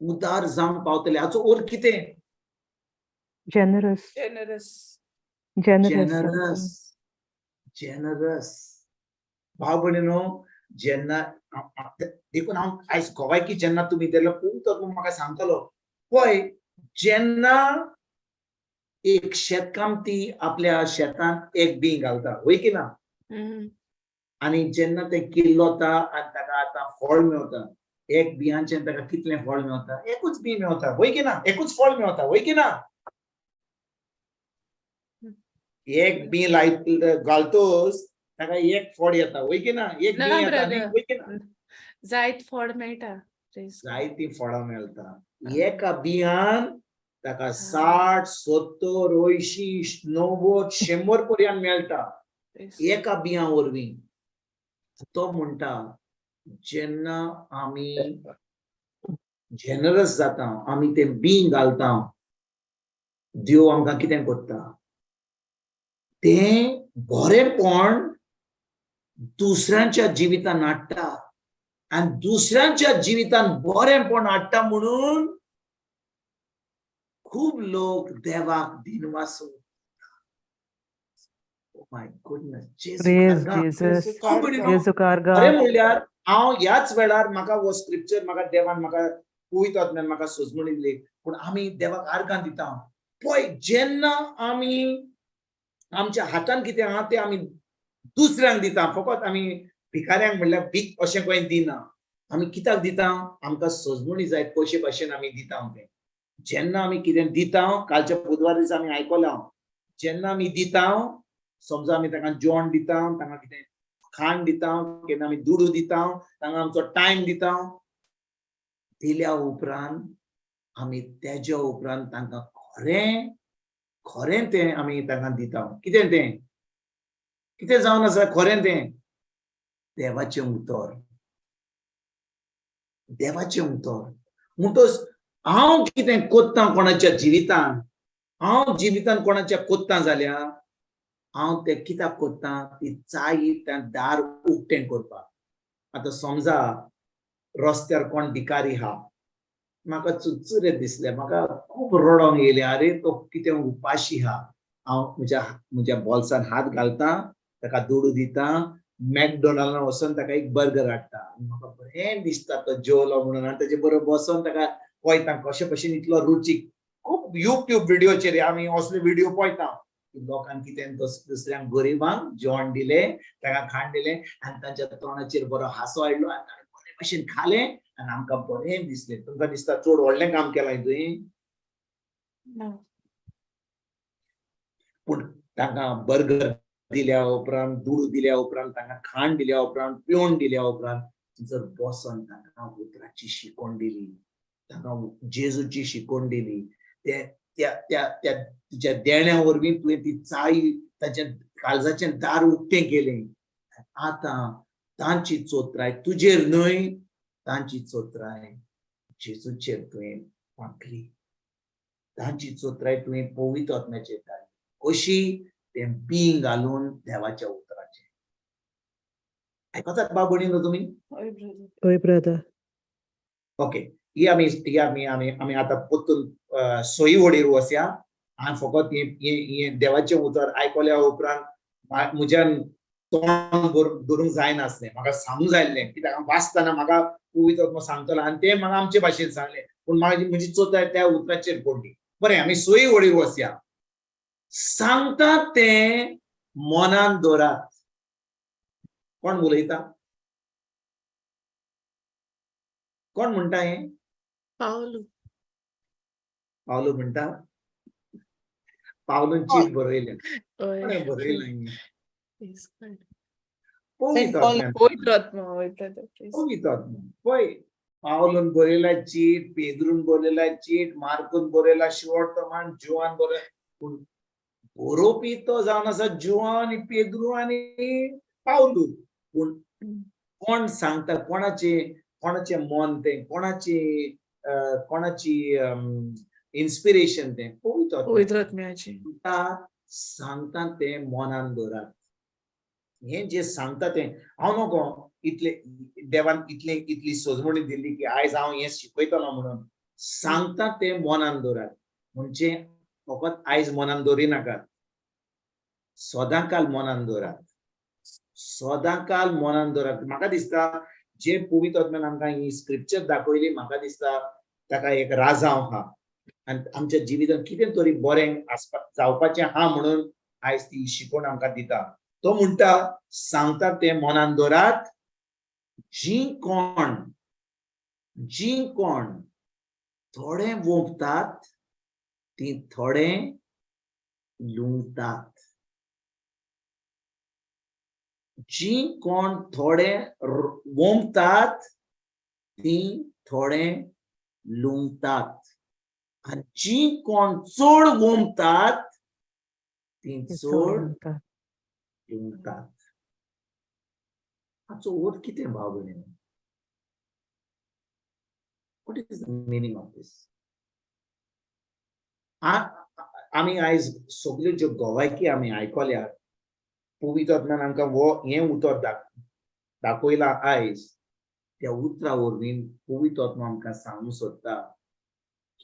उदार जावंक पावतले हाचो अर्थ कितें? Generous. Generous. भाव भयणीनो जेन्ना देखून हांव आयज गोवायकी जेन्ना तुमी तेन्ना खूब म्हाका सांगतलो. पळय जेन्ना एक शेतकामती आपल्या शेतान एक बी घालता, वय की ना? आनी जेन्ना ते किल्लोता आनी ताका आतां फळ मेळटा, एक बियांचें ताका कितलें फळ मेळटा? एकूच बी मेळटा, वय की ना? एकूच फळ मेळटा, वय की ना? एक बी घालतोस ताका एक फळ येता, वय की ना? एक बी येता न्ही, वय की ना? जायत फळ मेळटा. जायतीं फळां मेळटा. एका बियान ताका 60, 70, 80, 90, 100 पर्यंत मेळटा एका बियां वरवीं. तो म्हणटा जेन्ना आमी जेनरस जाता, आमी ते बी घालता, देव आमकां कितें करता? तें बरेपण दुसऱ्यांच्या जिवितान हाडटा आनी दुसऱ्यांच्या जिवितान बरेपण हाडटा म्हणून खूब लोक देवाक दिनवासूंक. Oh my goodness. अरे म्हणल्यार हांव ह्याच वेळार म्हाका हो स्क्रिप्चर म्हाका देवान म्हाका पवित्र आत्म्यान म्हाका सोजमणी दिली पूण आमी देवाक आर्गां दिता पळय जेन्ना आमी आमच्या हातान कितें आहा तें आमी दुसऱ्यांक दिता फकत आमी भिकाऱ्यांक म्हणल्यार भीक अशें गोंय दिना आमी कित्याक दिता आमकां सोजमणी जाय कशे भाशेन आमी दिता तें जेन्ना आमी कितें दिता कालच्या बुधवार दिसा आमी आयकलां जेन्ना आमी दिता समजा आमी ताका जेवण दिता ताका कितें खाण दिता केन्ना आमी दुडू दिता तांकां आमचो टायम दिता दिल्या उपरांत आमी तेज्या उपरांत तांकां खरें खरें तें आमी तांकां दिता कितें तें कितें जावन आसा खरें तें देवाचें उतर देवाचें उतर म्हणटच हांव कितें कोत्तां कोणाच्या जिवितांत हांव जिवितांत कोणाच्या कोत्तां जाल्यार हांव तें कित्याक कोत्तां ती चाई त्या दार उक्तें करपाक आतां समजा रस्त्यार कोण भिकारी आहा म्हाका चुरचुरे दिसले म्हाका खूब रडोंक येयलें अरे तो कितें उपाशी आहा हांव म्हज्या बॉल्सान हात घालता ताका दुडू दिता मॅकडॉनल्डान वचून ताका एक बर्गर हाडटा म्हाका बरें दिसता तो जेवलो म्हणून आनी ताचे बरोबर बसोन ताका पळयता कशे भशेन इतलो रुचीक खूब युट्यूब व्हिडिओचेर आमी असले व्हिडिओ पळयता लोकांक कितें दुसऱ्यांक गरिबांक जेवण दिलें ताका खाण दिलें आनी तांच्या तोंडाचेर बरो हांसो हाडलो आनी ताणें बरे भशेन खालें आनी आमकां बरें दिसलें तुमकां दिसता चड व्हडलें काम केलां तुवें पूण तांकां बर्गर दिल्या उपरांत दूड दिल्या उपरांत तांकां खाण दिल्या उपरांत पिवण दिल्या उपरांत जर बसोन तांकां उतराची शिकवण दिली तांकां जेजूची शिकवण दिली त्या तुज्या देण्या वरवीं तुवें ती चाळी ताच्या काळजाचें दार उक्तें केलें आतां तांची चोत्राय तुजेर न्हय तांची चोत्राय जेजूचेर तुवें वांकली तांची चोत्राय तुवें पवित्र आत्म्याचेर घाली कशी तें बीं घालून देवाच्या उतराचेर आयकतात भाव भयणीनो तुमी हय ब्रदर ओके ही आमी आतां पोत्तून सोयी वडीर वसया हांवें फकत हें देवाचें उतर आयकल्या उपरांत म्हज्यान तोंड धरूंक जायनासलें म्हाका सांगूंक जाय आसलें कित्याक हांव वाचतना म्हाका पवित्र आत्मा सांगतलो आनी तें म्हाका आमचे भाशेन सांगलें पूण म्हजी चोच त्या उतराचेर पडली बरें आमी सोयी वडीर वसया सांगता तें मनान दवरात कोण उलयता कोण म्हणटा हें पावलो म्हणटा पावलून चीट बरयलें हय बरयलें पवित्र आत्मा पवित्र आत्मा पळय पावलून बरयला चीट पेद्रून बरयला चीट मार्कून बरयला शिवोर्तमान जुवान बरयला पूण बरोवपी तो जावन आसा जुवान पेद्रू आनी पावलू पूण कोण सांगता कोणाचे मन तें कोणाची इन्स्पिरेशन तें पवित्र आत्म्याची सांगता तें मनान दवरात हें जे सांगता तें हांव नको इतले देवान इतली सोजमणी दिल्ली की आयज हांव हें शिकयतलो म्हणून सांगता तें मनान दवरात म्हणजे फकत आयज मनान दवरिनाकात सदांकाल मनान दवरात म्हाका दिसता जे पवित्र आत्म्यान आमकां ही स्क्रिप्चर दाखयली म्हाका दिसता ताका एक राजांव आहा आनी आमच्या जिवितांत कितें तरी बरें जावपाचें आहा म्हणून आयज ती शिकवण आमकां दिता तो म्हणटा सांगता तें मनान दवरात जी कोण थोडें वोंपतात ती थोडें लुंगतात जी कोण थोडें वोंपतात ती थोडें लुंगतात आनी जी कोण चड वोंपतात ती चड लुंगतात हाचो अर्थ कितें भाव भयणीनो what is the meaning of this आमी आयज सगल्यो ज्यो गोवायकी आमी आयकल्या पवित्र आत्म्यान आमकां हें उतर दाखयलां आयज त्या उतरा वरवीं पवित्र आत्मा आमकां सांगूंक सोदता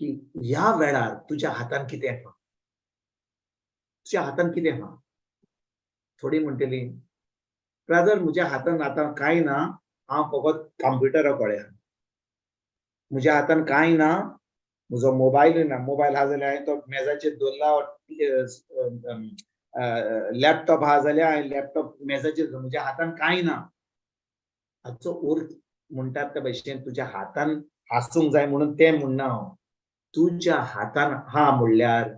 की ह्या वेळार तुज्या हातान कितें आहा थोडी म्हणटली ब्रदर म्हज्या हातान आतां कांय ना हांव फकत कंप्युटरा कडेन आहा म्हज्या हातान कांय ना, म्हजो मोबायलूय ना. मोबायल आहा जाल्यार हांवें तो मेजाचेर दवरला, लॅपटॉप आहा जाल्यार हांवें लॅपटॉप मेजाचेर दवरला. म्हज्या हातान कांय ना. हाचो अर्थ म्हणटात त्या भाशेन तुज्या हातान आसूंक जाय म्हणून तें म्हणना हांव. तुज्या हातान आहा म्हणल्यार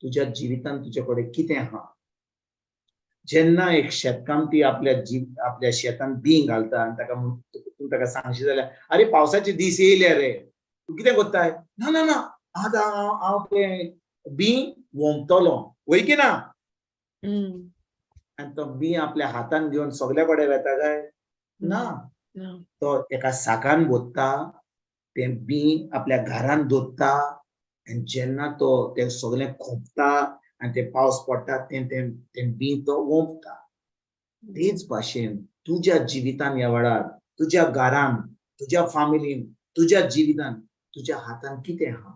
तुज्या जिवितांत तुजे कडेन कितें आहा. जेन्ना एक शेतकामती आपल्या शेतान बीं घालता आनी तूं ताका सांगशी जाल्यार अरे पावसाचे दीस येयले रे, तूं कितें कोत्ताय? ना ना ना, आतां हांव तें बीं वोंमतलों, वय की ना? आनी तो बीं आपल्या हातान घेवन सगल्या कडेन वेता काय? ना. तो एका साकान भोत्ता, तें बीं आपल्या घरान दवरता, आनी जेन्ना तो तें सगळें खोंपता आनी ते पावस पडटा तें बीं तो वोंमता. तेच भाशेन तुज्या जिवितान ह्या वेळार, तुज्या घरान, तुज्या फॅमिलीन, तुज्या जिवितान तुज्या हातान कितें आहा.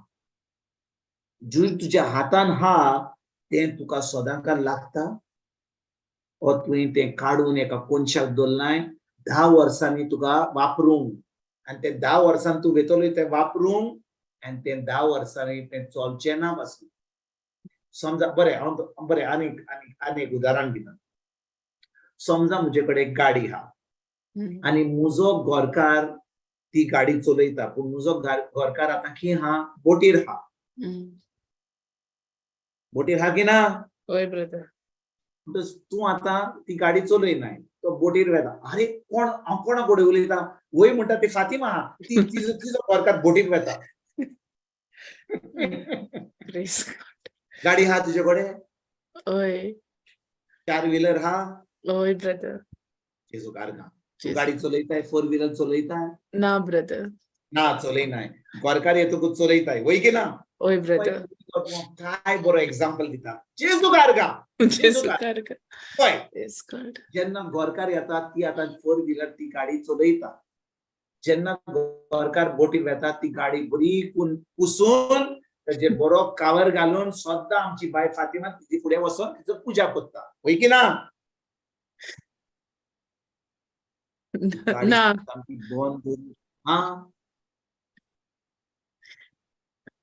जे तुज्या हातान आहा तें तुका सदांच लागता, वा तुवें तें काडून एका कोनशाक दवरलाय 10 वर्सांनी तुका वापरूंक, आनी ते 10 वर्सान तूं वेतलोय तें वापरूंक, आनी तें 10 वर्सांनी तें चलचें ना पासून. समजा बरें आनी एक उदाहरण दिता. समजा म्हजे कडेन एक गाडी आहा आनी म्हजो घरकार ती गाडी चलयता, पूण म्हजो घरकार आतां खंय आहा? बोटीर आहा. बोटीर आहा की ना? होय ब्रदर. तूं आतां ती गाडी चलयनाय, तो बोटीर वेता. अरे हांव कोणा कडेन उलयता? वय म्हणटा ती फातिमा आहा, तिजो घरकार बोटीर वेता. गाडी आहा तुजे कडेन? होय. 4 व्हीलर आहा? होय ब्रदर. जेजू कारगा. तूं गाडी चलयताय? 4 व्हीलर चलयताय? ना ब्रदर. ना, चलयनाय. घरकार येतकूच चलयताय, वय की ना? होय ब्रदर. काय बरो एग्जाम्पल दिता. जेजू कारगा. जेजू कारगा. पळय, येस गॉड. जेन्ना घरकार येता ती आतां 4 व्हीलर ती गाडी चलयता. जेन्ना घरकार बोटीर वेता ती गाडी बरी पुसून ताजेर बरो कावर घालून सद्दां आमची बाय फातिमा तिजे फुडें वचून तिचो पुजा करता, वय की ना? ना.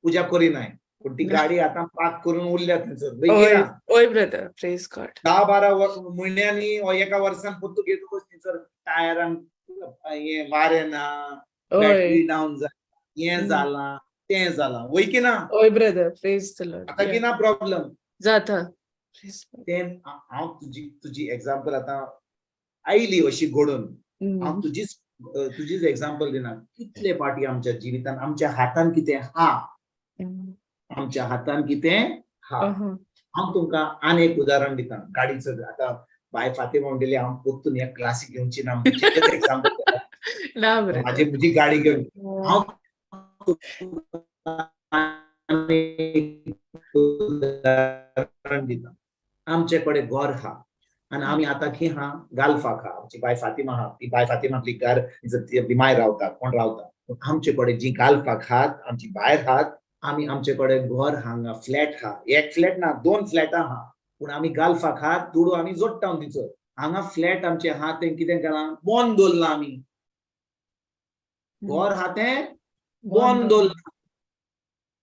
पुजा करिनाय, पूण ती गाडी आतां पार्क करून उरल्या थंयसर, वय की ना? होय ब्रदर. Praise God. 10-12 म्हयन्यांनी वा एका वर्सान परतू घेतकूच थंयसर टायरान हें वारें ना, बॅटरी डावन जाली, हें जालां, तें जालां, वय की ना? होय ब्रदर. Praise the Lord. आतां की ना प्रॉब्लेम? जाता. तें हांव तुजी एग्जाम्पल आतां आयली अशी घडोवन, हांव तुजीच एग्जाम्पल दिना. कितले पाटी आमच्या जिवितान आमच्या हातान कितें आहा, आमच्या हातान कितें आहा. हांव तुमकां आनी एक उदाहरण दिता गाडीचं. आतां बाय फातिमा म्हणटली हांव परतून हे क्लासीक घेवची ना, म्हजेच एग्जाम्पल ना ब्रदर. म्हजी गाडी घेवन हांव उदाहरण दिता. आमचे कडेन घर आहा आनी आमी आतां खंय आहा? गाल्फाक आहा. आमची बाय फातिमा आहा, ती बाय फातिमा आपली घर बिमाय रावता, कोण रावता. आमचे कडेन जी गाल्फाक आहात, आमची भायर आहात, आमी आमचे कडेन घर हांगा फ्लॅट आहा. एक फ्लॅट ना, 2 फ्लॅटां आहा, पूण आमी गाल्फाक आहात, दुडू आमी जोडटा तिचो. हांगा फ्लॅट आमचे आहा तें कितें केलां? बोंद दवरलां आमी. घर आहा तें बोंद दवरलां.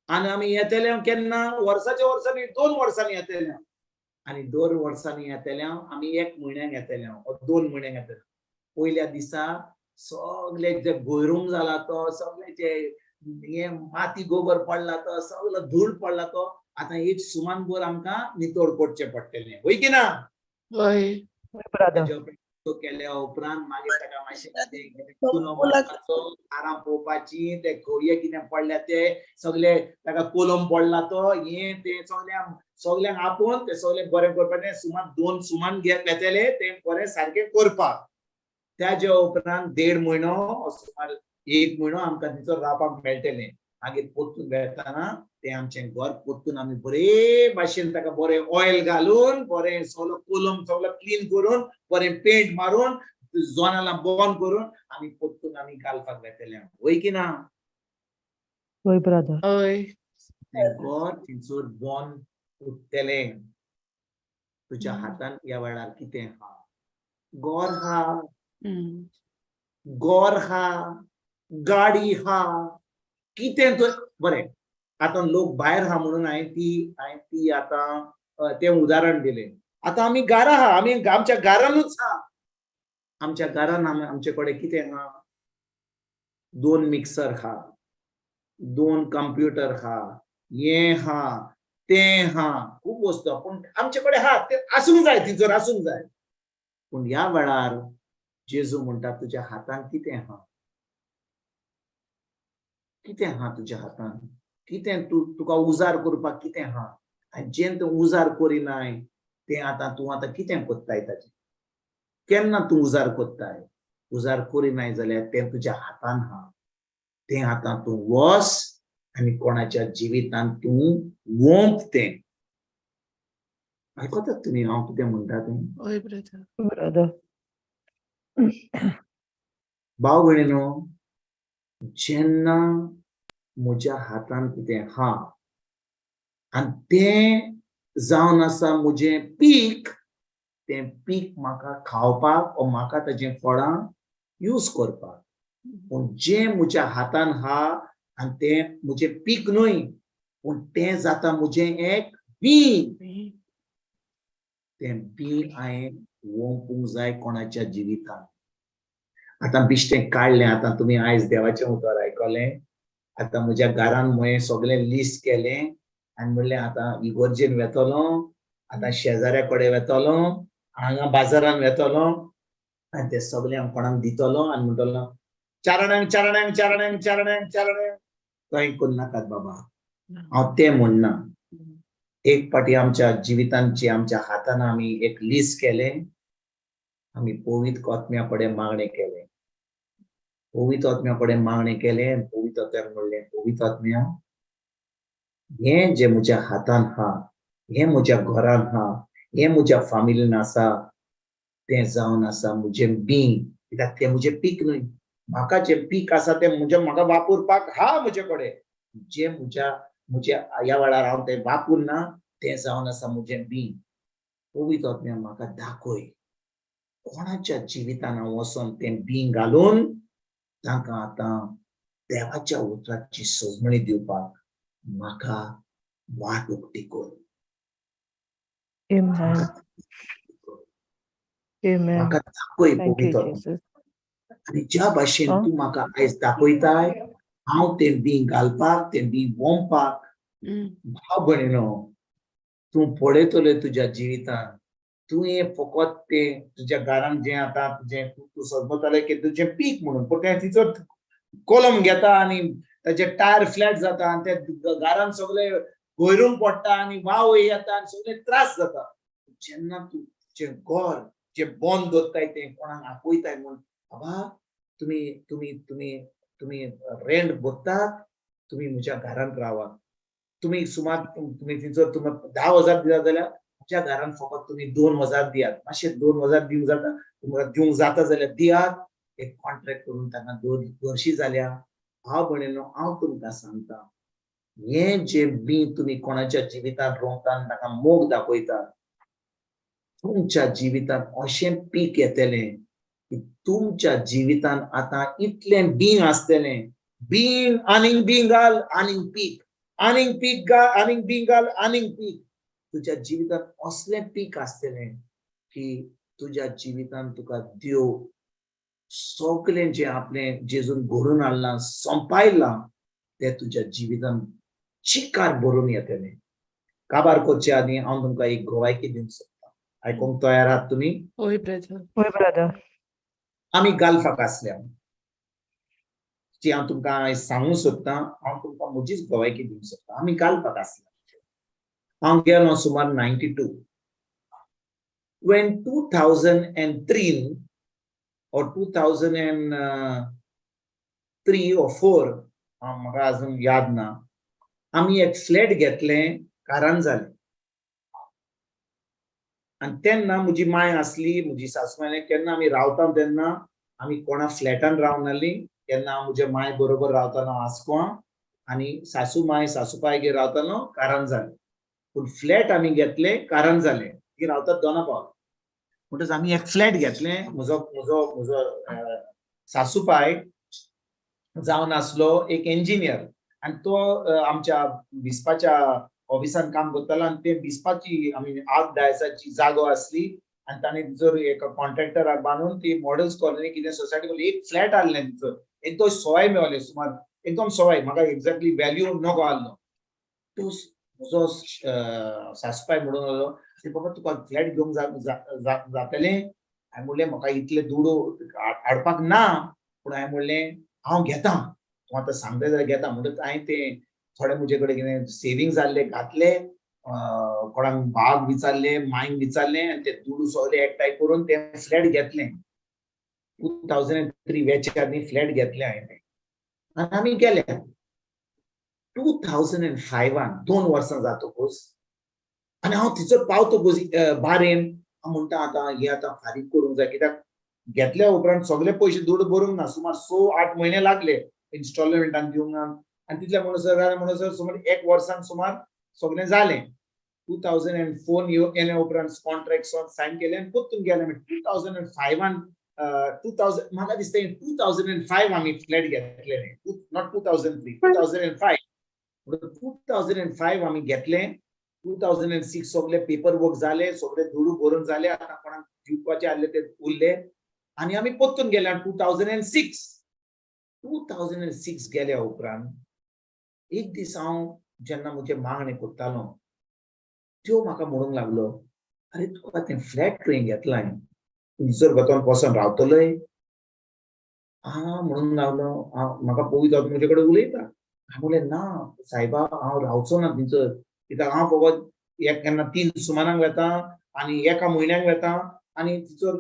आनी आमी येतले केन्ना? वर्साच्या वर्सांनी 2 वर्सांनी येतले. आनी 2 वर्सांनी येतले आमी 1 म्हयन्याक येतले, 2 म्हयन्याक येतले. पयल्या दिसा सगळे जे गोयरूंक जाला तो, सगळे जे हे माती गोबर पडला तो, सगळो धूळ पडला तो, आतां एक सुमानभर आमकां नितळ करचें पडटलें, वय की ना? होय. केल्या उपरांत मागीर ताका मातशें आराम पळोवपाची, ते खंय कितें पडल्या ते सगळे ताका कोलम पडला तो, हे ते सगल्यांक आपोवन ते सगळें बरें करपाचें. सुमार 2 सुमान घेतले ते बरें सारकें करपाक. त्याच्या उपरांत 1.5 म्हयनो, सुमार 1 म्हयनो आमकां थंयसर रावपाक मेळटलें. मागीर परतून येताना तें आमचें घर परतून आमी बरे भाशेन ताका बरें ऑयल घालून, बरें सगळो कोलम सगळो क्लीन करून, बरें पेंट मारून, जोनालां बंद करून आमी परतून आमी घालपाक येतले, वय की ना? होय ब्रदर. होय. घर थंयसर बंद उरतलें. तुज्या हातान ह्या वेळार कितें आहा? घर आहा, घर आहा, गाडी आहा, कितें बरें आता लोक भायर आहा म्हणून हांवें ती आतां तें उदाहरण दिलें. आतां आमी घरा आहा, आमी आमच्या घरानूच आहा. आमच्या घरान आमचे कडेन कितें आहा? 2 मिक्सर आहा, 2 कंप्युटर आहा, हें आहा, तें आहा, खूब वस्तू आहा. पूण आमचे कडेन आहा तें आसूंक जाय, तिजोर आसूंक जाय. पूण ह्या वेळार जेजू म्हणटा तुज्या हातान कितें आहा? कितें आहा तुज्या हातान? कितें तुका उजार करपाक कितें आहा? आनी जें तूं उजार करिनाय तें आतां तूं आतां कितें कोत्ताय ताचें? केन्ना तूं उजार कोत्ताय? उजार करिनाय जाल्यार तें तुज्या हातान आहा. तें आतां तूं वच आनी कोणाच्या जिवितांत तूं वोंप तें. आयकतात तुमी हांव कितें म्हणटा तें? हय ब्रदर. ब्रदर. भाव भयणीनो, जेन्ना म्हज्या हातान कितें आहा आनी तें जावन आसा म्हजें पीक, तें पीक म्हाका खावपाक वा म्हाका ताजें फळां यूज करपाक. पूण जें म्हज्या हातान आहा आनी तें म्हजें पीक न्हय, पूण तें जाता म्हजें एक बी. तें बी हांवें वोंपूंक जाय कोणाच्या जिवितांत. आतां बिश्टें काडलें, आतां तुमी आयज देवाचें उतर आयकलें. आतां म्हज्या घरान हांवें सगळें लिस्ट केलें आनी म्हणलें आतां इगर्जेन वेतलो, आतां शेजाऱ्या कडेन वेतलो, हांगा बाजारान वेतलो आनी तें सगळें हांव कोणाक दितलो आनी म्हणटलो चारण्यांक चारण्यांक चारण्यांक चारण्यांक चारण्यांक. थंय करनाकात बाबा, हांव तें म्हणना. एक पाटी आमच्या जिवितांची आमच्या हातान आमी एक लिस्ट केलें, आमी पवित्र आत्म्या कडेन मागणें केलें. पवित्र आत्म्या कडेन मागणें केलें, पवित्र आत्म्याक म्हणलें पवित्र आत्म्या, हें जें म्हज्या हातान आहा, हें म्हज्या घरान आहा, हें म्हज्या फामिलीन आसा, तें जावन आसा म्हजें बी. कित्याक तें म्हजें पीक न्हय. म्हाका जें पीक आसा तें म्हाका वापरपाक आहा म्हजे कडेन. जें म्हज्या ह्या वेळार हांव तें वापरना तें जावन आसा म्हजें बी. पवित्र आत्म्या म्हाका दाखय कोणाच्या जिवितान हांव वचोन तें बी घालून तांकां आतां देवाच्या उतराची सोजमणी दिवपाक म्हाका वाट उक्ती कर. Amen. Amen. म्हाका दाखय Thank you, पवित्र आत्म्या. Jesus. आनी ज्या भाशेन Oh. तूं म्हाका आयज दाखयताय, हांव तें बी घालपाक, तें बी वोंपपाक. भाव भयणीनो, तूं पळयतलो तुज्या जिवितांत, तुवें फकत तें तुज्या घरान जें आतां तुजें तूं समजतलें की तुजें पीक म्हणून, पूण तें तिचो कोलम घेता आनी ताचे टायर फ्लॅट जाता आनी ते घरान सगळे गोयरूंक पडटा आनी वाव येता आनी सगळे त्रास जाता. जेन्ना तूं तुजें घर जें बंद दवरताय तें कोणाक आपयताय म्हूण, बाबा तुम्ही रेंट भरतात, तुम्ही म्हज्या घरान रावात. तुम्ही सुमार तुम्ही तिचो 10,000 दिला जाल्यार म्हज्या घरान फकत तुम्ही 2,000 दियात. मातशे 2,000 दिवंक जाता, तुमकां दिवंक जाता जाल्यार दियात. एक कॉन्ट्रॅक्ट करून ताका 2 वर्षी जाल्या. भाव भयणीनो, हांव तुमकां सांगता, हें जें बी तुम्ही कोणाच्या जिवितांत रोवता आनी ताका मोग दाखयतात, तुमच्या जिवितांत अशें पीक येतलें की तुमच्या जिवितांत आतां इतलें बीं आसतलें. बीं आनीक बीं घाल आनीक पीक, आनीक पीक घाल आनीक बीं घाल आनीक पीक. तुज्या जिवितांत असलें पीक आसतलें की तुज्या जिवितांत तुका देव सगळें जें आपलें जेजून भरून हाडलां, संपायलां, तें तुज्या जिवितांत चिकार भरून येतलें. काबार करचे आदी हांव तुमकां एक गोवायकी दिवंक सोदतां. आयकूंक तयार आहात तुमी? हय ब्रदर. होय ब्रदर. आमी गालफाक आसल्या, जी हांव तुमकां आयज सांगूंक सोदतां. हांव तुमकां म्हजीच गोवायकी दिवंक सोदतां. आमी गालफाक आसल्या. हांव गेलो सुमार 92. When 2003 or 2003 or 4, म्हाका अजून याद ना, आमी एक फ्लॅट घेतलें कारंजाले. आनी तेन्ना म्हजी माय आसली, म्हजी सासू माय, केन्ना आमी रावता तेन्ना आमी कोणा फ्लॅटान रावनासली. केन्ना हांव म्हज्या माय बरोबर रावतालो आस्कोवां आनी सासू माय सासूपायगेर रावतालो कारंजाले. पूण फ्लॅट आमी घेतलें कारंजाले, ती रावतात दोनापावल. म्हणटच आमी एक फ्लॅट घेतलें. म्हजो सासूपाय जावन आसलो एक इंजिनियर आणि तो आमच्या विस्पाच्या ऑफिसान काम करतालो आणि ते विस्पाची आर्ट डायसाची जागो असली आणि ताणे जर एका कॉन्ट्रॅक्टराक बांदून ती मॉडेल्स कॉलनी कितें सोसायटी एक फ्लॅट आहले तिचो एकदम सवाय मेवले सुमार एकदम सवाय म्हाका एक्झॅक्टली व्हॅल्यू नको आहलो तो म्हजो सासूबाय म्हणून आलो ते बाबा तुका फ्लॅट घेवंक जातलें हांवें म्हणलें म्हाका इतले दुडू हाडपाक ना पूण हांवें म्हणलें हांव घेता तूं आतां सांगता जाल्यार घेता म्हणटच हांवें ते थोडे म्हजे कडेन कितें सेविंग जाल्ले घातले कोणाक भाग विचारले मांयक विचारले आनी ते दुडू सगळे एकठांय करून ते फ्लॅट घेतलें 2003 वेचार फ्लॅट घेतले हांवें आनी आमी गेले 2005 2 वर्सां जातकूच आनी हांव थंयसर पावतकूच बारेन हांव म्हणटा आतां हे आतां फारीक करूंक जाय कित्याक घेतल्या उपरांत सगळे पयशे दुडू भरूंक ना सुमार 6-8 म्हयने लागले इन्स्टॉलमेंटान दिवंक आनी तितले म्हणसर सुमार 1 वर्सान सुमार सगळें जालें 2004 येले उपरांत कॉन्ट्रॅक्ट सायन केले आनी परतून गेले 2005 म्हाका दिसता 2005 आमी फ्लॅट घेतलेले नॉट 2003 2005 आमी घेतले 2006 सगळे पेपर वर्क जाले सगळे दुडू भरून जाले आतां कोणाक दिवपाचे आसले ते उरले आनी आमी परतून गेले 2006 गेल्या उपरांत एक दीस हांव जेन्ना म्हजे मागणे करतालो त्यो म्हाका म्हणूंक लागलो अरे तुका तें फ्लॅट खंय घेतलां थंयसर वचोन बसून रावतलोय म्हणूंक लागलो म्हाका पळयत म्हजे कडेन उलयता हांव म्हणलें ना सायबा हांव रावचो ना थंयसर कित्याक हांव फकत केन्ना 3 सुमारांक वेता आनी एका म्हयन्याक वेता आनी थंयसर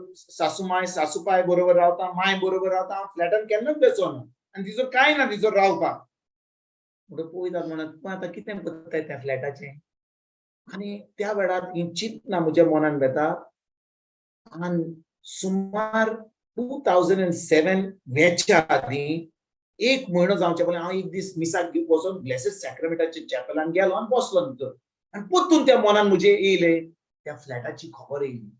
सासूपाय बरोबर रावता मांय बरोबर रावता हांव फ्लॅटान केन्नाच बेसोना आनी थंयसर कांय ना थंयसर रावपाक म्हणून पळयतात म्हणत तूं आतां कितें करताय त्या फ्लॅटाचें आनी त्या वेळार ही चिंतना म्हज्या मनान येता आनी सुमार 2007 वेच्या आदीं 1 म्हयनो जावचे पयलीं हांव एक दीस मिसाक वचोन ब्लेसेड सॅक्रमेंटाच्या चॅपलान गेलो आनी बसलो भितर आनी परतून त्या मनान म्हजे येयले त्या फ्लॅटाची खबर येयली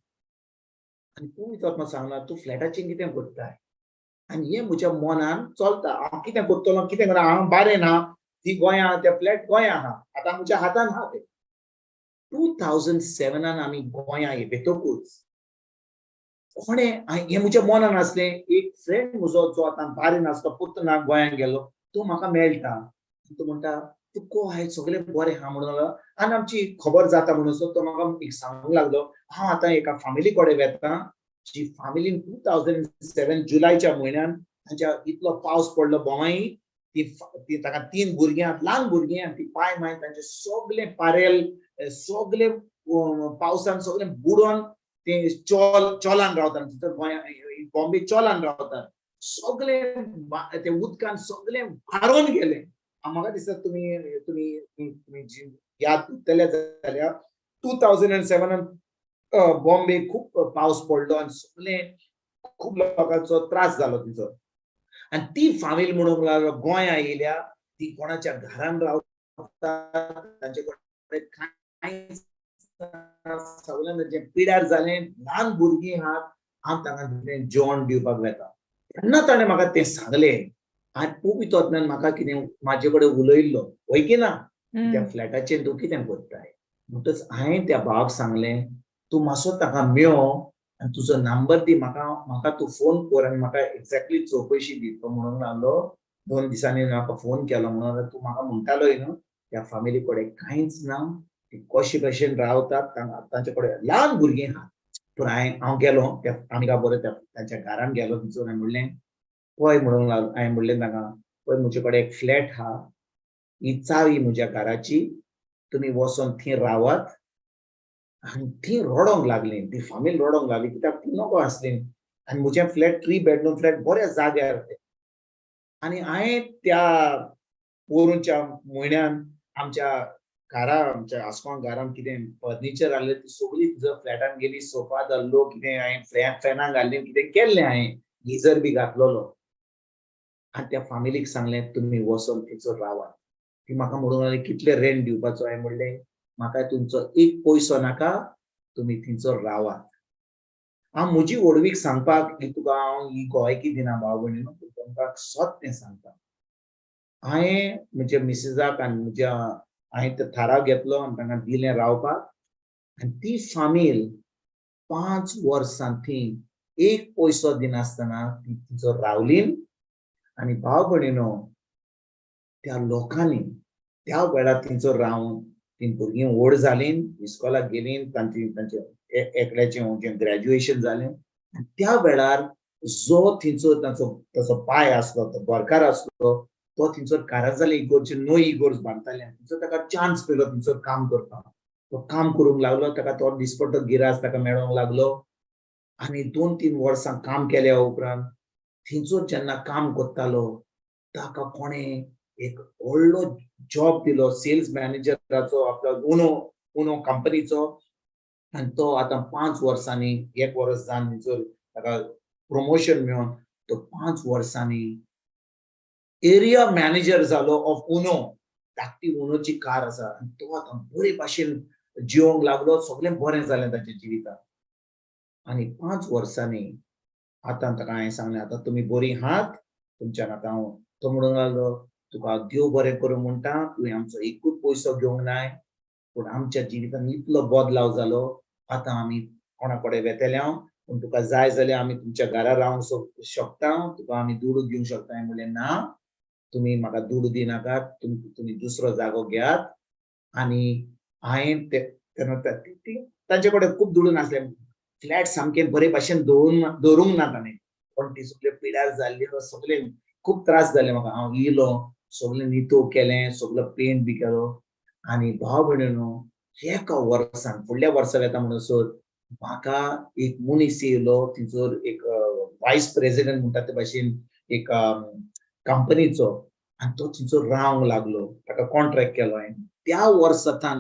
आनी तूं म्हाका सांगला तूं फ्लॅटाचें कितें करताय आनी हें म्हज्या मनान चलता हांव कितें करतलो कितें करना हांव बारेन आहा ती गोंयां ते फ्लॅट गोंयां आहा आतां म्हज्या हातान आहा ते 2007 आमी गोंयां येतकूच कोणे हें म्हज्या मनान आसलें एक फ्रेंड म्हजो जो आतां बारेन आसलो परतून गोंयान गेलो तो म्हाका मेळटा तो म्हणटा तुका हांवें सगळें बरें आहा म्हणून आनी आमची खबर जाता म्हणून तो म्हाका एक सांगूंक लागलो हांव आतां एका फामिली कडेन वेता जी फामिलीन 2007 जुलायच्या म्हयन्यान तांच्या इतलो पावस पडलो बोवाई ती ताका 3 भुरगीं ल्हान भुरगीं आनी ती पाय माय तांचे सगळें पारेल सगळे पावसान सगळें बुडोन ते चोलान रावतात गोंया बॉम्बे चोलान रावतात सगळे ते उदकान सगळे व्हारोन गेले म्हाका दिसता तुम्ही याद करतले जाल्यार 2007 बॉम्बे खूब पावस पडलो आनी सगळे खूब लोकांचो त्रास जालो तिचो आनी ती फामील म्हणूंक लागलो गोंयां येयल्या ती कोणाच्या घरान रावता तांचे कडेन सगळ्यांचे पिड्यार जालें ल्हान भुरगीं आहात हांव तांकां जेवण दिवपाक वेता तेन्ना ताणें म्हाका तें सांगलें आनी खूब तोतल्यान म्हाका कितें म्हाजे कडेन उलयल्लो वय की ना त्या फ्लॅटाचेर तूं कितें करताय म्हणटच हांवें त्या भावाक सांगलें तूं मातसो ताका मेळ आनी तुजो नंबर दी म्हाका तूं फोन कर आनी म्हाका एक्झॅक्टली चौकशी दी तो म्हणूंक लागलो 2 दिसांनी म्हाका फोन केलो म्हणून तूं म्हाका म्हणटालोय न्हू त्या फामिली कडेन कांयच ना ती कशे भशेन रावतात तांचे कडेन ल्हान भुरगीं आहात पूण हांव गेलो आमी बरें तांच्या घरान गेलो थंयसर हांवें म्हणलें पळय म्हणूंक लागलो हांवें म्हणलें ताका पळय म्हजे कडेन एक फ्लॅट आहा ही चावी म्हज्या घराची तुमी वचोन थंय रावात आनी थंय रडोंक लागलीं ती फामील रडोंक लागली कित्याक ती नको आसली आनी म्हजें फ्लॅट 3 बेडरूम फ्लॅट बऱ्या जाग्यार आनी हांवें त्या पोरूंच्या म्हयन्यान आमच्या आस्कोन घरान कितें फर्निचर आहलें ती सगळीं तिजो फ्लॅटान गेली सोफा धरलो कितें हांवें फॅनां घाल्लीं कितें केल्लें हांवें गिजर बी घातलोलो आनी त्या फामिलीक सांगलें तुमी वचोन थंयसर रावात ती म्हाका म्हणूंक लागली कितले रेंट दिवपाचो हांवें म्हणलें म्हाका तुमचो एक पयसो नाका तुमी थंयसर रावात हांव म्हजी व्हडवीक सांगपाक तुका हांव ही गोंयकी दिना भाव भयणीनो तुमकां सत तें सांगता हांवें म्हज्या मिसेसाक आनी म्हज्या हांवें ते थाराव घेतलो आनी तांकां दिलें रावपाक आनी ती फामील 5 वर्सां थी एक पयसो दिनासतना ती तिचो रावली आनी भाव भयणीनो त्या लोकांनी त्या वेळार तिचो रावन ती भुरगीं व्हड जालीं इस्कॉलाक गेलीं तांचे एकल्याचें ग्रॅज्युएशन जालें त्या वेळार जो थिंचो ताचो पाय आसलो तो बरकार आसलो तो थिंचो काराजाले इगोर्चे नो इगोर्स बांदताले तिचो ताका चान्स मेळ्ळो थिंचो काम करपाक तो काम करूंक लागलो ताका तो दिसपट्टो गिरास ताका मेळोंक लागलो आनी 2-3 वर्सां काम केल्या उपरांत थिंचो जेन्ना काम करतालो ताका कोणें एक व्हडलो जॉब दिलो सेल्स मॅनेजराचो आपलो उनो कंपनीचो आनी तो आतां 5 वर्सांनी 1 वर्स जावन थंयसर ताका प्रमोशन मेळोन तो 5 वर्सांनी एरिया मॅनेजर जालो ऑफ उनो धाकटी उनोची कार आसा आनी तो आतां बरे भाशेन जिवंक लागलो सगळें बरें जालें ताच्या जिवितांत आनी 5 वर्सांनी आतां ताका हांवें सांगलें आतां तुमी बरीं आहात तुमच्यान आतां हांव तो म्हणूंक लागलो तुका देव बरें करूं म्हणटा तुवें आमचो एकूच पयसो घेवंक नाय पूण आमच्या जिवितांत इतलो बदलाव जालो आतां आमी कोणा कडेन वेतेले हांव पूण तुका जाय जाल्यार आमी तुमच्या घरा रावंक शकता तुका आमी दूड दिवंक शकता हांवें म्हणलें ना तुमी म्हाका दूड दिनाकात तुमी दुसरो जागो घेयात आनी हांवें तांचे कडेन खूब दुडून आसले फ्लॅट सामके बरे भाशेन दवरूंक ना ताणें पण ती सगळ्यो पिड्यार जाल्ल्यो सगळें खूब त्रास जाले म्हाका हांव येयलो सगळें नितळ केलें सगळो पेंट बी केलो आनी भाव भयणीनो एका वर्सान फुडल्या वर्सा येता म्हणसर म्हाका एक मनीस येयलो थंयसर एक वायस प्रेसिडेंट म्हणटा ते भाशेन एक कंपनीचो आनी तो थंयसर रावंक लागलो ताका कॉन्ट्रॅक्ट केलो हांवें त्या वर्सांतल्यान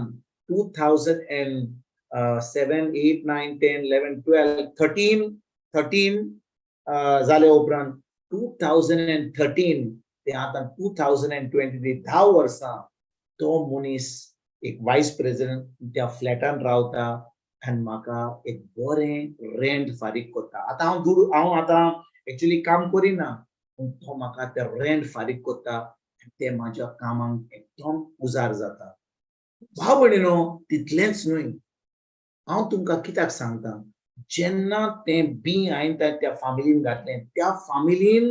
2007, 8, 9, 10, 11, 12, 13 जाले उपरांत 2013 ते आतां 2023 10 वर्सां तो मनीस एक वायस प्रेसिडेंट त्या फ्लॅटान रावता आनी म्हाका एक बरें रेंट फारीक करता आतां हांव आतां एक्चुअली काम करिना पूण तो म्हाका ते रेंट फारीक करता ते म्हाज्या कामाक एकदम उजार जाता भाव भयणीनो तितलेंच न्हय हांव तुमकां कित्याक सांगता जेन्ना तें बी हांवें त्या फामिलीन घातलें त्या फामिलीन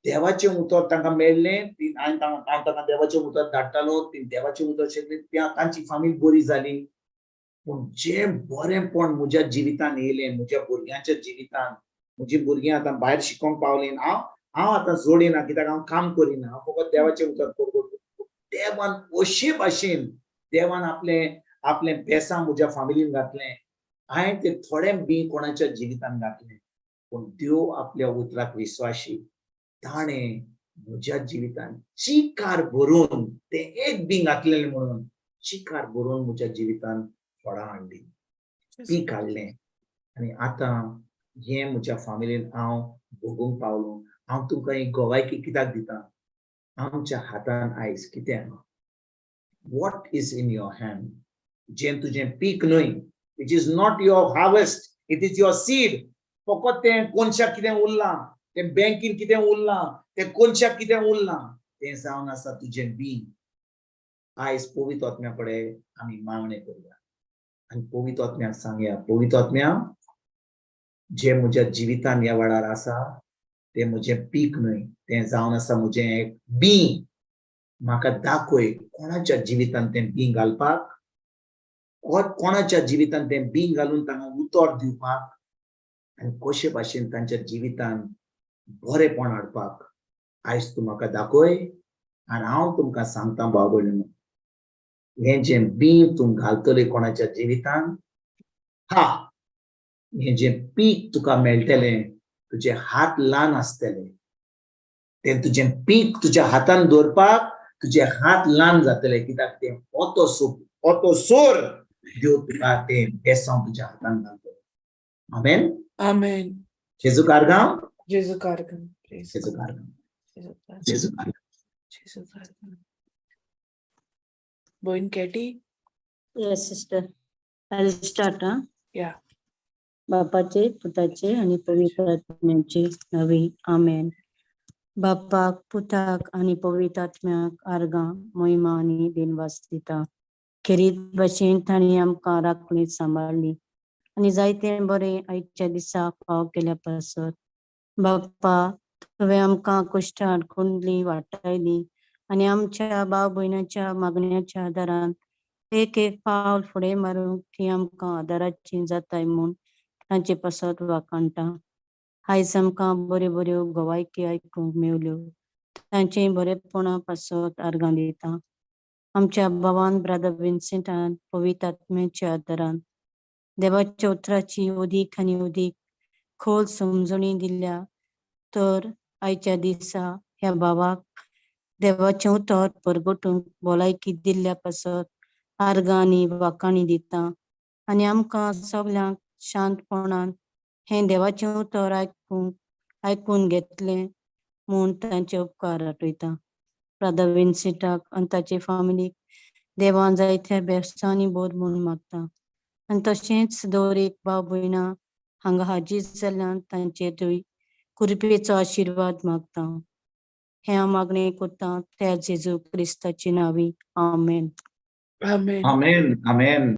देवाचें उतर तांकां मेळ्ळें हांव तांकां देवाचें उतर धाडटालो ती देवाचें उतर शिकलीं तांची फामील बरी जाली पूण जें बरेंपण म्हज्या जिवितांत येयलें म्हज्या भुरग्यांच्या जिवितांत म्हजीं भुरगीं आतां भायर शिकोंक पावलीं हांव आतां जोडिना कित्याक हांव काम करिना हांव फकत देवाचें उतर करता देवान अशे भाशेन देवान आपलें बेसां म्हज्या फामिलीन घातलें हांवें ते थोडें बी कोणाच्या जिवितांत घातलें पूण देव आपल्या उतराक विश्वासी ताणें म्हज्या जिवितांत चिकार भरून तें एक बी घातलेलें म्हणून चिकार भरून म्हज्या जिवितांत फळां हाडलीं पीक हाडलें आनी आतां हें म्हज्या फामिलीन हांव भोगूंक पावलो हांव तुमकां एक गोवायकी कित्याक दिता आमच्या हातान आयज कितें आहा what is in your hand जें तुजें पीक न्हय it is not your harvest it is your seed फकत तें कोनशाक कितें उरलां तें बँकीन कितें उरलां तें कोनशाक कितें उरलां तें जावन आसा तुजें बी आयज पवित्र आत्म्या कडेन आमी मागणें करुया आनी पवित्र आत्म्याक सांगया पवित्र आत्म्या जें म्हज्या जिवितांत ह्या वेळार आसा तें म्हजें पीक न्हय तें जावन आसा म्हजें एक बी म्हाका दाखय कोणाच्या जिवितांत तें बी घालपाक कोणाच्या जिवितांत तें बी घालून तांकां उतर दिवपाक आनी कशे भाशेन तांच्या जिवितांत बरेपण हाडपाक आयज तूं म्हाका दाखय आनी हांव तुमकां सांगता भाव भयणीनो हें जें बी तूं घालतले कोणाच्या जिवितांत हें जें पीक तुका मेळटलें तुजे हात ल्हान आसतले तें तुजें पीक तुज्या हातान दवरपाक तुजे हात ल्हान जातले कित्याक तें ओतो सोर देव तुका तें बेसांव तुज्या हातान घालतलो आमेन आमेन जेजू कारगांव जेजू कारगांव जेजू कारगांव जेजू कारगांव बोइन Katy Yes, sister. I'll start. या बापाचे, पुताचे आणि पवित्र आत्म्याचे नावे. आमेन. बापाक पुताक आनी पवित्र आत्म्याक आर्गां महिमा आनी दिनवास दिता. खेरीत भाशेन तांणी आमकां राखणीत सांबाळली आनी जायते बरें आयच्या दिसा फाव केल्या पासत. बाप्पा, तुवें आमकां कश्टां आडकुंडली वाटायली आनी आमच्या भाव भयणाच्या मागण्याच्या आदारान एक पावल फुडें मारूंक ती आमकां आदाराची जाताय म्हूण तांचे पासत वाखाणटा. आयज आमकां बऱ्यो बऱ्यो गवायकी आयकूंक मेवल्यो. तांचे बरेपणा पासत आर्गां दिता. आमच्या भावान ब्रदर विन्सेंटान पवित्र आत्म्याच्या आदारान देवाच्या उतराची अदीक आनी अदीक खोल समजणी दिल्या, तर आयच्या दिसा ह्या भावाक देवाचें उतर परगटूंक भलायकी दिल्ल्या पासत आर्गां आनी वाखाणी दिता आनी आमकां सगल्यांक शांतपणान हें देवाचें उतर आयकून घेतलें म्हूण तांचे उपकार आठयता. ब्रदर विन्सेंटाक आनी ताचे फॅमिलीक देवान जायत्या बेसांनी बोर म्हूण मागता आनी तशेंच दर एक भाव भयणां हांगा हाजीर जाल्ल्यान तांचेरूय कृपेचो आशिर्वाद मागता. हें हांव मागणें कोत्तां त्या जेजू क्रिस्ताची नांवी. आमेन. आमेन. आमेन. आमेन.